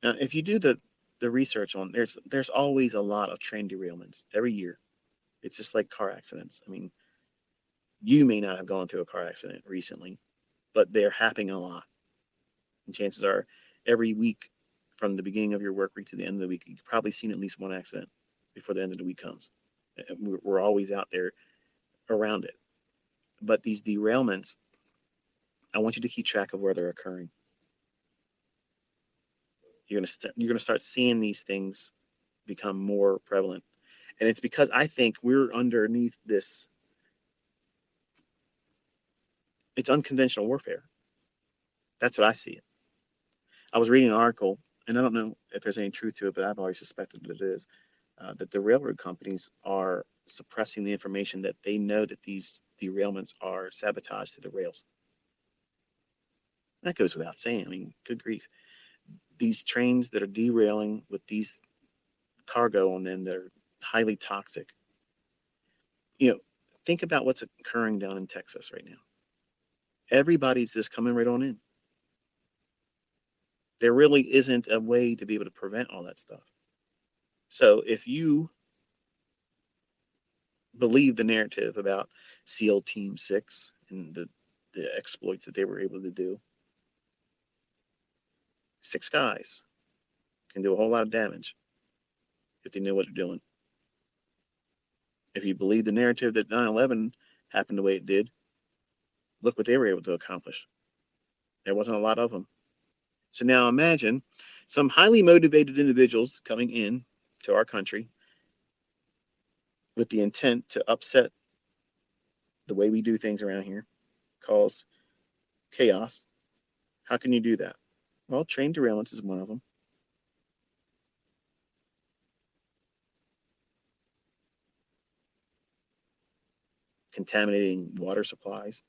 Now, if you do the research on, there's always a lot of train derailments every year. It's just like car accidents. I mean, you may not have gone through a car accident recently, but they're happening a lot. And chances are, every week from the beginning of your work week to the end of the week, you've probably seen at least one accident before the end of the week comes. We're always out there around it. But these derailments, I want you to keep track of where they're occurring. You're gonna start seeing these things become more prevalent, and it's because I think we're underneath this. It's unconventional warfare. That's what I see it. I was reading an article, and I don't know if there's any truth to it, but I've always suspected that it is, that the railroad companies are suppressing the information that they know that these derailments are sabotage to the rails. That goes without saying. I mean, good grief. These trains that are derailing with these cargo on them that are highly toxic. Think about what's occurring down in Texas right now. Everybody's just coming right on in. There really isn't a way to be able to prevent all that stuff. So if you believe the narrative about SEAL Team 6 and the exploits that they were able to do, 6 guys can do a whole lot of damage if they know what they're doing. If you believe the narrative that 9/11 happened the way it did, look what they were able to accomplish. There wasn't a lot of them. So now imagine some highly motivated individuals coming in to our country with the intent to upset the way we do things around here, cause chaos. How can you do that? Well, train derailments is one of them. Contaminating water supplies.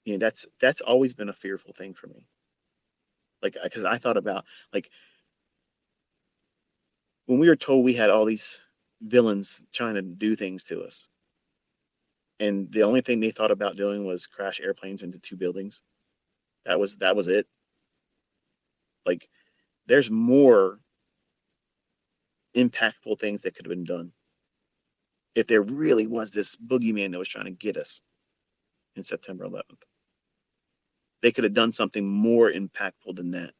That's always been a fearful thing for me. Like, because I thought about, like, when we were told we had all these villains trying to do things to us, and the only thing they thought about doing was crash airplanes into 2 buildings. That was it. Like, there's more impactful things that could have been done if there really was this boogeyman that was trying to get us in September 11th. They could have done something more impactful than that.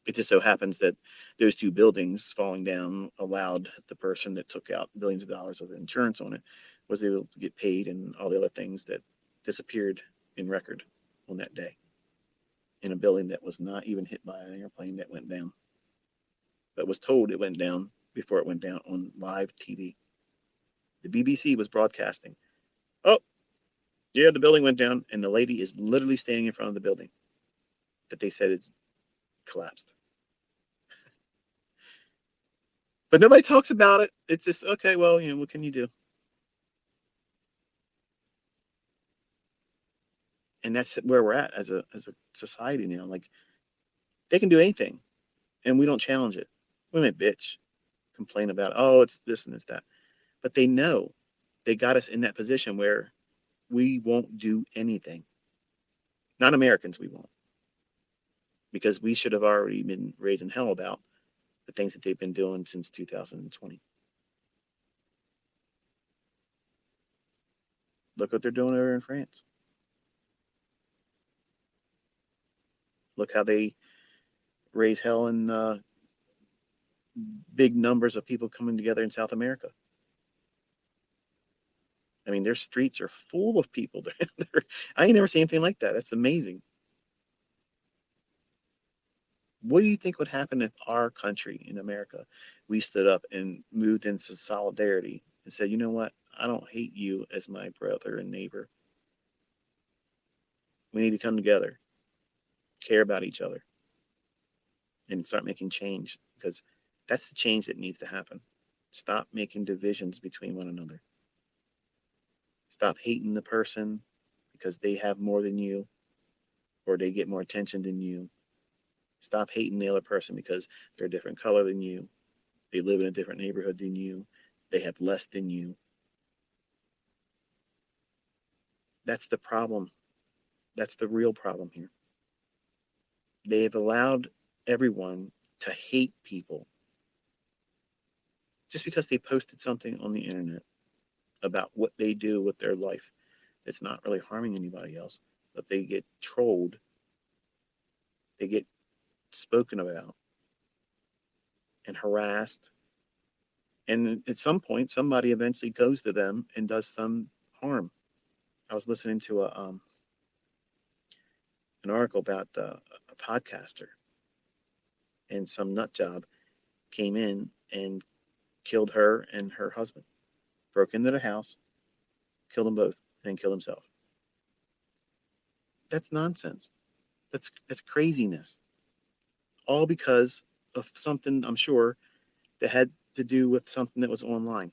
It just so happens that those 2 buildings falling down allowed the person that took out billions of dollars of insurance on it was able to get paid, and all the other things that disappeared in record on that day in a building that was not even hit by an airplane that went down, but was told it went down before it went down on live TV. The BBC was broadcasting, oh, yeah, the building went down, and the lady is literally standing in front of the building that they said is collapsed. But nobody talks about it. It's just, okay, well, what can you do? And that's where we're at as a society now. Like, they can do anything, and we don't challenge it. We might bitch, complain about, oh, it's this and it's that. But they know they got us in that position where we won't do anything. Not Americans, we won't. Because we should have already been raising hell about the things that they've been doing since 2020. Look what they're doing over in France. Look how they raise hell in big numbers of people coming together in South America. I mean, their streets are full of people. I ain't never seen anything like that. That's amazing. What do you think would happen if our country in America, we stood up and moved into solidarity and said, you know what? I don't hate you as my brother and neighbor. We need to come together, care about each other, and start making change, because that's the change that needs to happen. Stop making divisions between one another. Stop hating the person because they have more than you or they get more attention than you. Stop hating the other person because they're a different color than you. They live in a different neighborhood than you. They have less than you. That's the problem. That's the real problem here. They have allowed everyone to hate people just because they posted something on the internet about what they do with their life that's not really harming anybody else, but they get trolled, they get spoken about and harassed. And at some point, somebody eventually goes to them and does some harm. I was listening to an article about a podcaster, and some nut job came in and killed her and her husband. Broke into the house, killed them both, and then killed himself. That's nonsense. That's craziness. All because of something, I'm sure, that had to do with something that was online.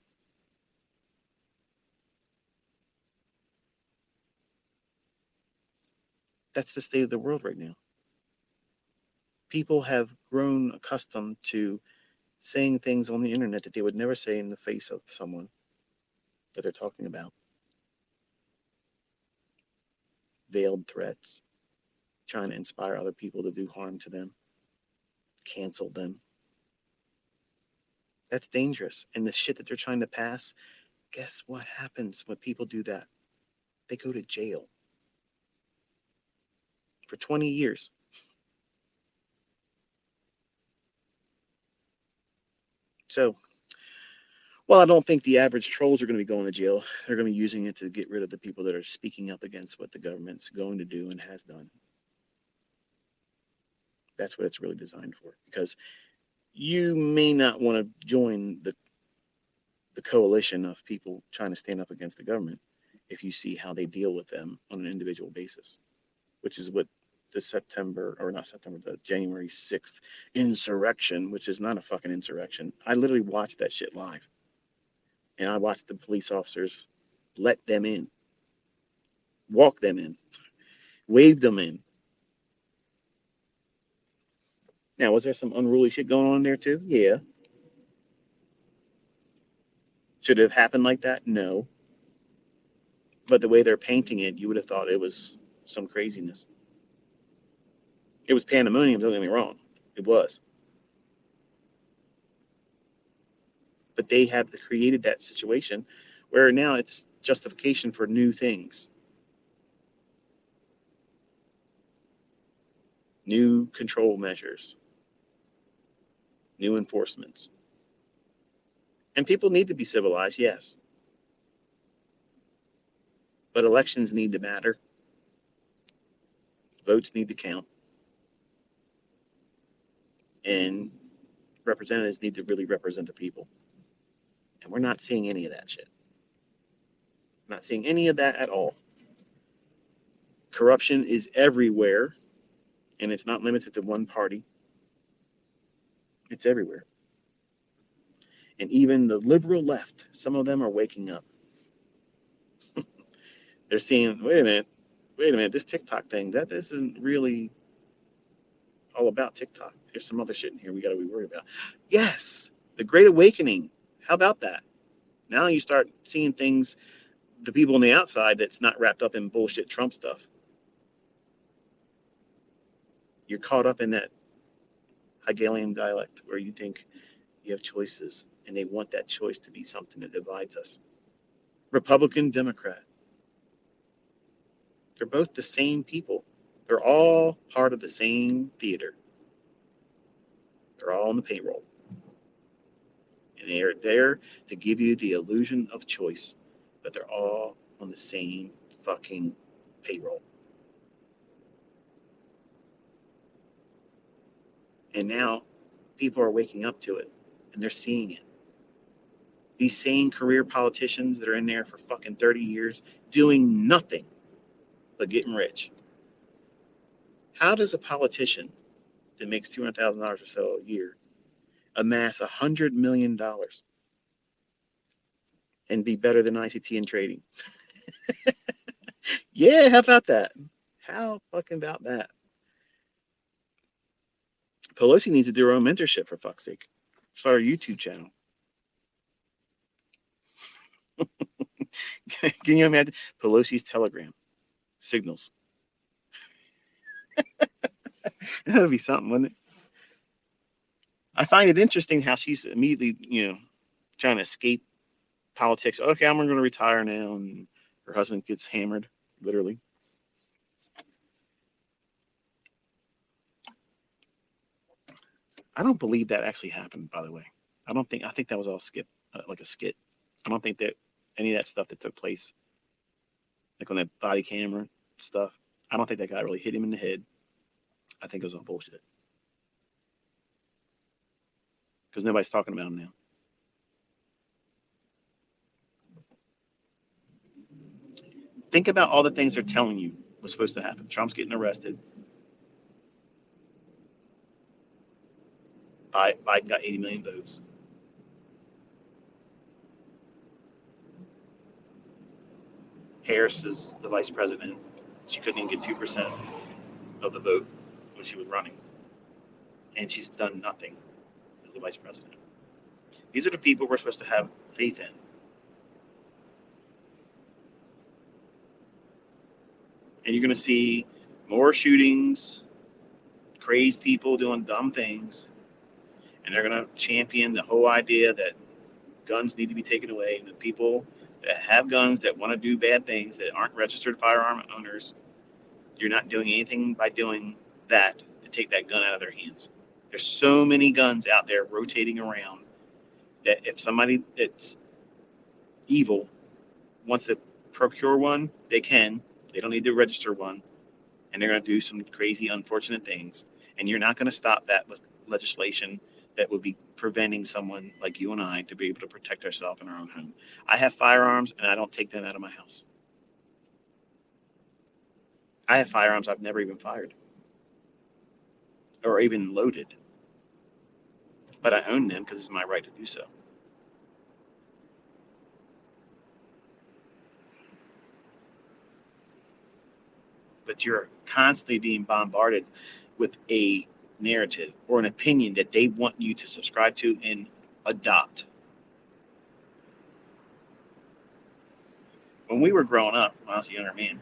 That's the state of the world right now. People have grown accustomed to saying things on the internet that they would never say in the face of someone that they're talking about. Veiled threats, trying to inspire other people to do harm to them, cancel them. That's dangerous. And the shit that they're trying to pass, guess what happens when people do that? They go to jail for 20 years. So, well, I don't think the average trolls are going to be going to jail. They're going to be using it to get rid of the people that are speaking up against what the government's going to do and has done. That's what it's really designed for. Because you may not want to join the coalition of people trying to stand up against the government if you see how they deal with them on an individual basis, which is what the January 6th insurrection, which is not a fucking insurrection. I literally watched that shit live. And I watched the police officers let them in, walk them in, wave them in. Now, was there some unruly shit going on there too? Yeah. Should it have happened like that? No. But the way they're painting it, you would have thought it was some craziness. It was pandemonium, don't get me wrong. It was. But they have created that situation where now it's justification for new things, new control measures, new enforcements. And people need to be civilized, yes. But elections need to matter. Votes need to count. And representatives need to really represent the people. And we're not seeing any of that shit. Not seeing any of that at all. Corruption is everywhere, and it's not limited to one party. It's everywhere. And even the liberal left, some of them are waking up. They're seeing, wait a minute, this TikTok thing, that isn't really all about TikTok. There's some other shit in here we got to be worried about. Yes, the Great Awakening. How about that? Now you start seeing things, the people on the outside that's not wrapped up in bullshit Trump stuff. You're caught up in that Hegelian dialect where you think you have choices, and they want that choice to be something that divides us. Republican, Democrat. They're both the same people. They're all part of the same theater. They're all on the payroll. And they are there to give you the illusion of choice, but they're all on the same fucking payroll. And now people are waking up to it, and they're seeing it. These same career politicians that are in there for fucking 30 years doing nothing but getting rich. How does a politician that makes $200,000 or so a year amass $100 million and be better than ICT in trading? Yeah, how about that? How fucking about that? Pelosi needs to do her own mentorship, for fuck's sake. Start a YouTube channel. Can you imagine Pelosi's Telegram signals? That would be something, wouldn't it? I find it interesting how she's immediately, trying to escape politics. Okay, I'm going to retire now, and her husband gets hammered, literally. I don't believe that actually happened, by the way. I think that was all skit, like a skit. I don't think that any of that stuff that took place like on that body camera stuff. I don't think that guy really hit him in the head. I think it was on bullshit because nobody's talking about him now. Think about all the things they're telling you was supposed to happen. Trump's getting arrested. Biden got 80 million votes. Harris is the vice president. She couldn't even get 2% of the vote when she was running. And she's done nothing as the vice president. These are the people we're supposed to have faith in. And you're going to see more shootings, crazed people doing dumb things, and they're going to champion the whole idea that guns need to be taken away, and the people that have guns that want to do bad things that aren't registered firearm owners, you're not doing anything by doing that to take that gun out of their hands. There's so many guns out there rotating around that if somebody that's evil wants to procure one, they can. They don't need to register one, and they're going to do some crazy, unfortunate things. And you're not going to stop that with legislation that would be preventing someone like you and I to be able to protect ourselves in our own home. I have firearms, and I don't take them out of my house. I have firearms I've never even fired or even loaded, but I own them because it's my right to do so. But you're constantly being bombarded with a narrative or an opinion that they want you to subscribe to and adopt. When we were growing up, when I was a younger man,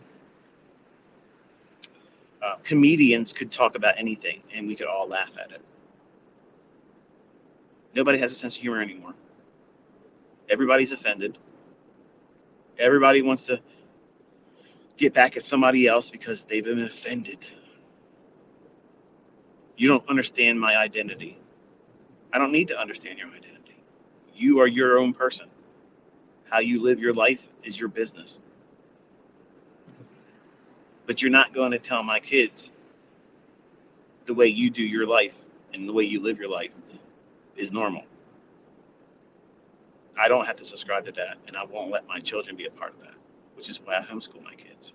comedians could talk about anything and we could all laugh at it. Nobody has a sense of humor anymore. Everybody's offended. Everybody wants to get back at somebody else because they've been offended. You don't understand my identity. I don't need to understand your identity. You are your own person. How you live your life is your business. But you're not going to tell my kids the way you do your life and the way you live your life is normal. I don't have to subscribe to that, and I won't let my children be a part of that, which is why I homeschool my kids.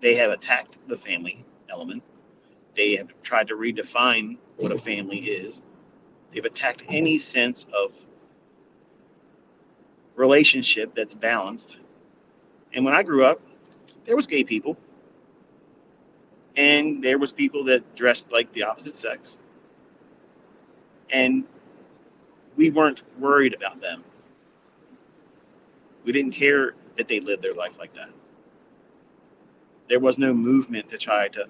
They have attacked the family element. They have tried to redefine what a family is. They've attacked any sense of relationship that's balanced. And when I grew up, there was gay people. And there was people that dressed like the opposite sex. And we weren't worried about them. We didn't care that they lived their life like that. There was no movement to try to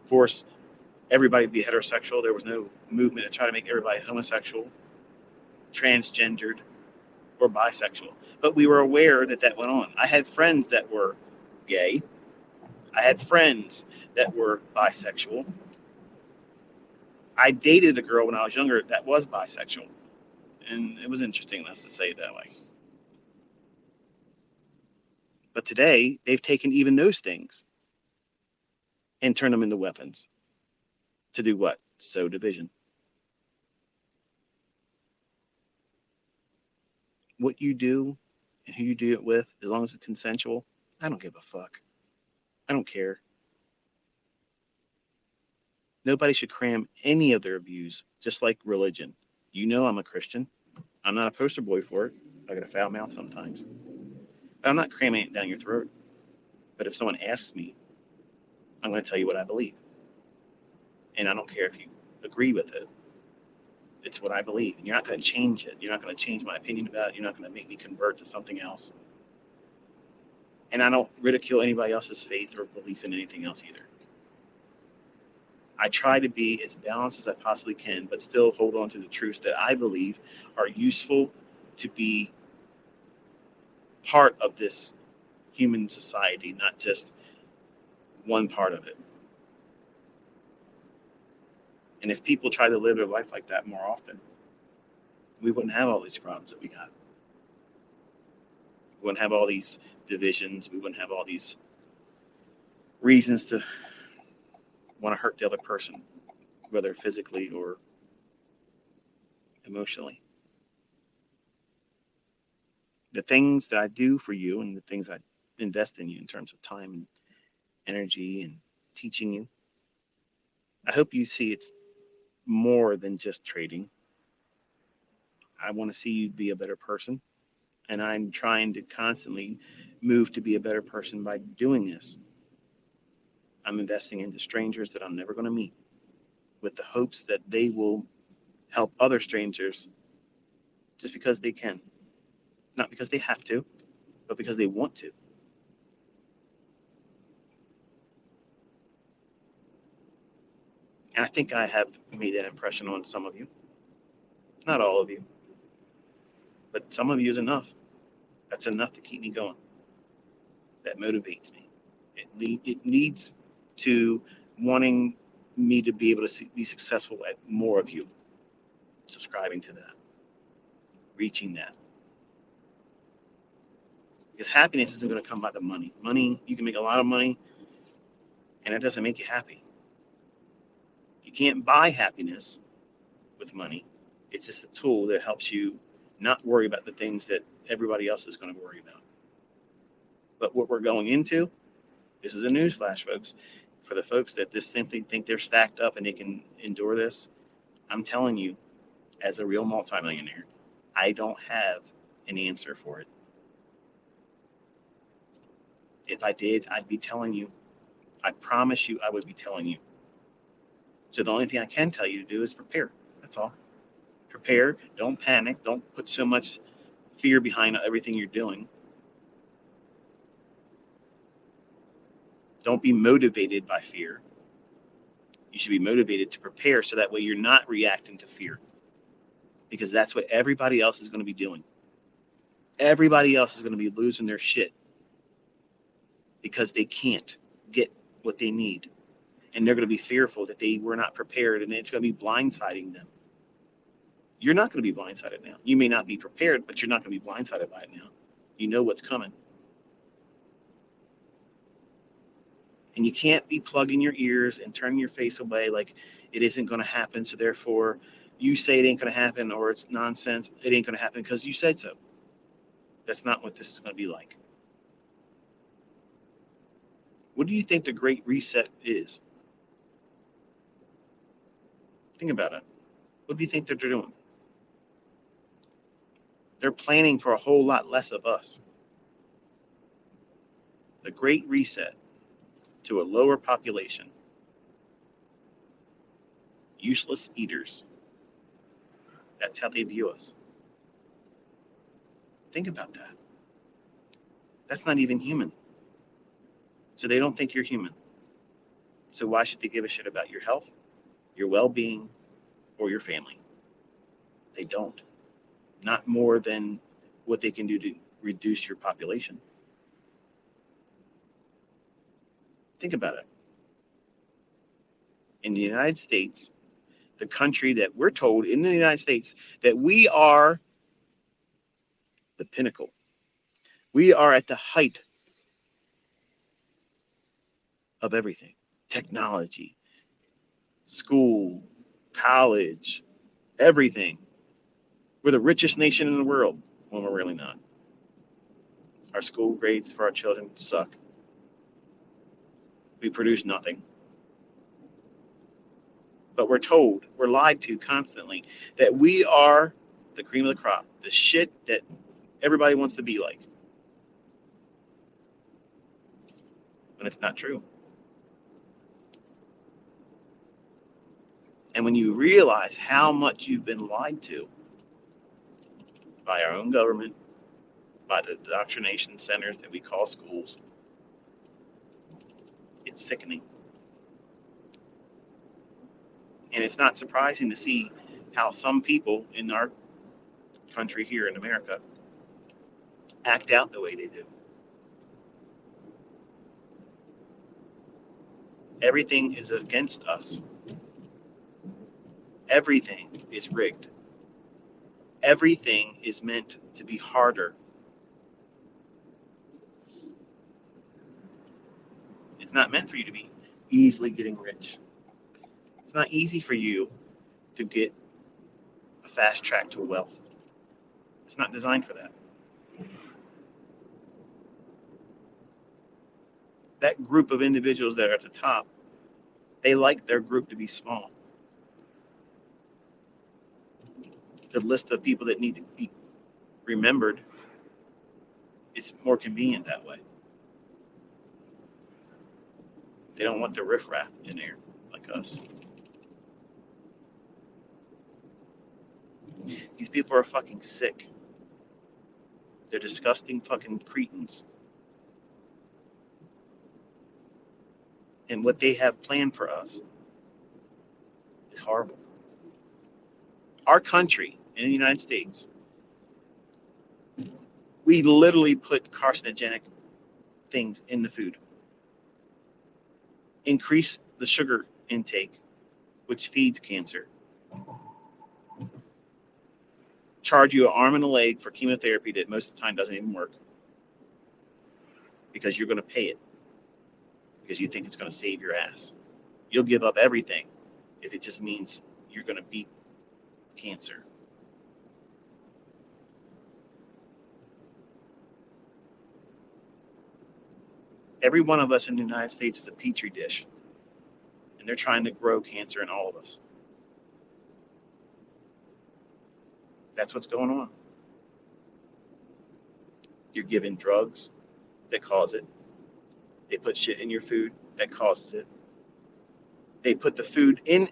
force everybody to be heterosexual. There was no movement to try to make everybody homosexual, transgendered, or bisexual. But we were aware that that went on. I had friends that were gay. I had friends that were bisexual. I dated a girl when I was younger that was bisexual. And it was interesting, let's just say it that way. But today, they've taken even those things and turned them into weapons. To do what? Sow division. What you do and who you do it with, as long as it's consensual, I don't give a fuck. I don't care. Nobody should cram any of their views, just like religion. You know I'm a Christian. I'm not a poster boy for it. I got a foul mouth sometimes. But I'm not cramming it down your throat. But if someone asks me, I'm going to tell you what I believe. And I don't care if you agree with it. It's what I believe. And you're not going to change it. You're not going to change my opinion about it. You're not going to make me convert to something else. And I don't ridicule anybody else's faith or belief in anything else either. I try to be as balanced as I possibly can, but still hold on to the truths that I believe are useful to be part of this human society, not just one part of it. And if people try to live their life like that more often, we wouldn't have all these problems that we got. We wouldn't have all these divisions. We wouldn't have all these reasons to want to hurt the other person, whether physically or emotionally. The things that I do for you and the things I invest in you in terms of time and energy and teaching you, I hope you see it's more than just trading. I want to see you be a better person. And I'm trying to constantly move to be a better person by doing this. I'm investing into strangers that I'm never going to meet with the hopes that they will help other strangers just because they can. Not because they have to, but because they want to. And I think I have made that impression on some of you. Not all of you, but some of you is enough. That's enough to keep me going. That motivates me. It leads to wanting me to be able to be successful at more of you, subscribing to that, reaching that. Because happiness isn't going to come by the money. Money, you can make a lot of money, and it doesn't make you happy. You can't buy happiness with money. It's just a tool that helps you not worry about the things that everybody else is going to worry about. But what we're going into, this is a newsflash, folks. For the folks that just simply think they're stacked up and they can endure this, I'm telling you, as a real multimillionaire, I don't have an answer for it. If I did, I'd be telling you. I promise you I would be telling you. So the only thing I can tell you to do is prepare. That's all. Prepare. Don't panic. Don't put so much fear behind everything you're doing. Don't be motivated by fear. You should be motivated to prepare so that way you're not reacting to fear. Because that's what everybody else is going to be doing. Everybody else is going to be losing their shit because they can't get what they need. And they're going to be fearful that they were not prepared, and it's going to be blindsiding them. You're not going to be blindsided now. You may not be prepared, but you're not going to be blindsided by it now. You know what's coming. And you can't be plugging your ears and turning your face away like it isn't going to happen. So therefore, you say it ain't going to happen, or it's nonsense. It ain't going to happen because you said so. That's not what this is going to be like. What do you think the Great Reset is? Think about it. What do you think that they're doing? They're planning for a whole lot less of us. The Great Reset to a lower population. Useless eaters. That's how they view us. Think about that. That's not even human. So they don't think you're human. So why should they give a shit about your health, your well-being, or your family? They don't. Not more than what they can do to reduce your population. Think about it. In the United States, the country that we're told in the United States that we are the pinnacle. We are at the height of everything. Technology, school, college, everything. We're the richest nation in the world when we're really not. Our school grades for our children suck. We produce nothing. But we're told, we're lied to constantly that we are the cream of the crop, the shit that everybody wants to be like. When it's not true. And when you realize how much you've been lied to by our own government, by the indoctrination centers that we call schools, it's sickening. And it's not surprising to see how some people in our country here in America act out the way they do. Everything is against us. Everything is rigged. Everything is meant to be harder. not meant for you to be easily getting rich. It's not easy for you to get a fast track to wealth. It's not designed for that. That group of individuals that are at the top, they like their group to be small. The list of people that need to be remembered, it's more convenient that way. They don't want the riffraff in there like us. These people are fucking sick. They're disgusting fucking cretins. And what they have planned for us is horrible. Our country in the United States, we literally put carcinogenic things in the food. Increase the sugar intake, which feeds cancer. Charge you an arm and a leg for chemotherapy that most of the time doesn't even work because you're going to pay it because you think it's going to save your ass. You'll give up everything if it just means you're going to beat cancer. Every one of us in the United States is a petri dish, and they're trying to grow cancer in all of us. That's what's going on. You're given drugs that cause it. They put shit in your food that causes it. They put the food in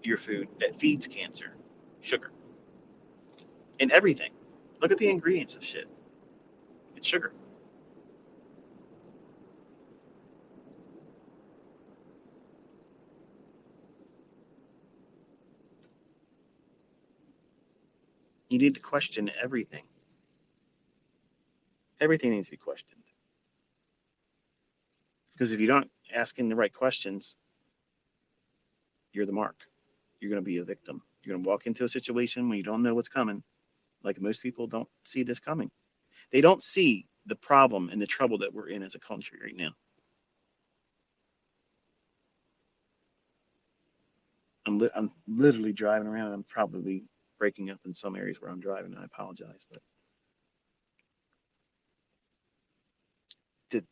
your food that feeds cancer. Sugar. In everything. Look at the ingredients of shit. It's sugar. You need to question everything. Everything needs to be questioned. Because if you don't asking the right questions, you're the mark. You're going to be a victim. You're going to walk into a situation when you don't know what's coming. Like most people don't see this coming. They don't see the problem and the trouble that we're in as a country right now. I'm literally driving around and I'm probably breaking up in some areas where I'm driving. I apologize, but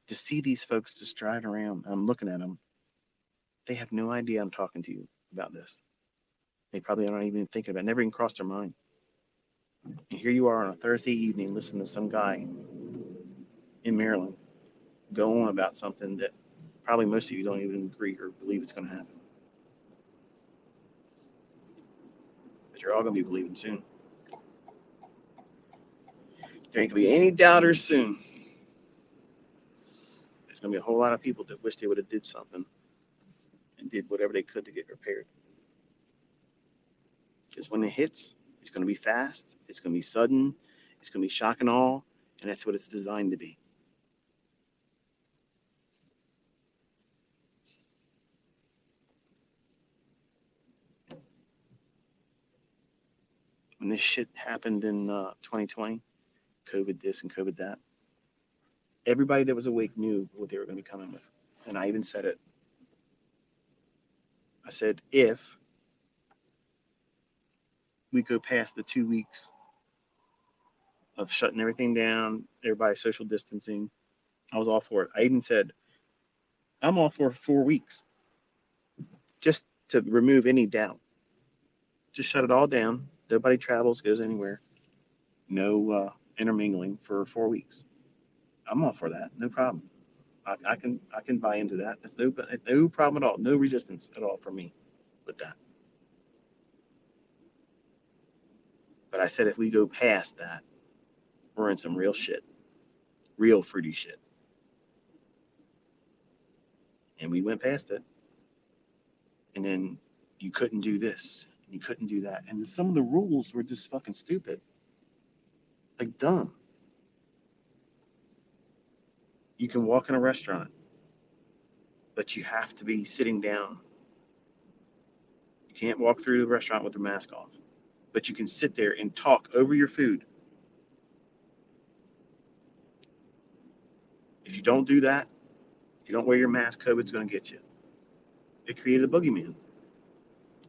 to see these folks just driving around, I'm looking at them. They have no idea I'm talking to you about this. They probably aren't even thinking about it. Never even crossed their mind. And here you are on a Thursday evening listening to some guy in Maryland go on about something that probably most of you don't even agree or believe it's going to happen. But you're all going to be believing soon. There ain't going to be any doubters soon. There's going to be a whole lot of people that wish they would have did something and did whatever they could to get prepared. Because when it hits, it's going to be fast, it's going to be sudden, it's going to be shock and awe, and that's what it's designed to be. When this shit happened in 2020, COVID this and COVID that, everybody that was awake knew what they were going to be coming with. And I even said it. I said, if we go past the 2 weeks of shutting everything down, everybody social distancing, I was all for it. I even said, I'm all for 4 weeks. Just to remove any doubt. Just shut it all down. Nobody travels, goes anywhere. No intermingling for 4 weeks. I'm all for that. No problem. I can buy into that. That's no problem at all. No resistance at all for me with that. But I said if we go past that, we're in some real shit. Real fruity shit. And we went past it. And then you couldn't do this. You couldn't do that. And some of the rules were just fucking stupid. Like dumb. You can walk in a restaurant, but you have to be sitting down. You can't walk through the restaurant with the mask off, but you can sit there and talk over your food. If you don't do that, If you don't wear your mask, COVID's going to get you. It created a boogeyman.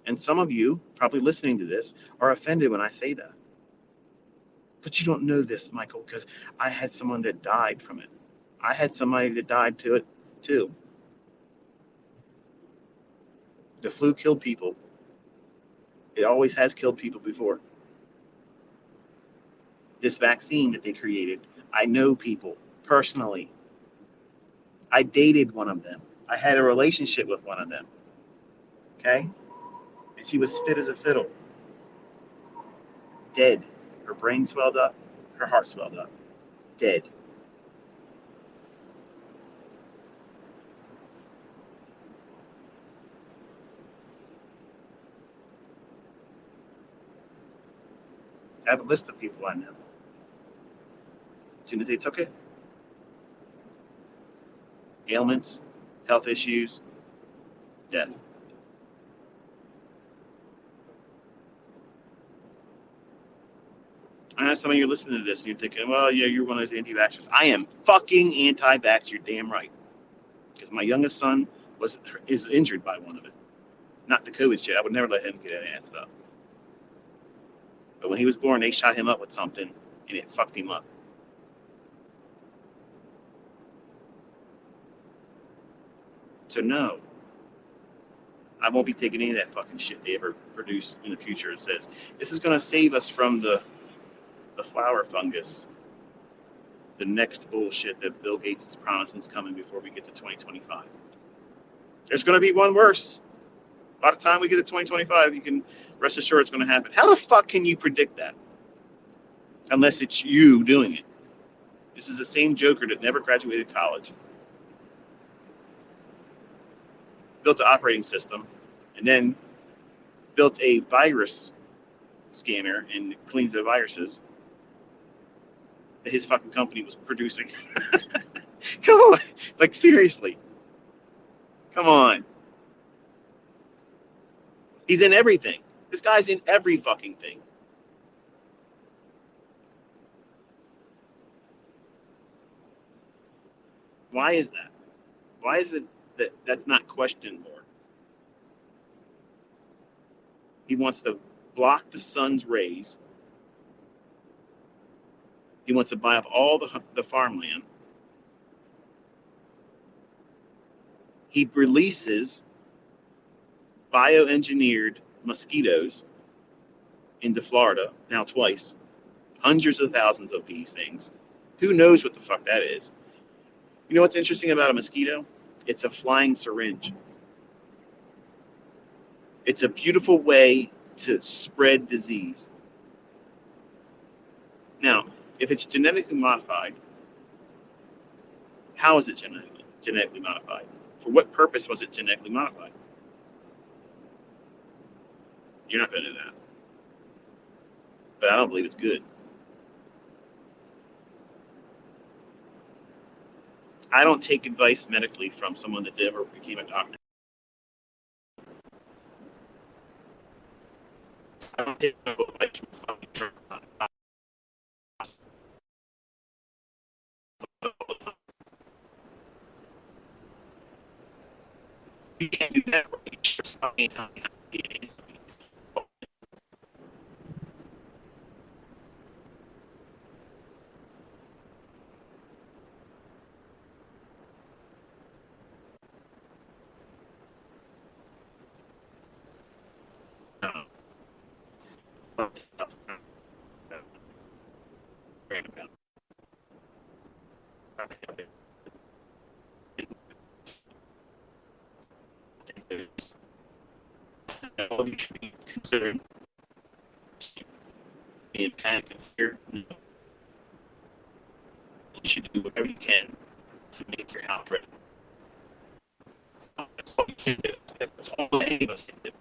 And some of you, probably listening to this, are offended when I say that. But you don't know this, Michael, because I had someone that died from it. I had somebody that died to it, too. The flu killed people. It always has killed people before. This vaccine that they created, I know people personally. I dated one of them. I had a relationship with one of them. Okay? And she was fit as a fiddle. Dead. Her brain swelled up. Her heart swelled up. Dead. I have a list of people I know. As soon as they took it, ailments, health issues, death. I know some of you are listening to this and you're thinking, well, yeah, you're one of those anti-vaxxers. I am fucking anti-vax. You're damn right. Because my youngest son is injured by one of it. Not the COVID shit. I would never let him get any of that stuff. But when he was born, they shot him up with something and it fucked him up. So no, I won't be taking any of that fucking shit they ever produce in the future. It says this is going to save us from the flower fungus, the next bullshit that Bill Gates is promising is coming before we get to 2025. There's going to be one worse. By the time we get to 2025, you can rest assured it's going to happen. How the fuck can you predict that? Unless it's you doing it. This is the same joker that never graduated college, built an operating system, and then built a virus scanner and cleans the viruses that his fucking company was producing. Come on. Like, seriously. Come on. He's in everything. This guy's in every fucking thing. Why is that? Why is it that that's not questioned more? He wants to block the sun's rays. He wants to buy up all the farmland. He releases bioengineered mosquitoes into Florida, now twice. Hundreds of thousands of these things. Who knows what the fuck that is? You know what's interesting about a mosquito? It's a flying syringe. It's a beautiful way to spread disease. Now, if it's genetically modified, how is it genetically modified? For what purpose was it genetically modified? You're not going to know that. But I don't believe it's good. I don't take advice medically from someone that never became a doctor. I don't take advice from fucking you can't do that right. You should be considering being panicked and fear. No. You should do whatever you can to make your house ready. That's all you can do. That's all any of us can do.